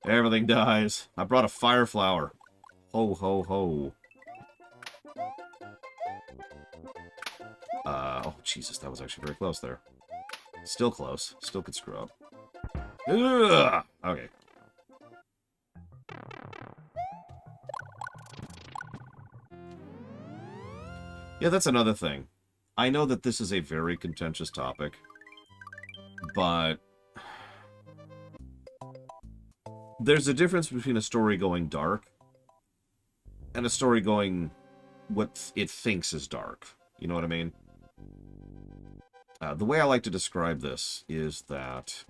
Everything dies. I brought a fire flower. Ho, ho, ho. Oh, Jesus, that was actually very close there. Still close. Still could screw up. Ugh! Okay. Yeah, that's another thing. I know that this is a very contentious topic, but there's a difference between a story going dark and a story going what it thinks is dark. You know what I mean? The way I like to describe this is that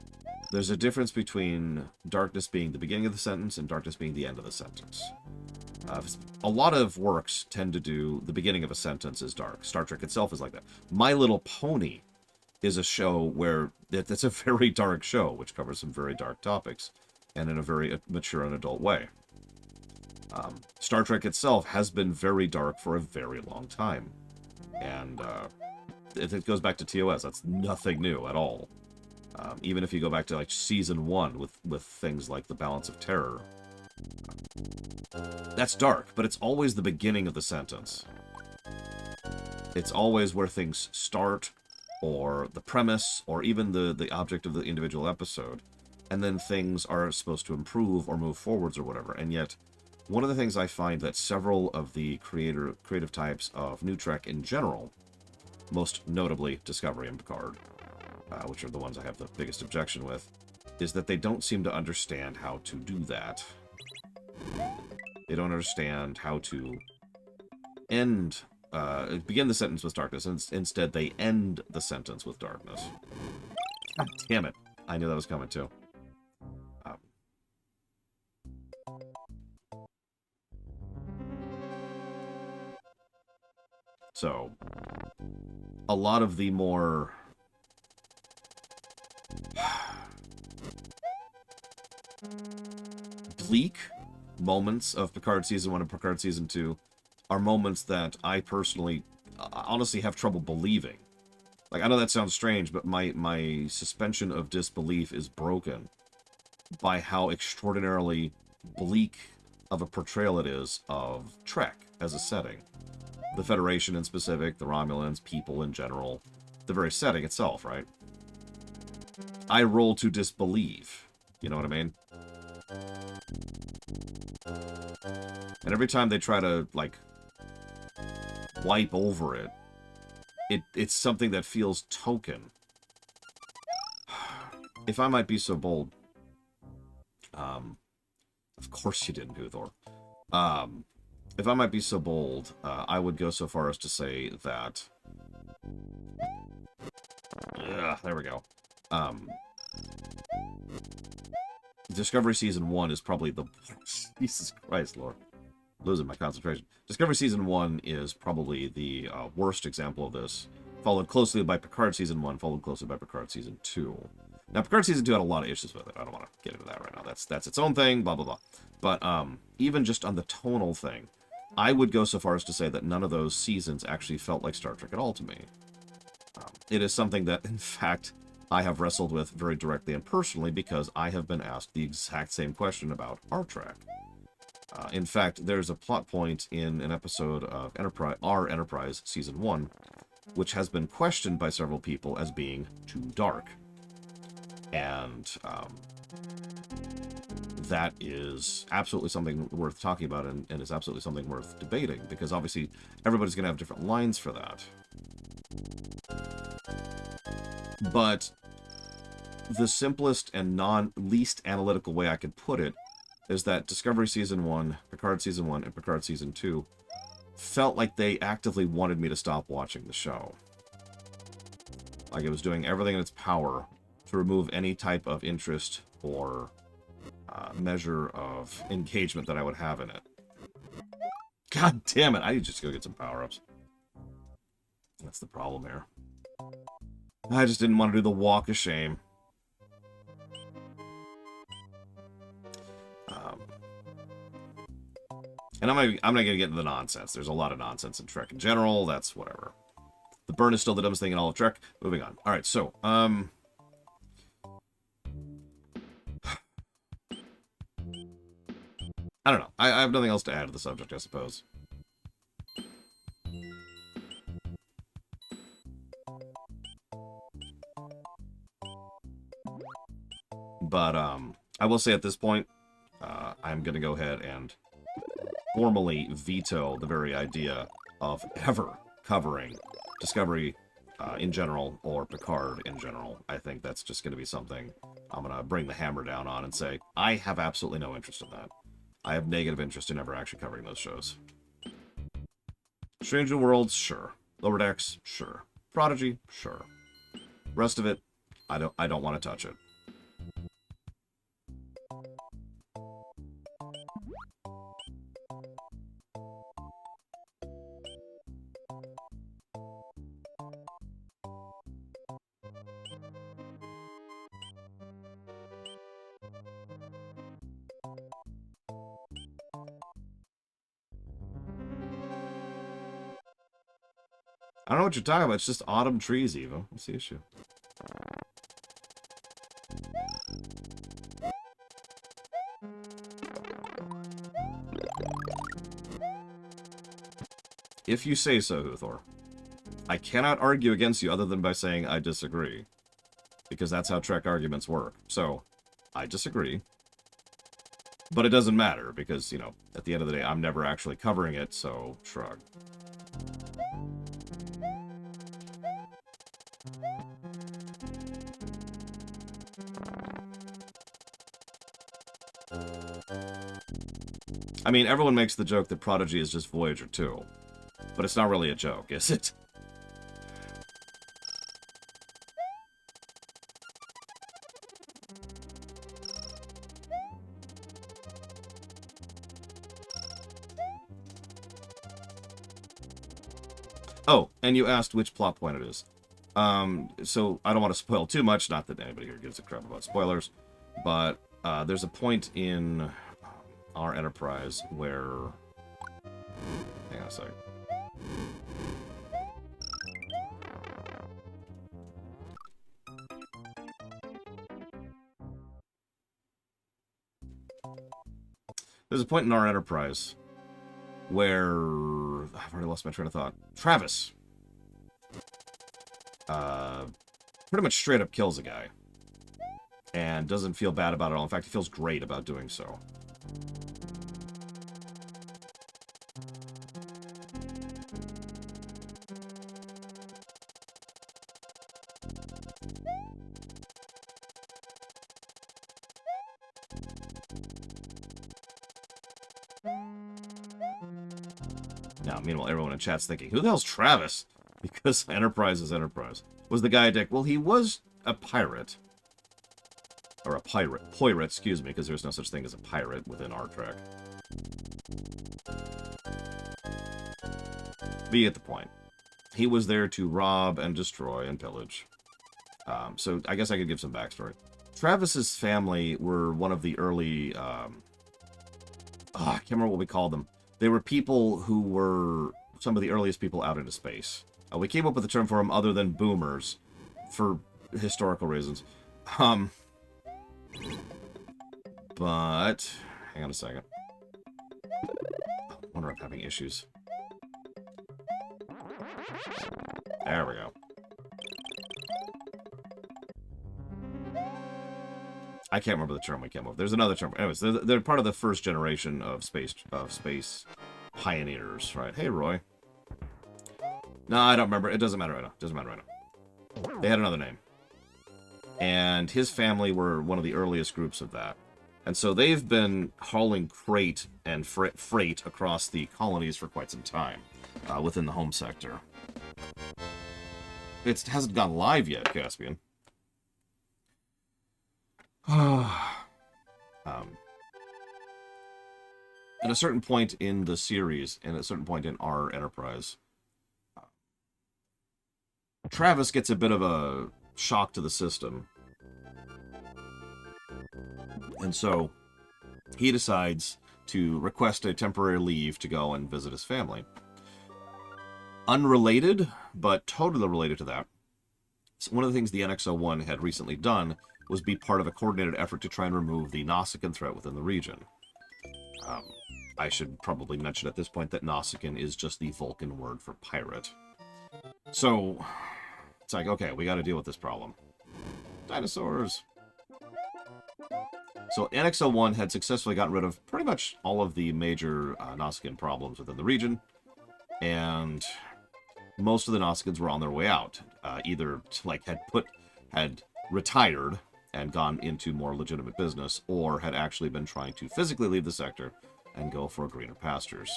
there's a difference between darkness being the beginning of the sentence and darkness being the end of the sentence. A lot of works tend to do the beginning of a sentence is dark. Star Trek itself is like that. My Little Pony is a show where it's a very dark show, which covers some very dark topics, and in a very mature and adult way. Star Trek itself has been very dark for a very long time. And it goes back to TOS. That's nothing new at all. Even if you go back to like season 1 with things like the Balance of Terror. That's dark, but it's always the beginning of the sentence. It's always where things start, or the premise, or even the object of the individual episode. And then things are supposed to improve or move forwards or whatever. And yet, one of the things I find that several of the creative types of New Trek in general, most notably Discovery and Picard, which are the ones I have the biggest objection with, is that they don't seem to understand how to do that. They don't understand how to begin the sentence with darkness, and instead they end the sentence with darkness. God damn it. I knew that was coming too. So, a lot of the more bleak moments of Picard Season 1 and Picard Season 2 are moments that I personally, honestly have trouble believing. Like, I know that sounds strange, but my suspension of disbelief is broken by how extraordinarily bleak of a portrayal it is of Trek as a setting. The Federation in specific, the Romulans, people in general, the very setting itself, right? I roll to disbelieve. You know what I mean? And every time they try to, like, wipe over it, it's something that feels token. If I might be so bold, of course you didn't, Huthor. If I might be so bold, I would go so far as to say that... there we go. Discovery Season 1 is probably the... Jesus Christ, Lord. Losing my concentration. Discovery Season 1 is probably the worst example of this. Followed closely by Picard Season 1, followed closely by Picard Season 2. Now, Picard Season 2 had a lot of issues with it. I don't want to get into that right now. That's its own thing, blah, blah, blah. But even just on the tonal thing, I would go so far as to say that none of those seasons actually felt like Star Trek at all to me. It is something that, in fact, I have wrestled with very directly and personally because I have been asked the exact same question about our Trek. In fact, there's a plot point in an episode of our Enterprise Season 1, which has been questioned by several people as being too dark. And that is absolutely something worth talking about and is absolutely something worth debating, because obviously everybody's going to have different lines for that. But the simplest and least analytical way I could put it is that Discovery Season 1, Picard Season 1, and Picard Season 2 felt like they actively wanted me to stop watching the show. Like it was doing everything in its power to remove any type of interest or measure of engagement that I would have in it. God damn it, I need to just go get some power-ups. That's the problem here. I just didn't want to do the walk of shame. And I'm not going to get into the nonsense. There's a lot of nonsense in Trek in general. That's whatever. The burn is still the dumbest thing in all of Trek. Moving on. Alright, so, I don't know. I have nothing else to add to the subject, I suppose. But I will say at this point, I'm going to go ahead and formally veto the very idea of ever covering Discovery in general or Picard in general. I think that's just going to be something I'm going to bring the hammer down on and say, I have absolutely no interest in that. I have negative interest in ever actually covering those shows. Strange New Worlds, sure. Lower Decks, sure. Prodigy, sure. Rest of it, I don't want to touch it. I don't know what you're talking about. It's just autumn trees, Eva. What's the issue? If you say so, Huthor. I cannot argue against you other than by saying I disagree. Because that's how Trek arguments work. So, I disagree. But it doesn't matter, because, you know, at the end of the day, I'm never actually covering it, so shrug. I mean, everyone makes the joke that Prodigy is just Voyager 2. But it's not really a joke, is it? Oh, and you asked which plot point it is. So I don't want to spoil too much, not that anybody here gives a crap about spoilers, but there's a point in our Enterprise where... Hang on a second. There's a point in our Enterprise where... I've already lost my train of thought. Travis. Pretty much straight up kills a guy. And doesn't feel bad about it at all. In fact, he feels great about doing so. Now, meanwhile, everyone in chat's thinking, who the hell's Travis? Because Enterprise is Enterprise. Was the guy a dick? Well, he was a pirate. Or a pirate. Poirate, excuse me, because there's no such thing as a pirate within our Trek. But you get the point. He was there to rob and destroy and pillage. So I guess I could give some backstory. Travis's family were one of the early... I can't remember what we called them. They were people who were some of the earliest people out into space. We came up with a term for them other than boomers, for historical reasons. But... Hang on a second. I wonder if I'm having issues. There we go. I can't remember the term we came up with. There's another term. Anyways, they're part of the first generation of space pioneers, right? Hey, Roy. No, I don't remember. It doesn't matter right now. Doesn't matter right now. They had another name. And his family were one of the earliest groups of that. And so they've been hauling crate and freight across the colonies for quite some time within the home sector. It hasn't gone live yet, Caspian. At a certain point in the series, and at a certain point in our Enterprise, Travis gets a bit of a shock to the system. And so, he decides to request a temporary leave to go and visit his family. Unrelated, but totally related to that, one of the things the NX-01 had recently done was be part of a coordinated effort to try and remove the Nausicaan threat within the region. I should probably mention at this point that Nausicaan is just the Vulcan word for pirate. So, it's like, okay, we got to deal with this problem. Dinosaurs! So, NX-01 had successfully gotten rid of pretty much all of the major Nausicaan problems within the region, and most of the Nausicaans were on their way out. Either, like, had retired and gone into more legitimate business, or had actually been trying to physically leave the sector and go for greener pastures.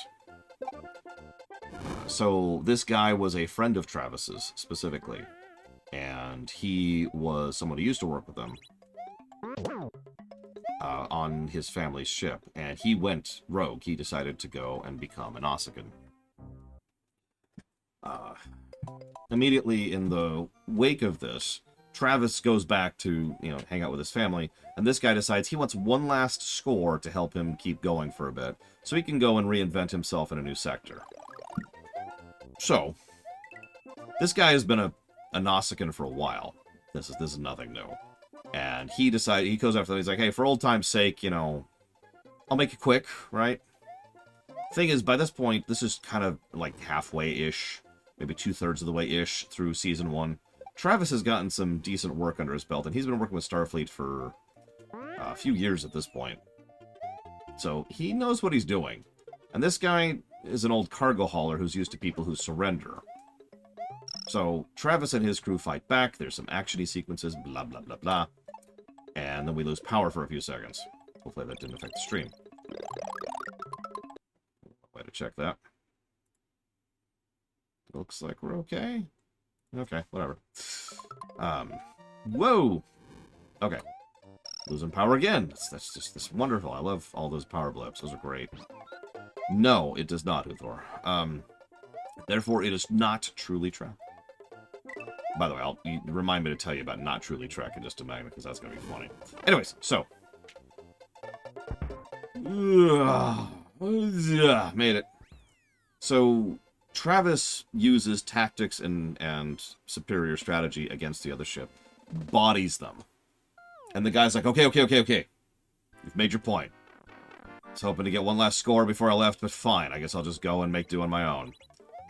So this guy was a friend of Travis's, specifically, and he was someone who used to work with them on his family's ship, and he went rogue. He decided to go and become a Nausicaan. Immediately in the wake of this, Travis goes back to, hang out with his family, and this guy decides he wants one last score to help him keep going for a bit, so he can go and reinvent himself in a new sector. So, this guy has been a Nausicaan for a while. This is nothing new. And he goes after them, he's like, hey, for old time's sake, I'll make it quick, right? Thing is, by this point, this is kind of like halfway-ish, maybe 2/3 of the way-ish through Season 1. Travis has gotten some decent work under his belt, and he's been working with Starfleet for a few years at this point. So he knows what he's doing. And this guy is an old cargo hauler who's used to people who surrender. So Travis and his crew fight back. There's some actiony sequences, blah, blah, blah, blah. And then we lose power for a few seconds. Hopefully that didn't affect the stream. Way to check that. Looks like we're okay. Okay, whatever. Whoa! Okay. Losing power again. That's wonderful. I love all those power blips. Those are great. No, it does not, Uthor. Therefore, it is not truly Trek. By the way, you remind me to tell you about not truly Trek in just a moment, because that's going to be funny. Anyways, so. Made it. So, Travis uses tactics and superior strategy against the other ship. Bodies them. And the guy's like, okay. You've made your point. I was hoping to get one last score before I left, but fine. I guess I'll just go and make do on my own.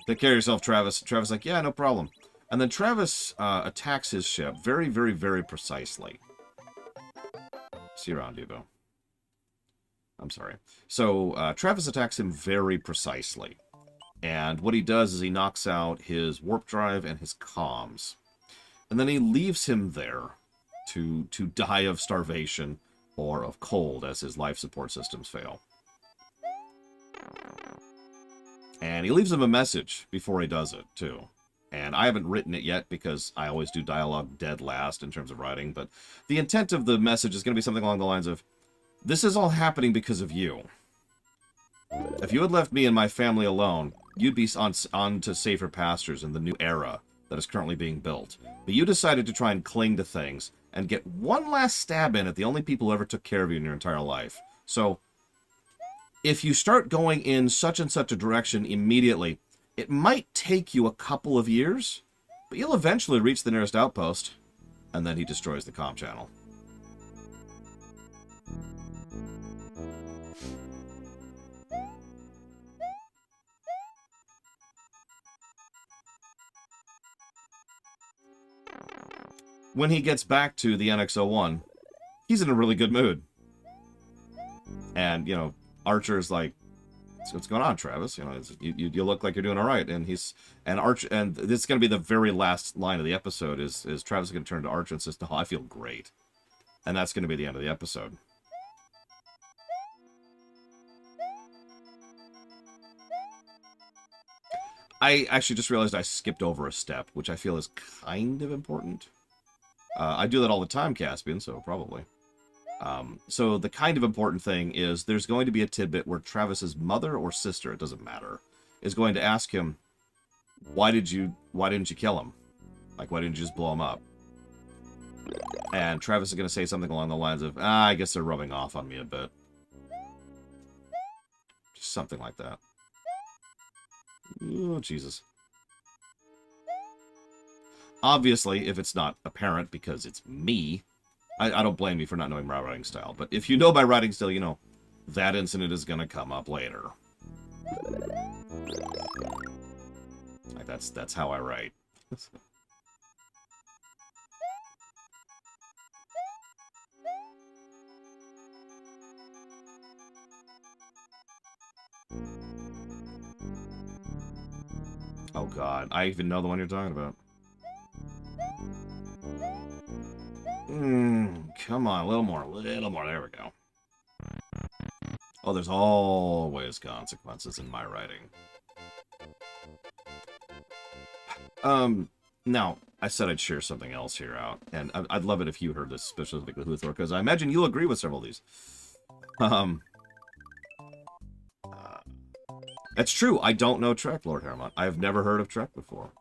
Take care of yourself, Travis. Travis like, yeah, no problem. And then Travis attacks his ship very, very, very precisely. See you around, Devo. I'm sorry. So, Travis attacks him very precisely. And what he does is he knocks out his warp drive and his comms. And then he leaves him there to die of starvation or of cold as his life support systems fail. And he leaves him a message before he does it, too. And I haven't written it yet because I always do dialogue dead last in terms of writing. But the intent of the message is going to be something along the lines of, this is all happening because of you. If you had left me and my family alone, you'd be on to safer pastures in the new era that is currently being built. But you decided to try and cling to things and get one last stab in at the only people who ever took care of you in your entire life. So, if you start going in such and such a direction immediately, it might take you a couple of years, but you'll eventually reach the nearest outpost. And then he destroys the comm channel. When he gets back to the NX-01, he's in a really good mood. And, Archer's like, what's going on, Travis? You look like you're doing all right. And this is going to be the very last line of the episode is Travis is going to turn to Archer and says, no, I feel great. And that's going to be the end of the episode. I actually just realized I skipped over a step, which I feel is kind of important. I do that all the time, Caspian, so probably. So the kind of important thing is there's going to be a tidbit where Travis's mother or sister, it doesn't matter, is going to ask him, why didn't you kill him? Like, why didn't you just blow him up? And Travis is going to say something along the lines of, I guess they're rubbing off on me a bit. Just something like that. Oh, Jesus. Obviously, if it's not apparent because it's me, I don't blame you for not knowing my writing style. But if you know my writing style, that incident is going to come up later. Like that's how I write. Oh god, I even know the one you're talking about. Come on, a little more, there we go. Oh, there's always consequences in my writing. Now, I said I'd share something else here out, and I'd love it if you heard this specifically, Luthor, because I imagine you'll agree with several of these. That's true, I don't know Trek, Lord Hermont. I've never heard of Trek before.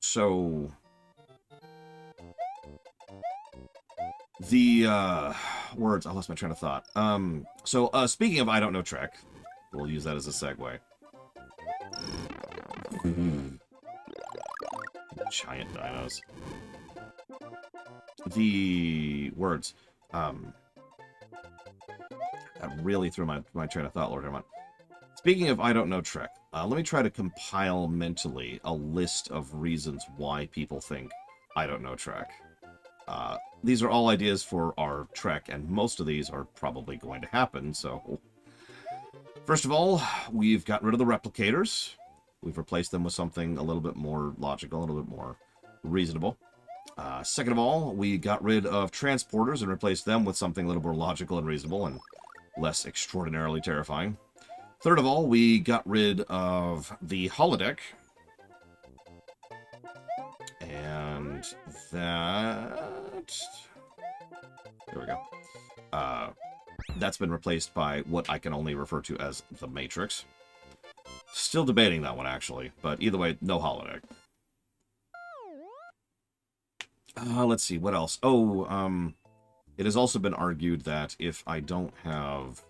So... the, words, I lost my train of thought. Speaking of I don't know Trek, we'll use that as a segue. Giant dinos. The words, that really threw my train of thought, Lord Hermont. Speaking of I don't know Trek, let me try to compile mentally a list of reasons why people think I don't know Trek. These are all ideas for our Trek, and most of these are probably going to happen, so... First of all, we've gotten rid of the replicators. We've replaced them with something a little bit more logical, a little bit more reasonable. Second of all, we got rid of transporters and replaced them with something a little more logical and reasonable and less extraordinarily terrifying. Third of all, we got rid of the holodeck. And that... there we go. That's been replaced by what I can only refer to as the Matrix. Still debating that one, actually. But either way, no holodeck. Let's see, what else? Oh, it has also been argued that if I don't have...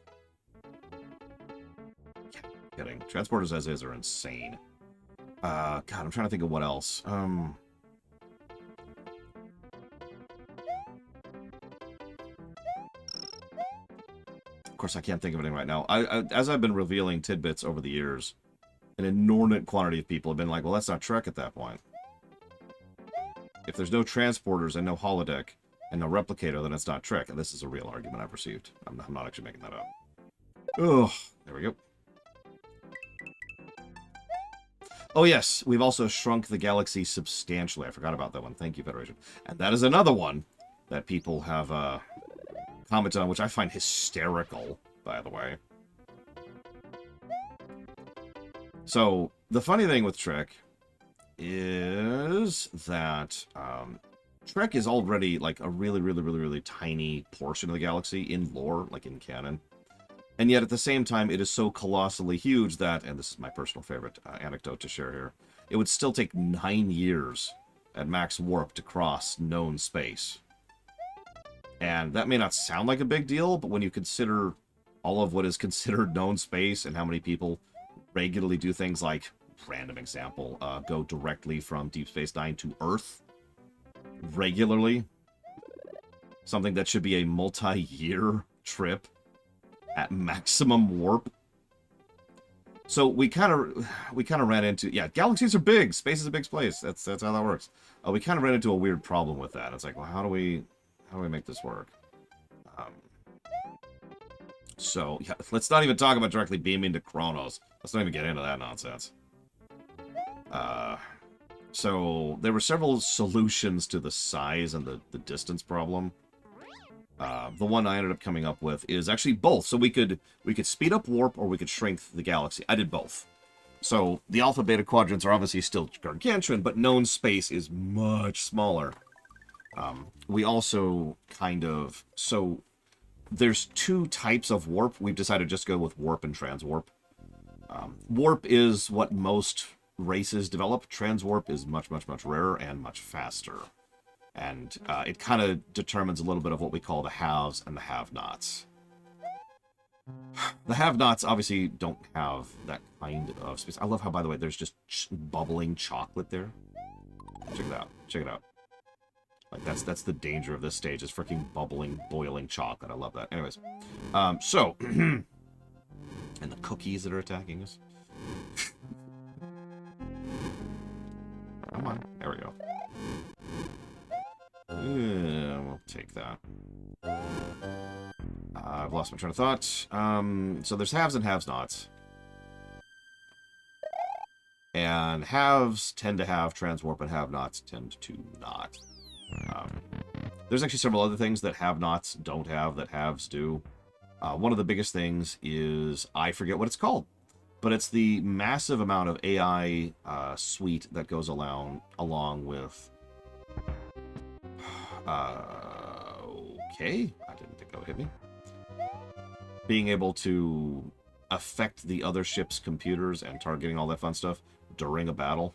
yeah, kidding. Transporters as is are insane. God, I'm trying to think of what else. Of course, I can't think of anything right now. As I've been revealing tidbits over the years, an inordinate quantity of people have been like, well, that's not Trek at that point. If there's no transporters and no holodeck and no replicator, then it's not Trek. And this is a real argument I've received. I'm not actually making that up. Ugh, there we go. Oh, yes, we've also shrunk the galaxy substantially. I forgot about that one. Thank you, Federation. And that is another one that people have commented on, which I find hysterical, by the way. So, the funny thing with Trek is that Trek is already like a really tiny portion of the galaxy in lore, like in canon. And yet at the same time, it is so colossally huge that, and this is my personal favorite anecdote to share here, it would still take 9 years at max warp to cross known space. And that may not sound like a big deal, but when you consider all of what is considered known space and how many people regularly do things like, random example, go directly from Deep Space Nine to Earth regularly, something that should be a multi-year trip at maximum warp. So we kind of ran into, yeah, galaxies are big, space is a big place. That's how that works. We kind of ran into a weird problem with that. It's like, well, how do we make this work? So yeah, let's not even talk about directly beaming to Kronos. Let's not even get into that nonsense. So there were several solutions to the size and the distance problem. The one I ended up coming up with is actually both. So we could speed up warp or we could shrink the galaxy. I did both. So the alpha beta quadrants are obviously still gargantuan, but known space is much smaller. We also so there's two types of warp. We've decided to just go with warp and transwarp. Warp is what most races develop. Transwarp is much rarer and much faster. And it kind of determines a little bit of what we call the haves and the have-nots. The have-nots obviously don't have that kind of space. I love how, by the way, there's just bubbling chocolate there. Check it out. Check it out. Like, that's the danger of this stage, is freaking bubbling, boiling chocolate. I love that. Anyways, so, and the cookies that are attacking us. Come on. There we go. Yeah, we'll take that. I've lost my train of thought. So there's haves and have-nots. And haves tend to have transwarp, and have-nots tend to not. There's actually several other things that have-nots don't have that haves do. One of the biggest things is, I forget what it's called, but it's the massive amount of AI suite that goes along with... okay, I didn't think that would hit me. Being able to affect the other ship's computers and targeting all that fun stuff during a battle.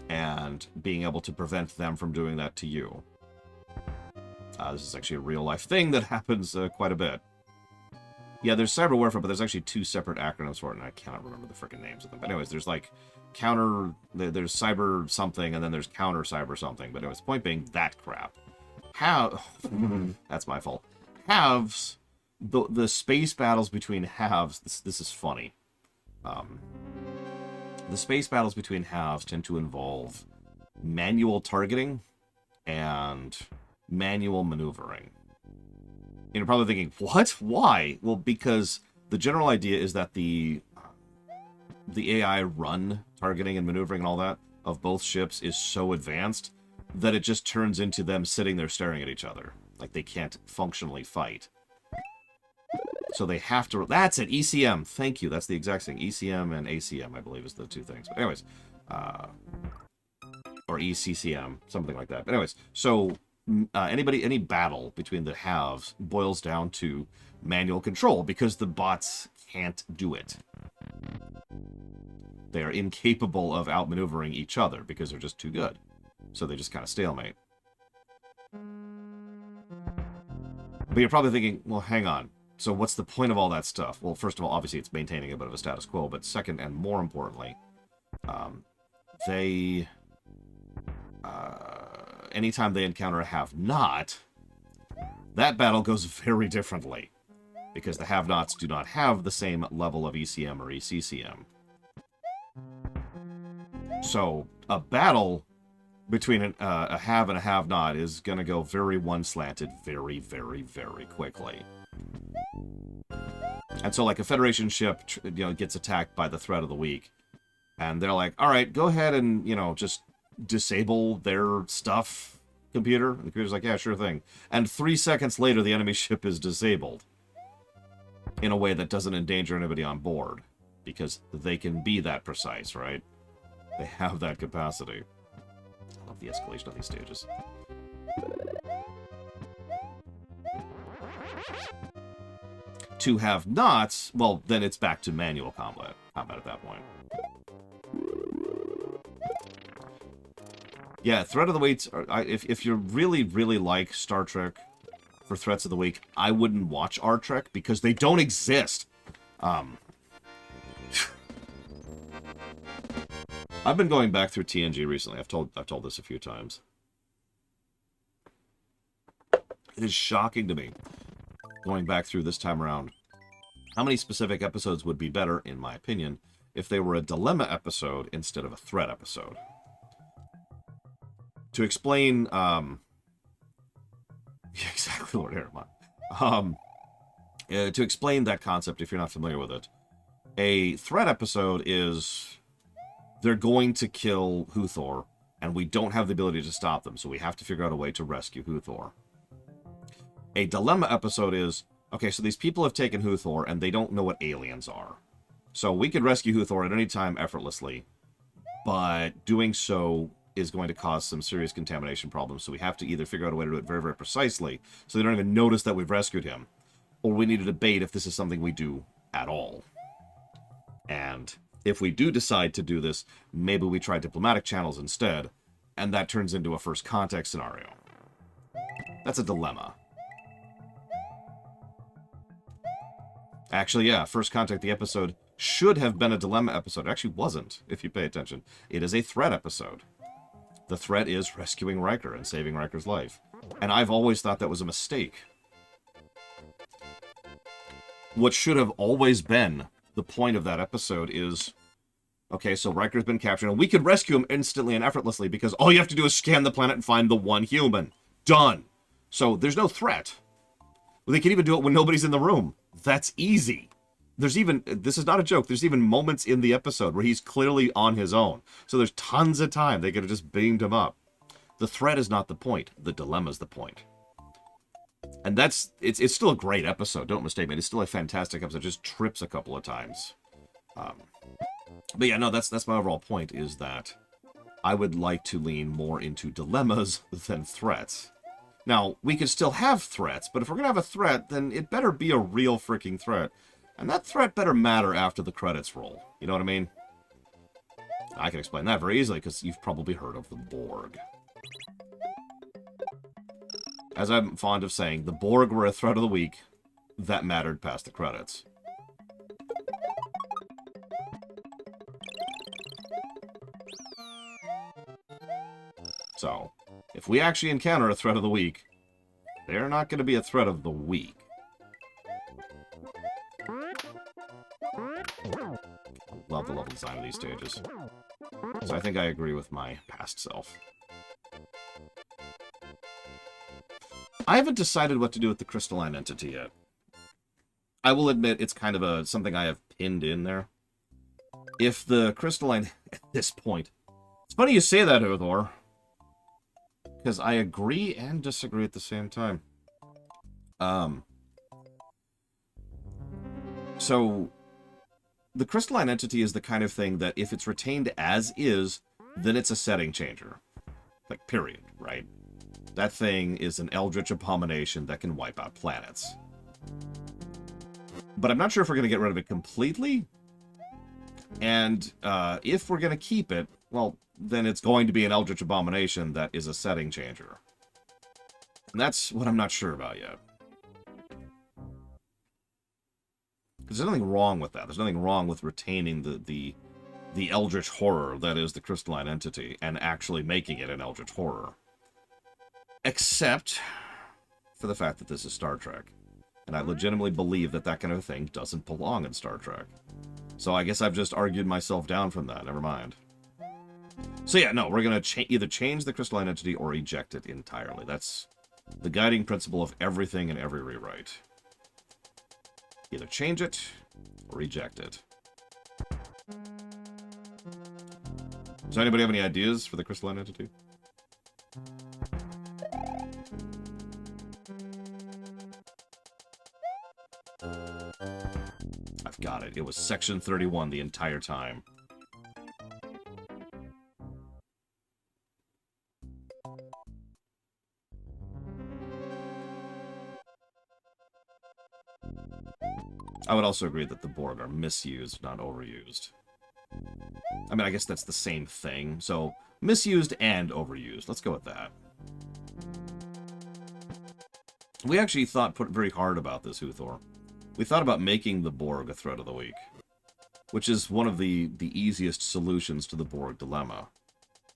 And being able to prevent them from doing that to you. This is actually a real-life thing that happens quite a bit. Yeah, there's cyber warfare, but there's actually two separate acronyms for it, and I cannot remember the freaking names of them. But anyways, there's like there's cyber something, and then there's counter cyber something. But anyways, the point being, that crap. That's my fault. Halves, the space battles between halves, this is funny. The space battles between halves tend to involve manual targeting and manual maneuvering. You're probably thinking, what? Why? Well, because the general idea is that the AI run targeting and maneuvering and all that of both ships is so advanced that it just turns into them sitting there staring at each other. Like, they can't functionally fight. So they have to... That's it! ECM! Thank you. That's the exact thing. ECM and ACM, I believe, is the two things. But anyways. Or ECCM. Something like that. But anyways. So, any battle between the halves boils down to manual control, because the bots can't do it. They are incapable of outmaneuvering each other, because they're just too good. So they just kind of stalemate. But you're probably thinking, well, hang on. So what's the point of all that stuff? Well, first of all, obviously it's maintaining a bit of a status quo, but second, and more importantly, anytime they encounter a have-not, that battle goes very differently, because the have-nots do not have the same level of ECM or ECCM. So a battle between a have and a have-not is going to go very one-slanted very, very, very quickly. And so, like, a Federation ship, gets attacked by the threat of the week, and they're like, all right, go ahead and, just disable their stuff, computer. And the computer's like, yeah, sure thing. And 3 seconds later, the enemy ship is disabled in a way that doesn't endanger anybody on board, because they can be that precise, right? They have that capacity. I love the escalation of these stages. To have nots, well, then it's back to manual combat at that point. Yeah, Threat of the Week, if you really, really like Star Trek for Threats of the Week, I wouldn't watch Our Trek, because they don't exist. I've been going back through TNG recently. I've told this a few times. It is shocking to me, going back through this time around, how many specific episodes would be better, in my opinion, if they were a dilemma episode instead of a threat episode. To explain, exactly, Lord Harriman. To explain that concept, if you're not familiar with it, a threat episode is, they're going to kill Huthor, and we don't have the ability to stop them, so we have to figure out a way to rescue Huthor. A dilemma episode is, okay, so these people have taken Huthor, and they don't know what aliens are. So we could rescue Huthor at any time effortlessly, but doing so is going to cause some serious contamination problems, so we have to either figure out a way to do it very, very precisely, so they don't even notice that we've rescued him, or we need to debate if this is something we do at all. And if we do decide to do this, maybe we try diplomatic channels instead, and that turns into a first contact scenario. That's a dilemma. Actually, yeah, First Contact, the episode, should have been a dilemma episode. It actually wasn't, if you pay attention. It is a threat episode. The threat is rescuing Riker and saving Riker's life. And I've always thought that was a mistake. What should have always been the point of that episode is, okay, so Riker's been captured, and we could rescue him instantly and effortlessly because all you have to do is scan the planet and find the one human. Done. So there's no threat. Well, they can even do it when nobody's in the room. That's easy. There's even, this is not a joke, there's even moments in the episode where he's clearly on his own. So there's tons of time. They could have just beamed him up. The threat is not the point. The dilemma's the point. And that's, it's still a great episode, don't mistake me. It's still a fantastic episode. It just trips a couple of times. But yeah, no, that's my overall point, is that I would like to lean more into dilemmas than threats. Now, we could still have threats, but if we're going to have a threat, then it better be a real freaking threat. And that threat better matter after the credits roll. You know what I mean? I can explain that very easily, because you've probably heard of the Borg. As I'm fond of saying, the Borg were a threat of the week that mattered past the credits. So, if we actually encounter a threat of the week, they're not going to be a threat of the week. Love the level design of these stages. So I think I agree with my past self. I haven't decided what to do with the crystalline entity yet. I will admit it's kind of something I have pinned in there. If the crystalline, at this point... It's funny you say that, Uthor. Because I agree and disagree at the same time. So, the crystalline entity is the kind of thing that if it's retained as is, then it's a setting changer. Like, period, right? That thing is an eldritch abomination that can wipe out planets. But I'm not sure if we're going to get rid of it completely. And if we're going to keep it, well, then it's going to be an eldritch abomination that is a setting changer. And that's what I'm not sure about yet. Because there's nothing wrong with that. There's nothing wrong with retaining the eldritch horror that is the crystalline entity and actually making it an eldritch horror. Except for the fact that this is Star Trek. And I legitimately believe that that kind of thing doesn't belong in Star Trek. So I guess I've just argued myself down from that. Never mind. So yeah, no, we're going to either change the crystalline entity or eject it entirely. That's the guiding principle of everything in every rewrite. Either change it or eject it. Does anybody have any ideas for the crystalline entity? I've got it. It was Section 31 the entire time. I would also agree that the Borg are misused, not overused. I mean, I guess that's the same thing. So, misused and overused. Let's go with that. We actually thought very hard about this, Uthor. We thought about making the Borg a threat of the week, which is one of the easiest solutions to the Borg dilemma.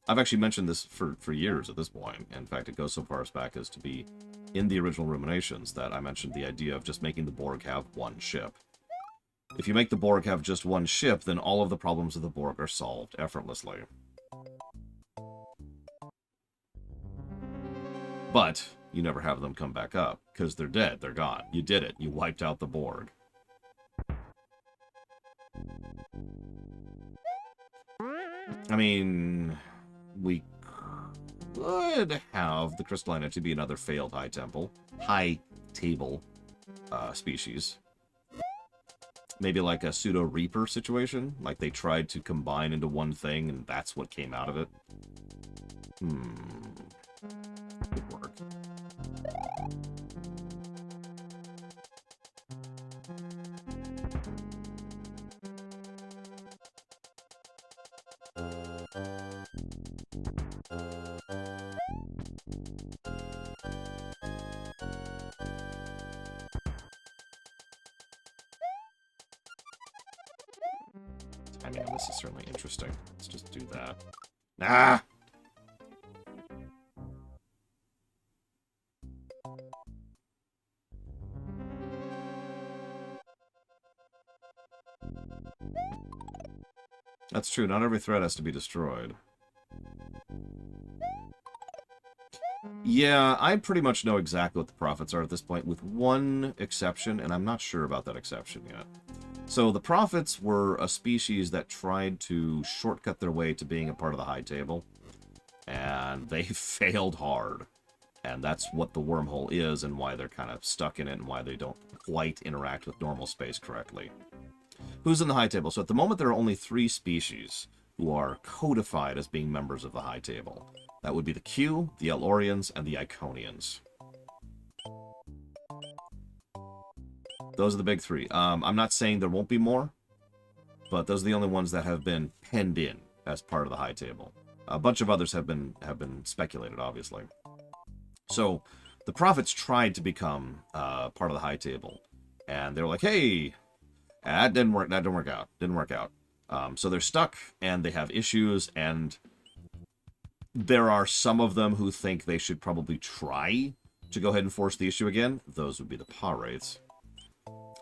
I've actually mentioned this for years at this point. In fact, it goes so far as back as to be in the original Ruminations that I mentioned the idea of just making the Borg have one ship. If you make the Borg have just one ship, then all of the problems of the Borg are solved effortlessly. But you never have them come back up, because they're dead, they're gone. You did it. You wiped out the Borg. I mean, we could have the crystalline entity be another failed high table species. Maybe like a pseudo-reaper situation, like they tried to combine into one thing and that's what came out of it. Could work. I mean, this is certainly interesting. Let's just do that. Ah! That's true. Not every thread has to be destroyed. Yeah, I pretty much know exactly what the prophets are at this point, with one exception, and I'm not sure about that exception yet. So the prophets were a species that tried to shortcut their way to being a part of the High Table, and they failed hard. And that's what the wormhole is, and why they're kind of stuck in it, and why they don't quite interact with normal space correctly. Who's in the High Table? So at the moment, there are only 3 species who are codified as being members of the High Table. That would be the Q, the Elorians, and the Iconians. Those are the big 3. I'm not saying there won't be more, but those are the only ones that have been penned in as part of the High Table. A bunch of others have been speculated, obviously. So the prophets tried to become part of the High Table, and they were like, "Hey, that didn't work. That didn't work out. So they're stuck, and they have issues, and there are some of them who think they should probably try to go ahead and force the issue again. Those would be the paw wraiths.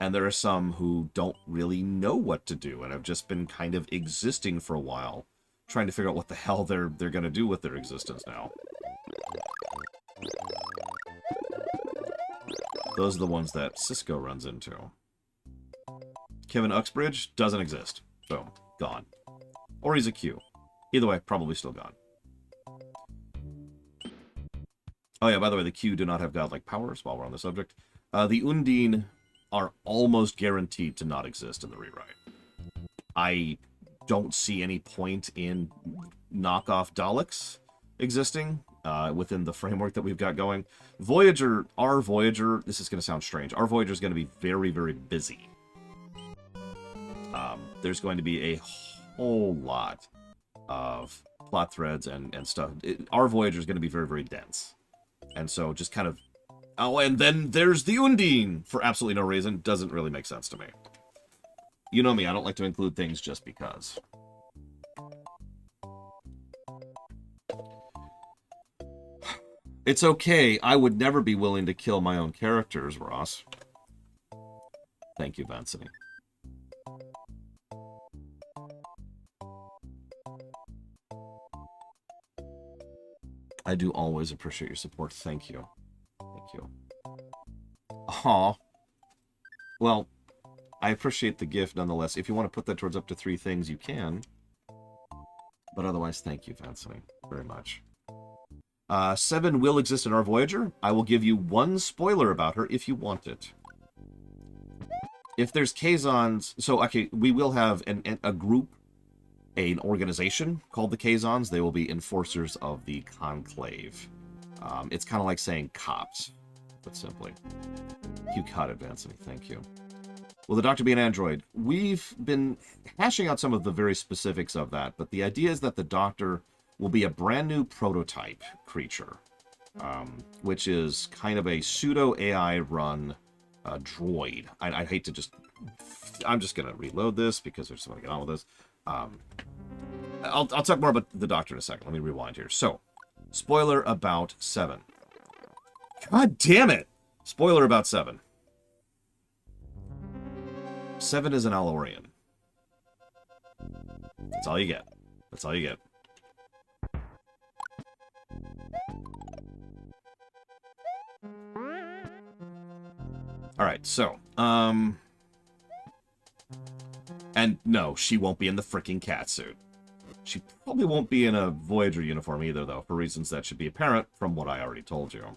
And there are some who don't really know what to do and have just been kind of existing for a while, trying to figure out what the hell they're going to do with their existence now. Those are the ones that Cisco runs into. Kevin Uxbridge doesn't exist. Boom. Gone. Or he's a Q. Either way, probably still gone. Oh yeah, by the way, the Q do not have godlike powers while we're on the subject. The Undine are almost guaranteed to not exist in the rewrite. I don't see any point in knockoff Daleks existing within the framework that we've got going. Voyager, our Voyager, this is going to sound strange, our Voyager is going to be very, very busy. There's going to be a whole lot of plot threads and stuff. Our Voyager is going to be very, very dense. And so just kind of... Oh, and then there's the Undine for absolutely no reason. Doesn't really make sense to me. You know me, I don't like to include things just because. It's okay. I would never be willing to kill my own characters, Ross. Thank you, Vancini. I do always appreciate your support. Thank you. Thank you. Aw. Well, I appreciate the gift nonetheless. If you want to put that towards up to 3 things, you can. But otherwise, thank you, Vancini, very much. 7 will exist in our Voyager. I will give you one spoiler about her if you want it. If there's Kazons... So, okay, we will have a group, an organization called the Kazons. They will be enforcers of the Conclave. It's kind of like saying cops, but simply. You caught it, Vancini. Thank you. Will the Doctor be an android? We've been hashing out some of the very specifics of that, but the idea is that the Doctor will be a brand new prototype creature, which is kind of a pseudo-AI run droid. I'd hate to just... I'm just going to reload this because I just want to get on with this. I'll talk more about the Doctor in a second. Let me rewind here. So, spoiler about 7. God damn it! Spoiler about 7. 7 is an Alorian. That's all you get. That's all you get. Alright, so, and no, she won't be in the freaking catsuit. She probably won't be in a Voyager uniform either, though, for reasons that should be apparent from what I already told you.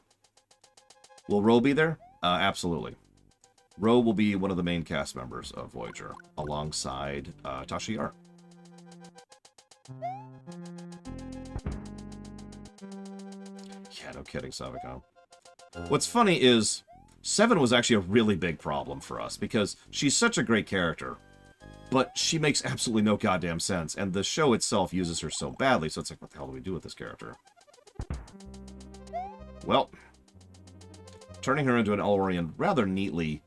Will Ro be there? Absolutely. Ro will be one of the main cast members of Voyager, alongside Tasha Yar. Yeah, no kidding, Savicon. What's funny is, 7 was actually a really big problem for us, because she's such a great character, but she makes absolutely no goddamn sense, and the show itself uses her so badly, so it's like, what the hell do we do with this character? Well, turning her into an Elorian rather neatly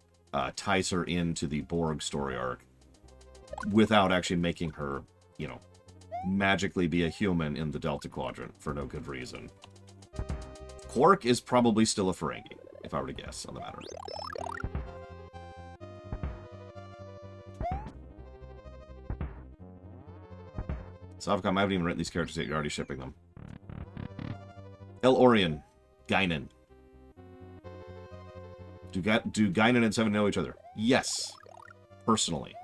ties her into the Borg story arc, without actually making her, you know, magically be a human in the Delta Quadrant for no good reason. Quark is probably still a Ferengi, if I were to guess on the matter. Savcom, I haven't even written these characters yet. You're already shipping them. El Orion. Guinan. Do Guinan and Seven know each other? Yes. Personally.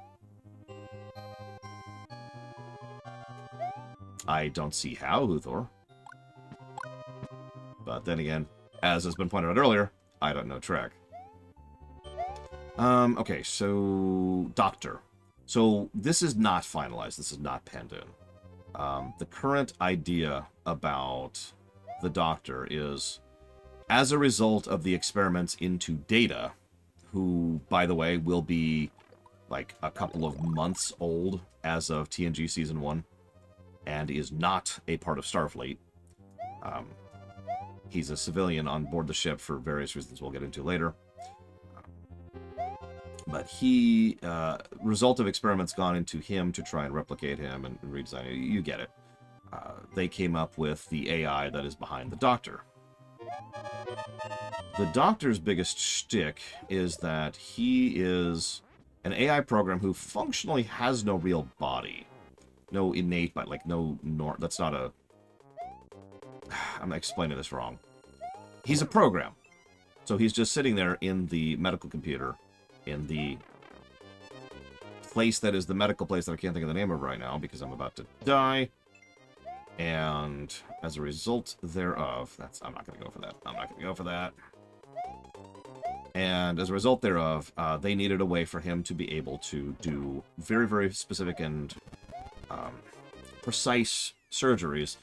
I don't see how, Luthor. But then again, as has been pointed out earlier, I don't know Trek. Okay, so... Doctor. So, this is not finalized. This is not penned in. The current idea about the Doctor is, as a result of the experiments into Data, who, by the way, will be like a couple of months old as of TNG Season 1, and is not a part of Starfleet. He's a civilian on board the ship for various reasons we'll get into later. But he, result of experiments gone into him to try and replicate him and redesign it. You get it. They came up with the AI that is behind the Doctor. The Doctor's biggest shtick is that he is an AI program who functionally has no real body. No innate, but like that's not a... I'm explaining this wrong. He's a program. So he's just sitting there in the medical computer, in the place that is the medical place that I can't think of the name of right now because I'm about to die. And as a result thereof, I'm not going to go for that. I'm not going to go for that. And as a result thereof, they needed a way for him to be able to do very, very specific and precise surgeries,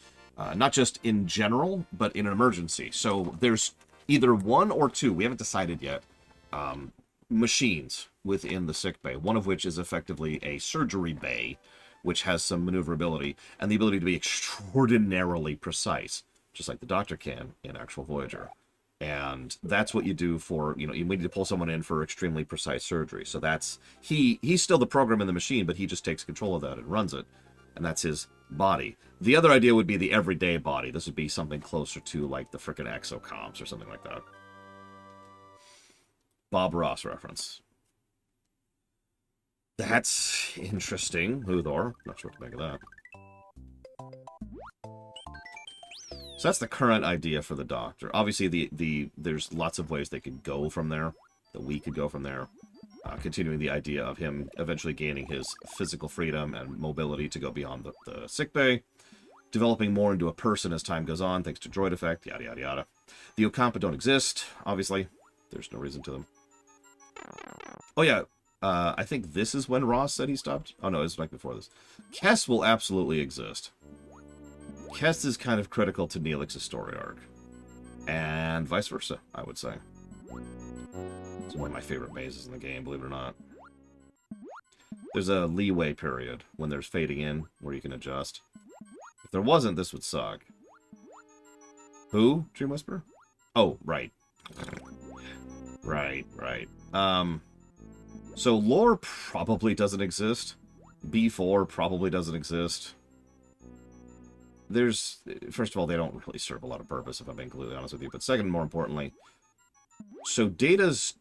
not just in general, but in an emergency. So there's either one or two, we haven't decided yet, machines within the sick bay, one of which is effectively a surgery bay, which has some maneuverability and the ability to be extraordinarily precise, just like the Doctor can in actual Voyager. And that's what you do for, you need to pull someone in for extremely precise surgery. So that's, he's still the program in the machine, but he just takes control of that and runs it. And that's his body. The other idea would be the everyday body. This would be something closer to like the frickin' exocomps or something like that. Bob Ross reference. That's interesting, Luthor. Not sure what to make of that. So that's the current idea for the Doctor. Obviously, there's lots of ways they could go from there. That we could go from there. Continuing the idea of him eventually gaining his physical freedom and mobility to go beyond the sickbay. Developing more into a person as time goes on, thanks to droid effect, yada, yada, yada. The Ocampa don't exist, obviously. There's no reason to them. Oh, yeah. I think this is when Ross said he stopped. Oh, no, it's like before this. Kess will absolutely exist. Kess is kind of critical to Neelix's story arc. And vice versa, I would say. It's one of my favorite mazes in the game, believe it or not. There's a leeway period when there's fading in where you can adjust. If there wasn't, this would suck. Who? Dream Whisperer? Oh, right. Right. So lore probably doesn't exist. B4 probably doesn't exist. First of all, they don't really serve a lot of purpose, if I'm being completely honest with you. But second, more importantly, so Data's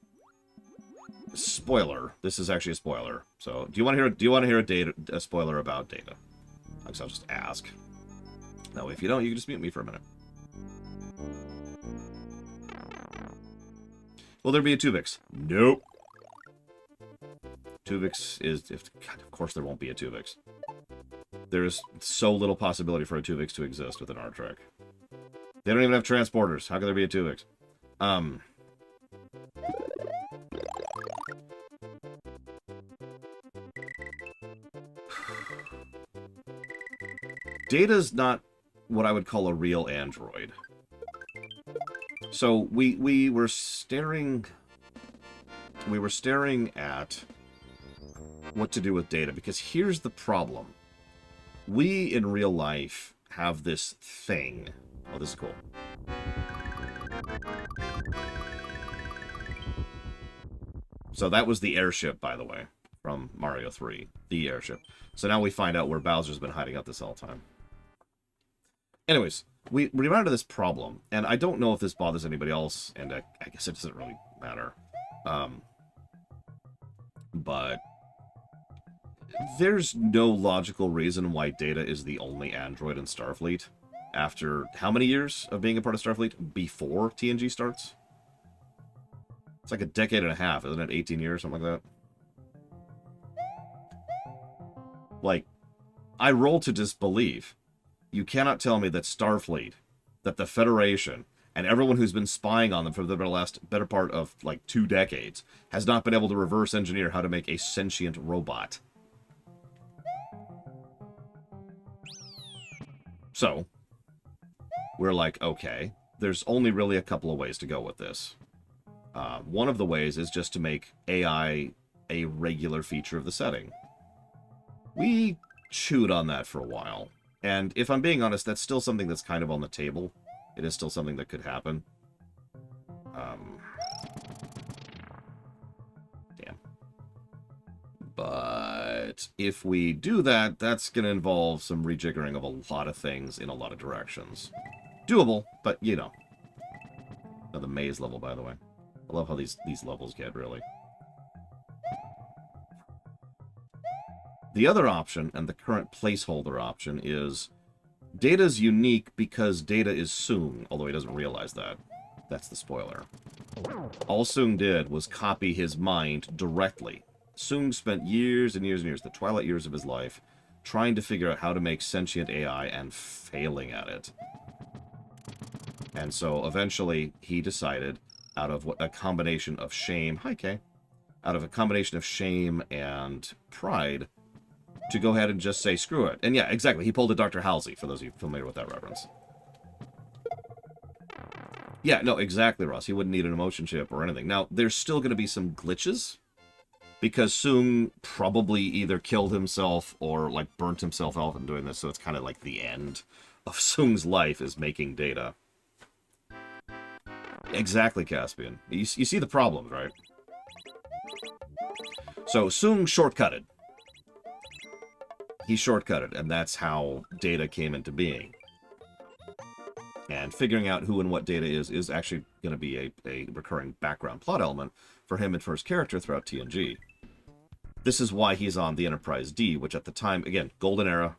spoiler. This is actually a spoiler. So do you want to hear a spoiler about Data? I guess I'll just ask. That way, if you don't, you can just mute me for a minute. Will there be a Tuvix? Nope. Tuvix is... God, of course there won't be a Tuvix. There's so little possibility for a Tuvix to exist within our Trek. They don't even have transporters. How can there be a Tuvix? Data's not what I would call a real android. So we were staring at what to do with Data, because here's the problem. We in real life have this thing. Oh, this is cool. So that was the airship, by the way, from Mario 3. The airship. So now we find out where Bowser's been hiding out this whole time. Anyways, we run into this problem, and I don't know if this bothers anybody else, and I guess it doesn't really matter. But There's no logical reason why Data is the only android in Starfleet. After how many years of being a part of Starfleet before TNG starts? It's like a decade and a half, isn't it? 18 years, something like that. Like, I roll to disbelieve. You cannot tell me that Starfleet, that the Federation, and everyone who's been spying on them for the better part of, like, 2 decades, has not been able to reverse engineer how to make a sentient robot. So, we're like, okay, there's only really a couple of ways to go with this. One of the ways is just to make AI a regular feature of the setting. We chewed on that for a while. And if I'm being honest, that's still something that's kind of on the table. It is still something that could happen. Damn. But if we do that, that's going to involve some rejiggering of a lot of things in a lot of directions. Doable, but you know. Another maze level, by the way. I love how these levels get, really. The other option, and the current placeholder option, is Data's unique because Data is Soong, although he doesn't realize that. That's the spoiler. All Soong did was copy his mind directly. Soong spent years and years and years, the twilight years of his life, trying to figure out how to make sentient AI and failing at it. And so eventually he decided, out of a combination of shame, hi Kay, out of a combination of shame and pride, to go ahead and just say, screw it. And yeah, exactly, he pulled a Dr. Halsey, for those of you familiar with that reference. Yeah, no, exactly, Ross. He wouldn't need an emotion chip or anything. Now, there's still going to be some glitches, because Soong probably either killed himself or, like, burnt himself out in doing this, so it's kind of like the end of Soong's life is making Data. Exactly, Caspian. You see the problems, right? So, Soong shortcutted. He shortcutted, and that's how Data came into being. And figuring out who and what Data is actually going to be a recurring background plot element for him and for his character throughout TNG. This is why he's on the Enterprise D, which at the time, again, golden era,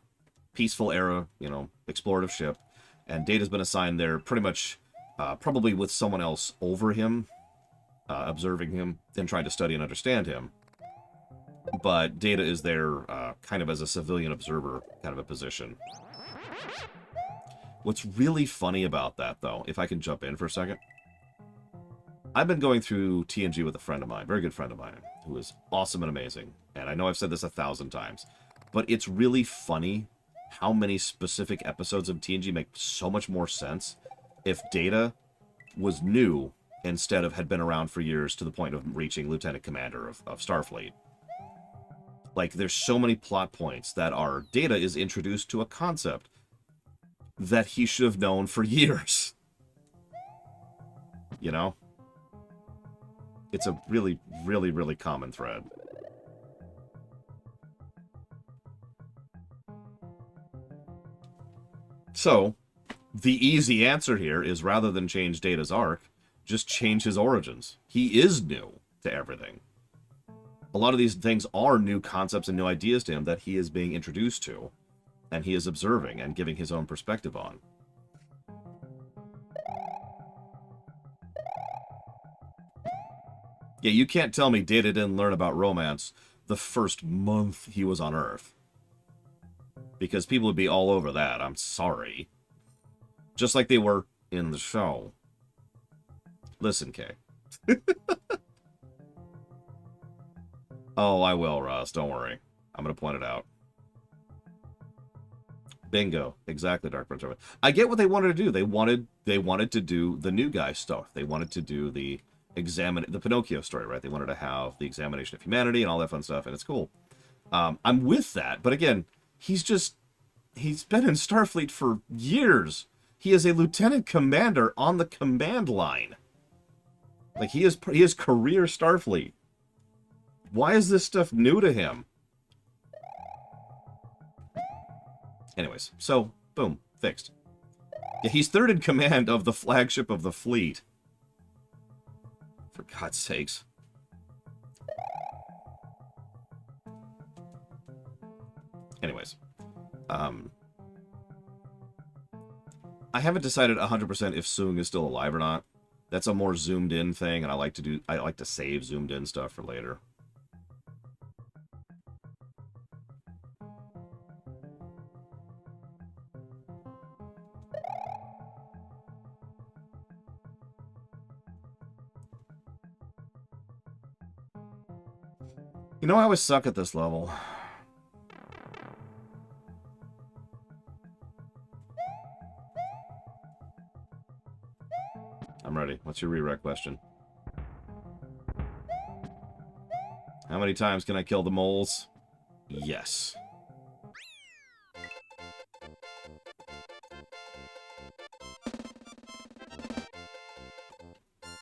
peaceful era, you know, explorative ship, and Data's been assigned there pretty much, probably with someone else over him, observing him, and trying to study and understand him. But Data is there kind of as a civilian observer kind of a position. What's really funny about that, though, if I can jump in for a second, I've been going through TNG with a friend of mine, very good friend of mine, who is awesome and amazing. And I know I've said this 1,000 times, but it's really funny how many specific episodes of TNG make so much more sense if Data was new instead of had been around for years to the point of reaching Lieutenant Commander of Starfleet. Like, there's so many plot points that are Data is introduced to a concept that he should have known for years. You know? It's a really, really, really common thread. So, the easy answer here is rather than change Data's arc, just change his origins. He is new to everything. A lot of these things are new concepts and new ideas to him that he is being introduced to, and he is observing and giving his own perspective on. Yeah, you can't tell me Data didn't learn about romance the first month he was on Earth. Because people would be all over that, I'm sorry. Just like they were in the show. Listen, Kay. Oh, I will, Ross, don't worry. I'm going to point it out. Bingo. Exactly, Dark Prince. I get what they wanted to do. They wanted to do the new guy stuff. They wanted to do the Pinocchio story, right? They wanted to have the examination of humanity and all that fun stuff, and it's cool. I'm with that, but again, he's been in Starfleet for years. He is a lieutenant commander on the command line. Like, he is career Starfleet. Why is this stuff new to him? Anyways, so, boom, fixed. Yeah, he's third in command of the flagship of the fleet. For God's sakes. Anyways, um, I haven't decided 100% if Soong is still alive or not. That's a more zoomed in thing, and I like to save zoomed in stuff for later. You know, I always suck at this level. I'm ready. What's your redirect question? How many times can I kill the moles? Yes.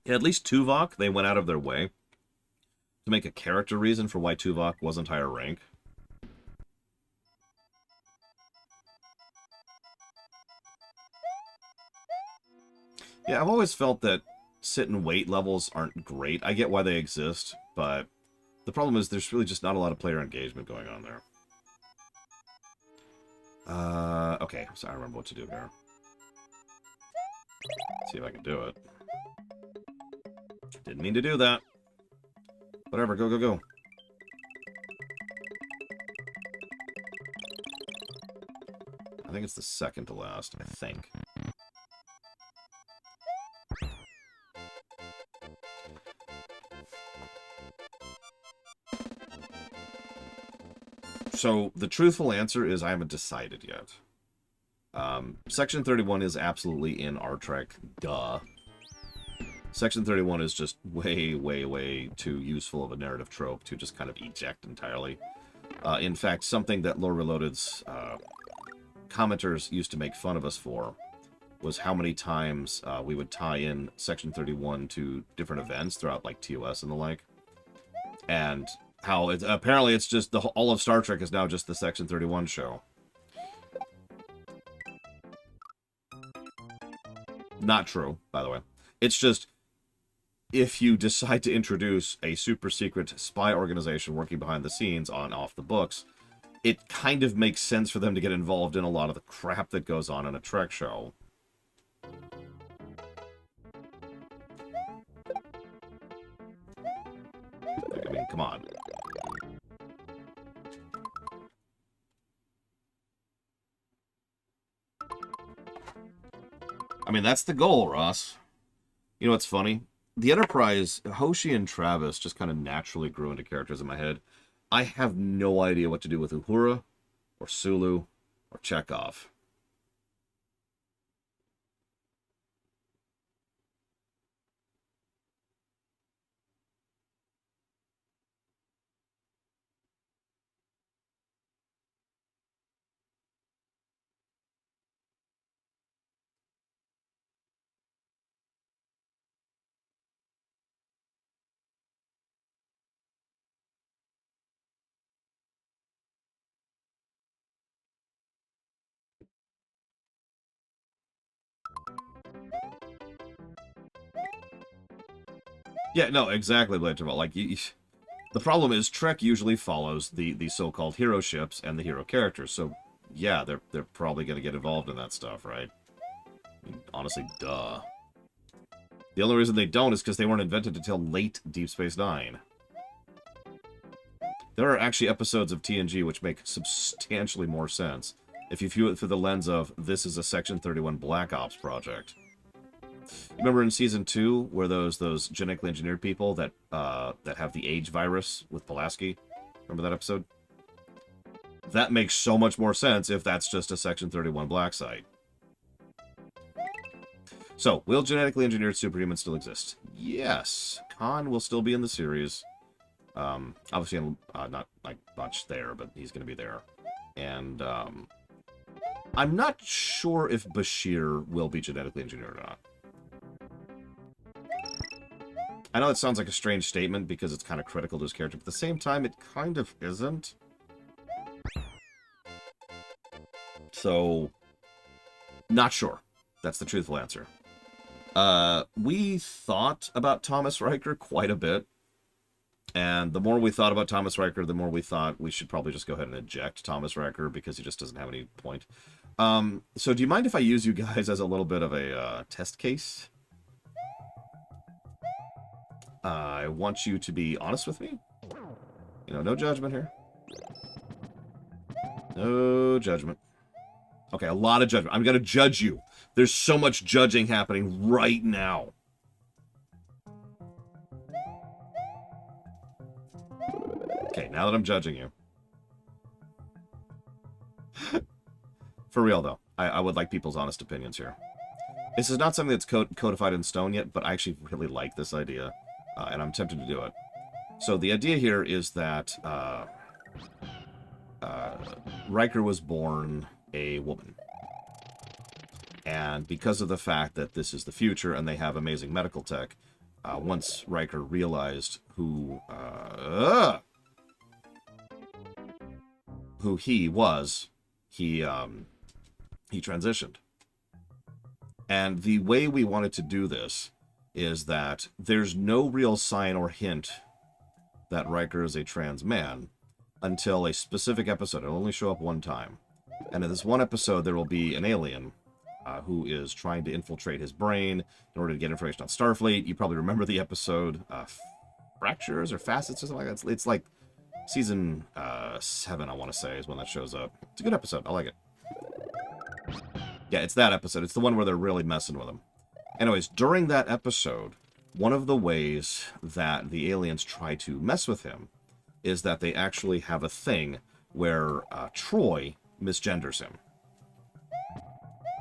Yeah, at least Tuvok, they went out of their way to make a character reason for why Tuvok wasn't higher rank. Yeah, I've always felt that sit and wait levels aren't great. I get why they exist, but the problem is there's really just not a lot of player engagement going on there. Okay, so I remember what to do here. Let's see if I can do it. Didn't mean to do that. Whatever, go, go, go. I think it's the second to last, I think. So, the truthful answer is I haven't decided yet. Section 31 is absolutely in our Trek, duh. Section 31 is just way, way, way too useful of a narrative trope to just kind of eject entirely. In fact, something that Lore Reloaded's commenters used to make fun of us for was how many times we would tie in Section 31 to different events throughout, like, TOS and the like. And how apparently it's just all of Star Trek is now just the Section 31 show. Not true, by the way. It's just, if you decide to introduce a super secret spy organization working behind the scenes on off the books, it kind of makes sense for them to get involved in a lot of the crap that goes on in a Trek show. I mean, come on. I mean, that's the goal, Ross. You know what's funny? The Enterprise, Hoshi and Travis just kind of naturally grew into characters in my head. I have no idea what to do with Uhura, or Sulu, or Chekhov. Yeah, no, exactly, Blade. Like, the problem is Trek usually follows the so-called hero ships and the hero characters. So, yeah, they're probably going to get involved in that stuff, right? I mean, honestly, duh. The only reason they don't is because they weren't invented until late Deep Space Nine. There are actually episodes of TNG which make substantially more sense if you view it through the lens of this is a Section 31 Black Ops project. You remember in Season 2 where those genetically engineered people that have the AIDS virus with Pulaski? Remember that episode? That makes so much more sense if that's just a Section 31 Black site. So, will genetically engineered superhumans still exist? Yes. Khan will still be in the series. Obviously, not like much there, but he's going to be there. And I'm not sure if Bashir will be genetically engineered or not. I know it sounds like a strange statement because it's kind of critical to his character, but at the same time, it kind of isn't. So, not sure. That's the truthful answer. We thought about Thomas Riker quite a bit. And the more we thought about Thomas Riker, the more we thought we should probably just go ahead and eject Thomas Riker because he just doesn't have any point. So do you mind if I use you guys as a little bit of a test case? I want you to be honest with me. You know, no judgment here. No judgment. Okay, a lot of judgment. I'm going to judge you. There's so much judging happening right now. Okay, now that I'm judging you. For real, though, I would like people's honest opinions here. This is not something that's codified in stone yet, but I actually really like this idea, and I'm tempted to do it. So the idea here is that Riker was born a woman. And because of the fact that this is the future and they have amazing medical tech, once Riker realized who he was, he transitioned. And the way we wanted to do this is that there's no real sign or hint that Riker is a trans man until a specific episode. It'll only show up one time. And in this one episode, there will be an alien who is trying to infiltrate his brain in order to get information on Starfleet. You probably remember the episode Fractures or Facets or something like that. It's like season 7, I want to say, is when that shows up. It's a good episode. I like it. Yeah, it's that episode. It's the one where they're really messing with him. Anyways, during that episode, one of the ways that the aliens try to mess with him is that they actually have a thing where Troy misgenders him.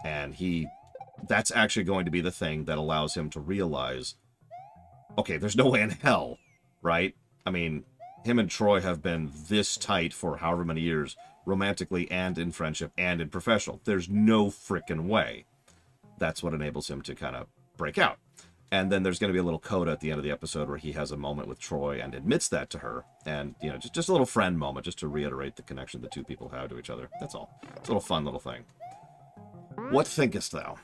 And that's actually going to be the thing that allows him to realize, okay, there's no way in hell, right? I mean, him and Troy have been this tight for however many years, romantically and in friendship and in professional. There's no frickin' way. That's what enables him to kind of break out. And then there's going to be a little coda at the end of the episode where he has a moment with Troy and admits that to her. And, you know, just a little friend moment, just to reiterate the connection the two people have to each other. That's all. It's a little fun little thing. What thinkest thou?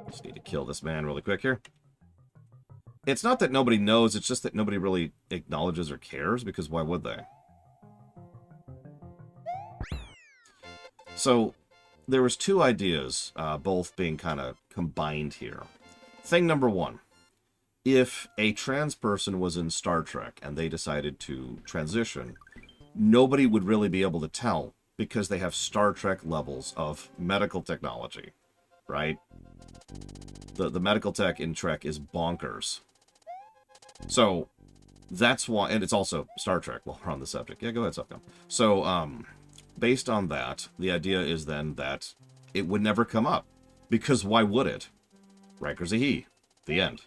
Just need to kill this man really quick here. It's not that nobody knows, it's just that nobody really acknowledges or cares, because why would they? So, there was two ideas, both being kind of combined here. Thing number one, if a trans person was in Star Trek and they decided to transition, nobody would really be able to tell because they have Star Trek levels of medical technology, right? The medical tech in Trek is bonkers. So, that's why, and it's also Star Trek while we're on the subject. Yeah, go ahead, Sofcom. So, based on that, the idea is then that it would never come up. Because why would it? Riker's a he. The end.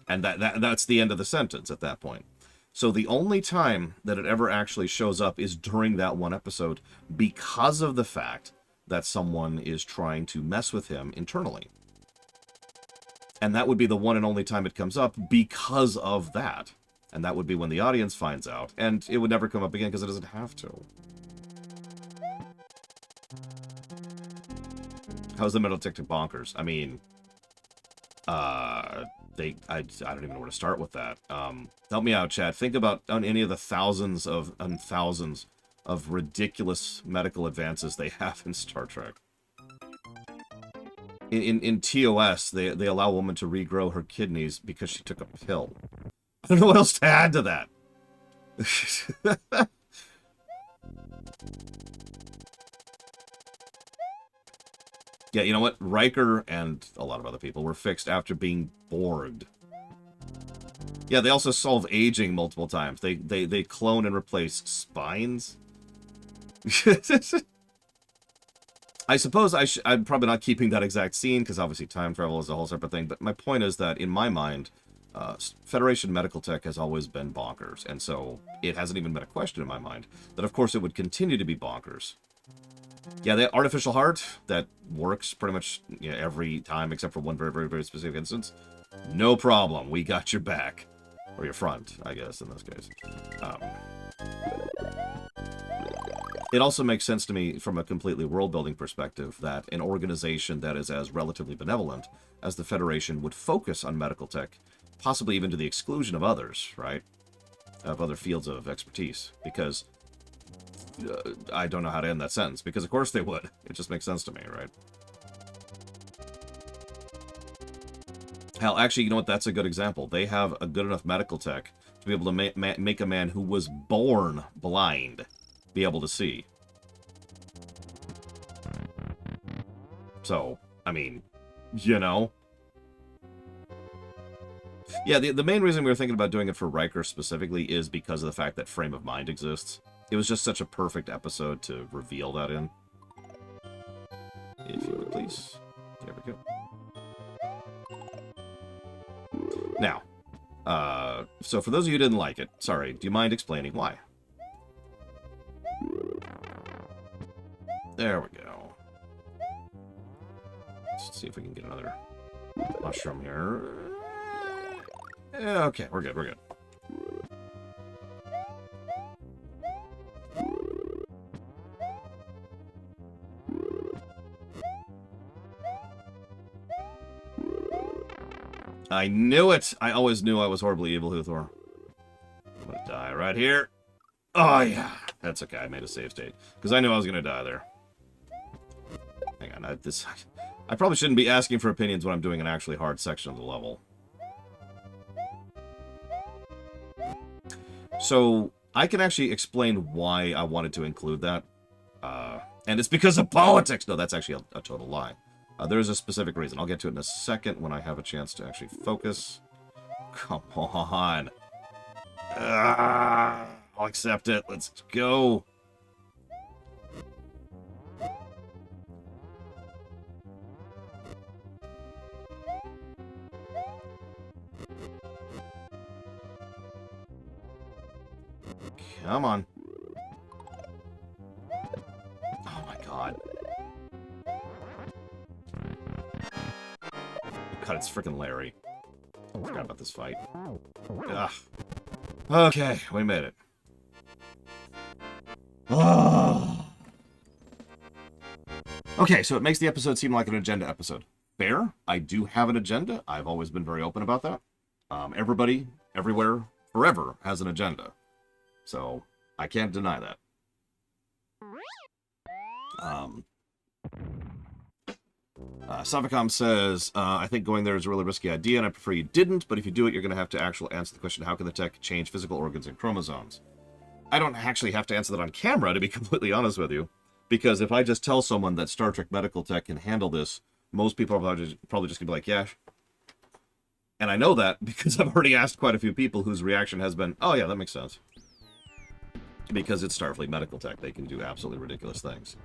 And that's the end of the sentence at that point. So the only time that it ever actually shows up is during that one episode because of the fact that someone is trying to mess with him internally. And that would be the one and only time it comes up because of that. And that would be when the audience finds out. And it would never come up again because it doesn't have to. How's the metal tech bonkers? I mean, I don't even know where to start with that. Help me out, Chad. Think about on any of the thousands of ridiculous medical advances they have in Star Trek. In TOS, they allow a woman to regrow her kidneys because she took a pill. I don't know what else to add to that. Yeah, you know what? Riker and a lot of other people were fixed after being Borged. Yeah, they also solve aging multiple times. They clone and replace spines. I suppose I'm probably not keeping that exact scene, because obviously time travel is a whole separate thing, but my point is that, in my mind, Federation medical tech has always been bonkers, and so it hasn't even been a question in my mind that, of course, it would continue to be bonkers. Yeah, the artificial heart, that works pretty much, you know, every time except for one very, very, very specific instance. No problem. We got your back. Or your front, I guess, in this case. It also makes sense to me from a completely world-building perspective that an organization that is as relatively benevolent as the Federation would focus on medical tech, possibly even to the exclusion of others, right? Of other fields of expertise. Because I don't know how to end that sentence, because of course they would. It just makes sense to me, right? Hell, actually, you know what? That's a good example. They have a good enough medical tech to be able to make a man who was born blind be able to see. So, I mean, you know. Yeah, the main reason we were thinking about doing it for Riker specifically is because of the fact that Frame of Mind exists. It was just such a perfect episode to reveal that in. If you would, please. There we go. Now, so for those of you who didn't like it, sorry, do you mind explaining why? There we go. Let's see if we can get another mushroom here. Okay, we're good, we're good. I knew it! I always knew I was horribly evil, Huthor. I'm gonna die right here. Oh, yeah. That's okay, I made a save state. Because I knew I was gonna die there. Hang on, I probably shouldn't be asking for opinions when I'm doing an actually hard section of the level. So, I can actually explain why I wanted to include that. And it's because of politics! No, that's actually a total lie. There is a specific reason. I'll get to it in a second when I have a chance to actually focus. Come on. I'll accept it. Let's go. Come on. Oh my god. God, it's freaking Larry. I forgot about this fight. Ugh. Okay, we made it. Okay, so it makes the episode seem like an agenda episode. Fair. I do have an agenda. I've always been very open about that. Everybody, everywhere, forever has an agenda. So, I can't deny that. Savicom says, I think going there is a really risky idea, and I prefer you didn't, but if you do it, you're going to have to actually answer the question, how can the tech change physical organs and chromosomes? I don't actually have to answer that on camera, to be completely honest with you, because if I just tell someone that Star Trek medical tech can handle this, most people are probably just going to be like, yeah. And I know that because I've already asked quite a few people whose reaction has been, oh yeah, that makes sense. Because it's Starfleet medical tech, they can do absolutely ridiculous things.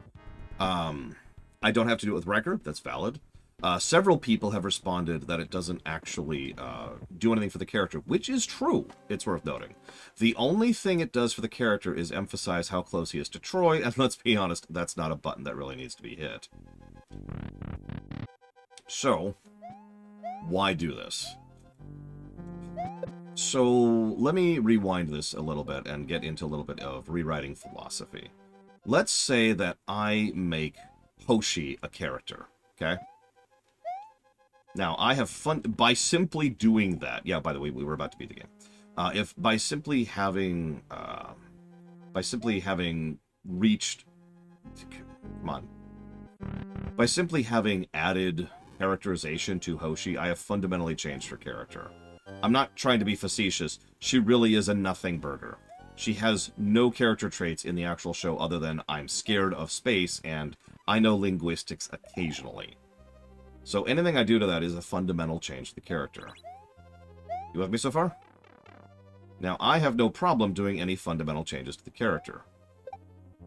I don't have to do it with Riker, that's valid. Several people have responded that it doesn't actually do anything for the character, which is true, it's worth noting. The only thing it does for the character is emphasize how close he is to Troy, and let's be honest, that's not a button that really needs to be hit. So, why do this? So, let me rewind this a little bit and get into a little bit of rewriting philosophy. Let's say that I make Hoshi a character, okay? Now, I have fun by simply doing that. Yeah, by the way, we were about to beat the game. If by simply having reached, come on, by simply having added characterization to Hoshi, I have fundamentally changed her character. I'm not trying to be facetious. She really is a nothing burger. She has no character traits in the actual show other than I'm scared of space and I know linguistics occasionally. So anything I do to that is a fundamental change to the character. You with me so far? Now, I have no problem doing any fundamental changes to the character.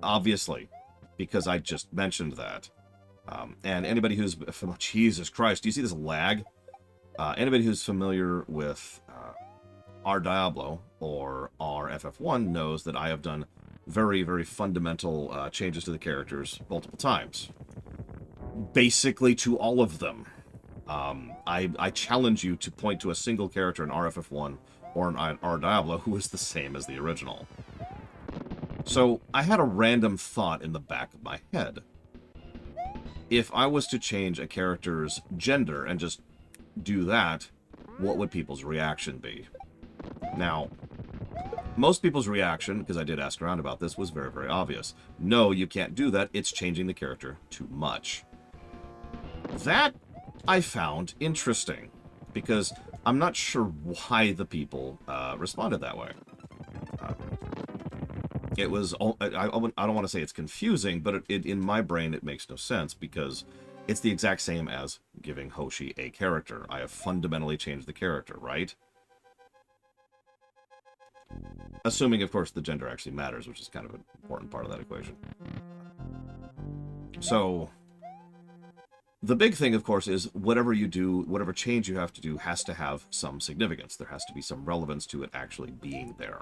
Obviously, because I just mentioned that. And anybody who's... Jesus Christ, do you see this lag? Anybody who's familiar with our Diablo or our FF1 knows that I have done very, very fundamental changes to the characters multiple times. Basically to all of them. I challenge you to point to a single character in RFF1 or in our Diablo who is the same as the original. So I had a random thought in the back of my head. If I was to change a character's gender and just do that, what would people's reaction be? Now, most people's reaction, because I did ask around about this, was very, very obvious. No, you can't do that. It's changing the character too much. That I found interesting, because I'm not sure why the people responded that way. It was, I don't want to say it's confusing, but in my brain it makes no sense, because it's the exact same as giving Hoshi a character. I have fundamentally changed the character, right? Assuming, of course, the gender actually matters, which is kind of an important part of that equation. So, the big thing, of course, is whatever you do, whatever change you have to do, has to have some significance. There has to be some relevance to it actually being there.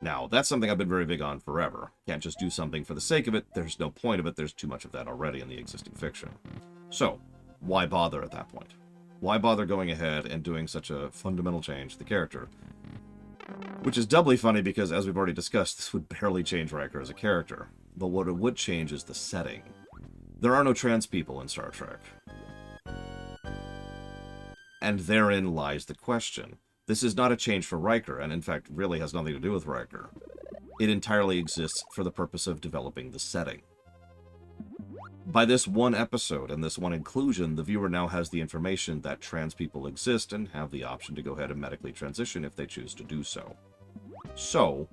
Now, that's something I've been very big on forever. Can't just do something for the sake of it. There's no point of it. There's too much of that already in the existing fiction. So, why bother at that point? Why bother going ahead and doing such a fundamental change to the character? Which is doubly funny because, as we've already discussed, this would barely change Riker as a character. But what it would change is the setting. There are no trans people in Star Trek. And therein lies the question. This is not a change for Riker, and in fact really has nothing to do with Riker. It entirely exists for the purpose of developing the setting. By this one episode and this one inclusion, the viewer now has the information that trans people exist and have the option to go ahead and medically transition if they choose to do so. So,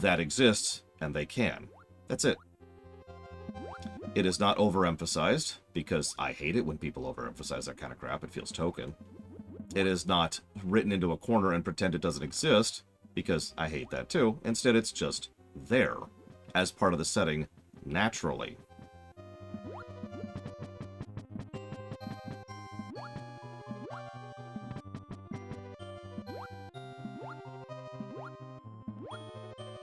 that exists, and they can. That's it. It is not overemphasized, because I hate it when people overemphasize that kind of crap. It feels token. It is not written into a corner and pretend it doesn't exist, because I hate that too. Instead, it's just there, as part of the setting, naturally.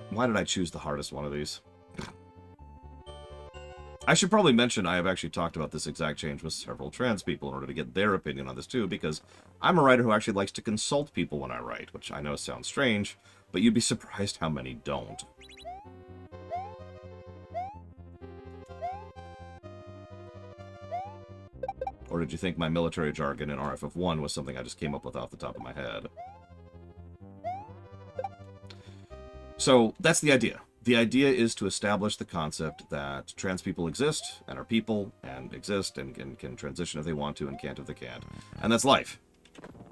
Why did I choose the hardest one of these? I should probably mention I have actually talked about this exact change with several trans people in order to get their opinion on this too, because I'm a writer who actually likes to consult people when I write, which I know sounds strange, but you'd be surprised how many don't. Or did you think my military jargon in RFF1 was something I just came up with off the top of my head? So, that's the idea. The idea is to establish the concept that trans people exist, and are people, and exist, and can transition if they want to, and can't if they can't. And that's life.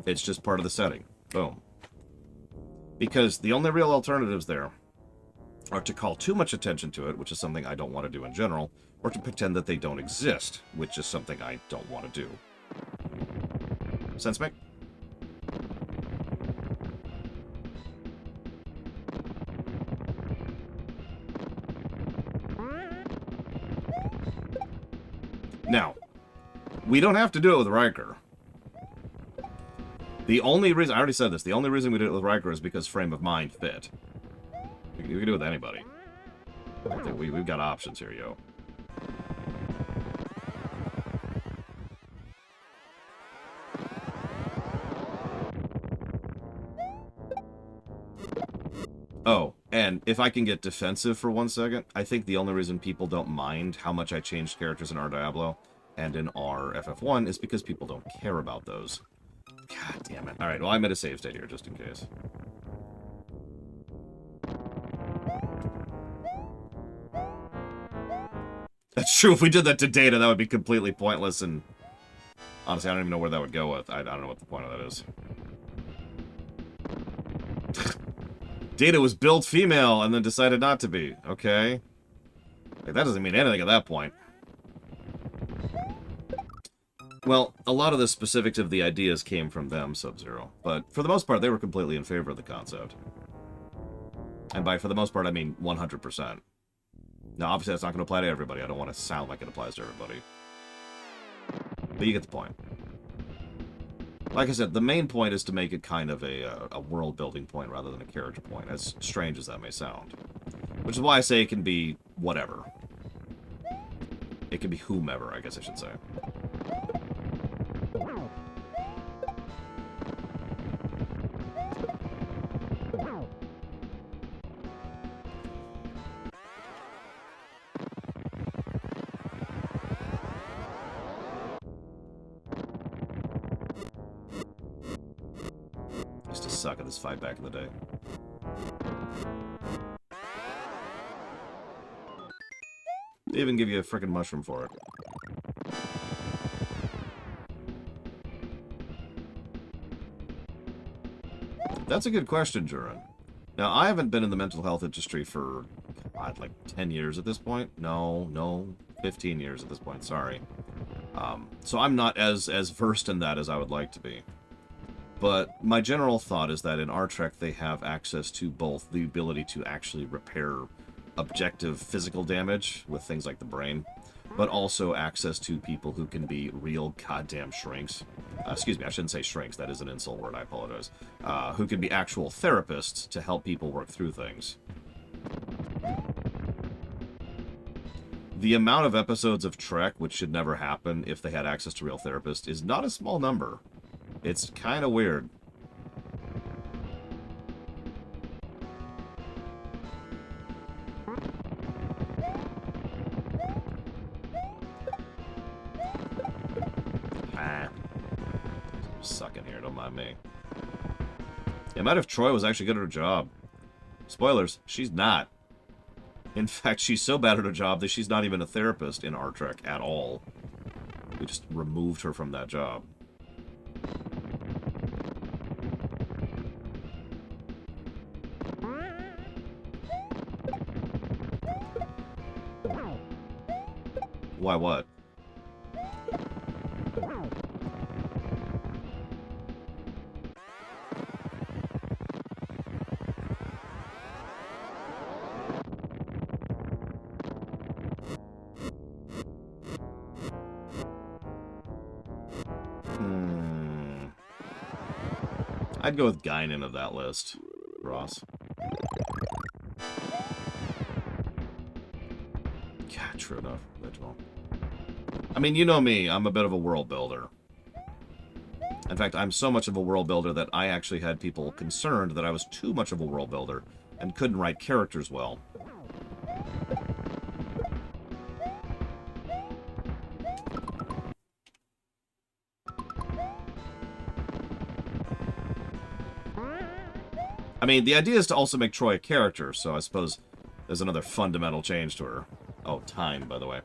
It's just part of the setting. Boom. Because the only real alternatives there are to call too much attention to it, which is something I don't want to do in general, or to pretend that they don't exist, which is something I don't want to do. Sense make? Now, we don't have to do it with Riker. The only reason, I already said this, the only reason we did it with Riker is because frame of mind fit. We can do it with anybody. We've got options here, yo. Oh, and if I can get defensive for 1 second, I think the only reason people don't mind how much I changed characters in our Diablo and in our FF1 is because people don't care about those. God damn it. Alright, well, I'm at a save state here, just in case. That's true, if we did that to Data, that would be completely pointless, and honestly, I don't even know where that would go with. I don't know what the point of that is. Data was built female and then decided not to be. Okay. Like, that doesn't mean anything at that point. Well, a lot of the specifics of the ideas came from them, Sub-Zero. But for the most part, they were completely in favor of the concept. And by for the most part, I mean 100%. Now, obviously, that's not going to apply to everybody. I don't want to sound like it applies to everybody. But you get the point. Like I said, the main point is to make it kind of a world-building point rather than a character point, as strange as that may sound. Which is why I say it can be whatever. It can be whomever, I guess I should say. suck at this fight back in the day. They even give you a frickin' mushroom for it. That's a good question, Juran. Now, I haven't been in the mental health industry for, God, like 10 years at this point. No, 15 years at this point, sorry. So I'm not as versed in that as I would like to be. But my general thought is that in our Trek, they have access to both the ability to actually repair objective physical damage with things like the brain, but also access to people who can be real goddamn shrinks. Excuse me, I shouldn't say shrinks. That is an insult word. I apologize. Who can be actual therapists to help people work through things. The amount of episodes of Trek, which should never happen if they had access to real therapists, is not a small number. It's kind of weird. Sucking here, don't mind me. Yeah, imagine if Troy was actually good at her job. Spoilers, she's not. In fact, she's so bad at her job that she's not even a therapist in our Trek at all. We just removed her from that job. Why what? I'd go with Guinan of that list, Ross. God, true enough, Vigil. I mean, you know me, I'm a bit of a world builder. In fact, I'm so much of a world builder that I actually had people concerned that I was too much of a world builder and couldn't write characters well. I mean, the idea is to also make Troy a character, so I suppose there's another fundamental change to her. Oh, time, by the way.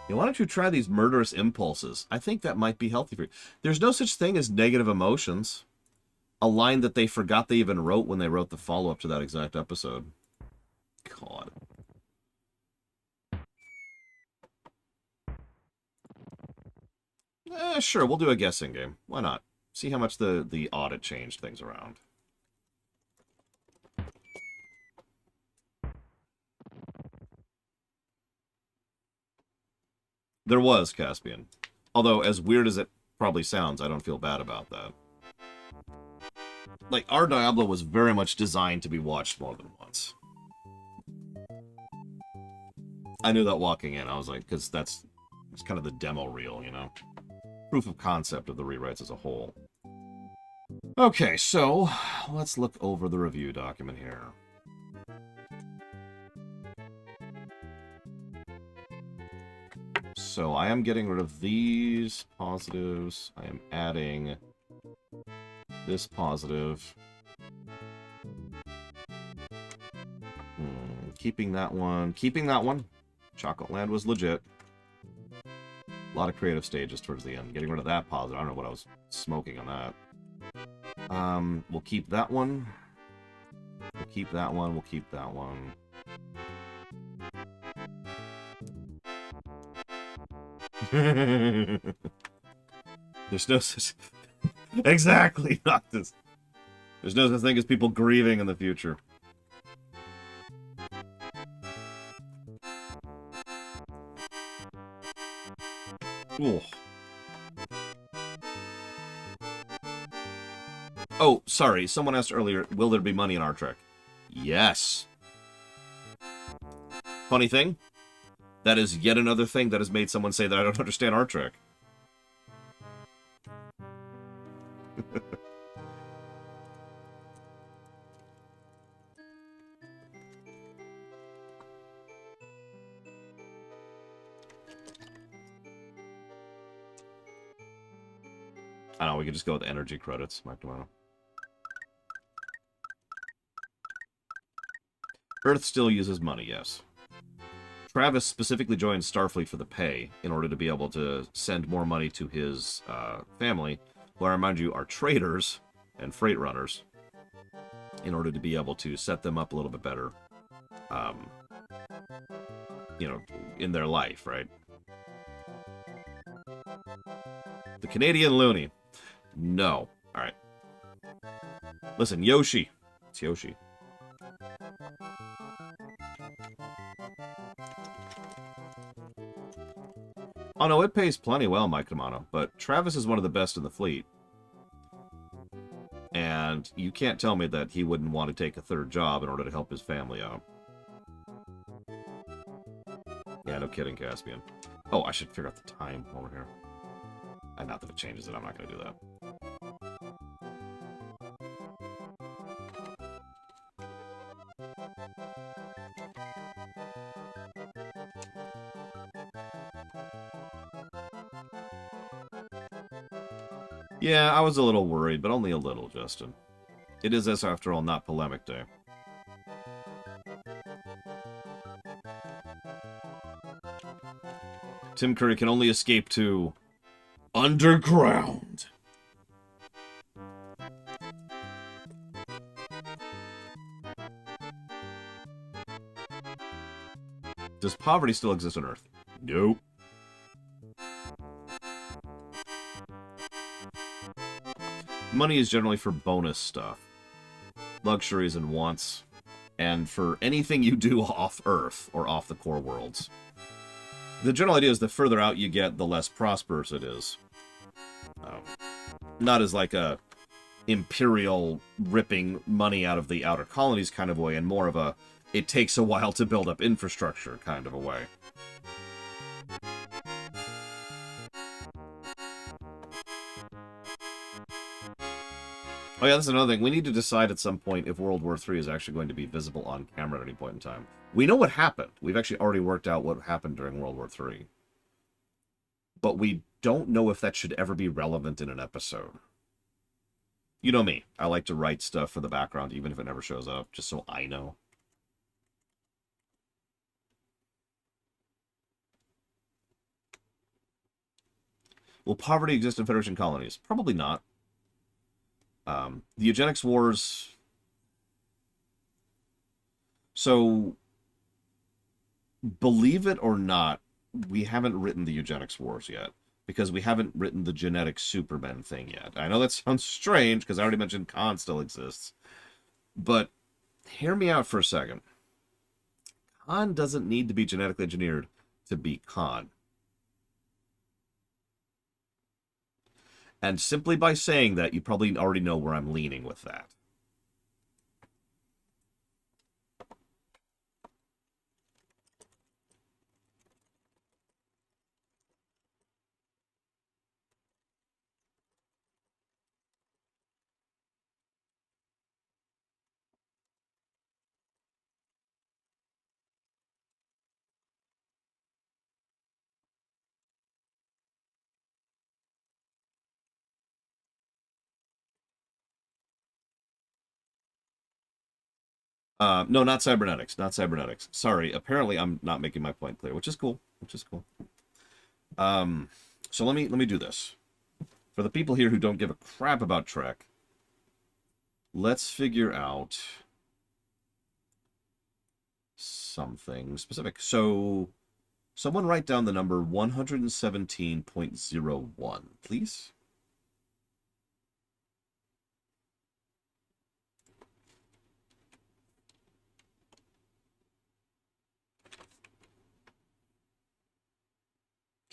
Yeah, why don't you try these murderous impulses? I think that might be healthy for you. There's no such thing as negative emotions. A line that they forgot they even wrote when they wrote the follow-up to that exact episode. God. Sure, we'll do a guessing game. Why not? See how much the audit changed things around. There was, Caspian. Although, as weird as it probably sounds, I don't feel bad about that. Like, our Diablo was very much designed to be watched more than once. I knew that walking in. I was like, because that's kind of the demo reel, you know? Proof of concept of the rewrites as a whole. Okay, so let's look over the review document here. So I am getting rid of these positives. I am adding this positive. Keeping that one. Keeping that one. Chocolate Land was legit. A lot of creative stages towards the end. Getting rid of that positive. I don't know what I was smoking on that. We'll keep that one. We'll keep that one. We'll keep that one. There's no such... Exactly, Noctis. There's no such thing as people grieving in the future. Ooh. Oh, sorry. Someone asked earlier, will there be money in our Trek? Yes. Funny thing, That is yet another thing that has made someone say that I don't understand art trick. I don't know, we could just go with energy credits, Mike Tomato. Earth still uses money, yes. Travis specifically joined Starfleet for the pay in order to be able to send more money to his family, who I remind you are traders and freight runners, in order to be able to set them up a little bit better, you know, in their life, right? The Canadian Looney. No. All right. Listen, Yoshi. It's Yoshi. Oh, no, it pays plenty well, Mike Kamano, but Travis is one of the best in the fleet. And you can't tell me that he wouldn't want to take a third job in order to help his family out. Yeah, no kidding, Caspian. Oh, I should figure out the time over here. And not that it changes it, I'm not going to do that. Yeah, I was a little worried, but only a little, Justin. It is, as after all, not polemic day. Tim Curry can only escape to underground. Does poverty still exist on Earth? Nope. Money is generally for bonus stuff. Luxuries and wants. And for anything you do off Earth or off the core worlds. The general idea is the further out you get, the less prosperous it is. Not as like a imperial ripping money out of the outer colonies kind of way, and more of a it takes a while to build up infrastructure kind of a way. Oh yeah, that's another thing. We need to decide at some point if World War III is actually going to be visible on camera at any point in time. We know what happened. We've actually already worked out what happened during World War III. But we don't know if that should ever be relevant in an episode. You know me. I like to write stuff for the background, even if it never shows up, just so I know. Will poverty exist in Federation colonies? Probably not. The eugenics wars... So, believe it or not, we haven't written the eugenics wars yet. Because we haven't written the genetic supermen thing yet. I know that sounds strange, because I already mentioned Khan still exists. But, hear me out for a second. Khan doesn't need to be genetically engineered to be Khan. And simply by saying that, you probably already know where I'm leaning with that. No, not cybernetics. Not cybernetics. Sorry. Apparently, I'm not making my point clear, which is cool. Which is cool. So let me do this. For the people here who don't give a crap about Trek, let's figure out something specific. So, someone write down the number 117.01, please.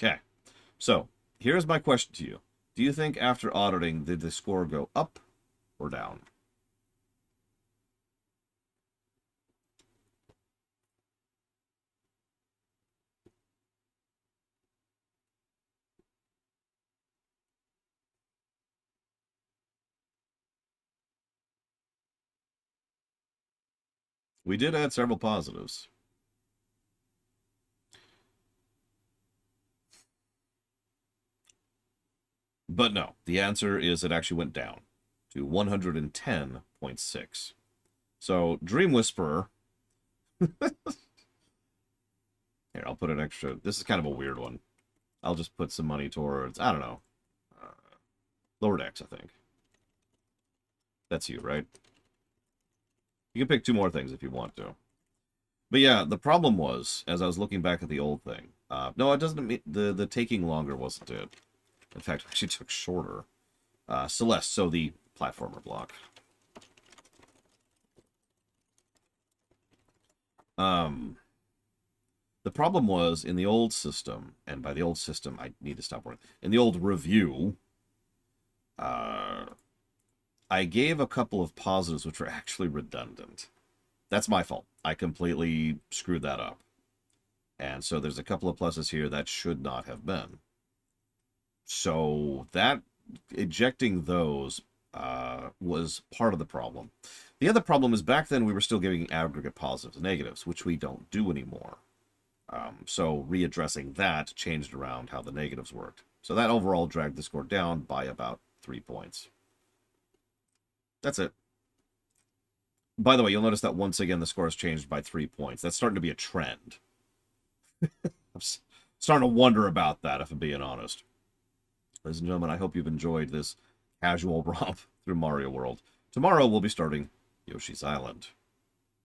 Okay. So, here's my question to you. Do you think after auditing, did the score go up or down? We did add several positives. But no, the answer is it actually went down to 110.6. So Dream Whisperer. Here, I'll put an extra. This is kind of a weird one. I'll just put some money towards, I don't know, lower decks, I think. That's you, right? You can pick two more things if you want to. But yeah, the problem was, as I was looking back at the old thing, no, it doesn't mean the taking longer wasn't it. In fact, it actually took shorter. Celeste, so the platformer block. The problem was in the old system, and by the old system, I need to stop worrying. In the old review, I gave a couple of positives which were actually redundant. That's my fault. I completely screwed that up. And so there's a couple of pluses here that should not have been. So that ejecting those was part of the problem. The other problem is back then we were still giving aggregate positives and negatives, which we don't do anymore. So readdressing that changed around how the negatives worked. So that overall dragged the score down by about 3 points. That's it. By the way, you'll notice that once again the score has changed by 3 points. That's starting to be a trend. I'm starting to wonder about that, if I'm being honest. Ladies and gentlemen, I hope you've enjoyed this casual romp through Mario World. Tomorrow we'll be starting Yoshi's Island.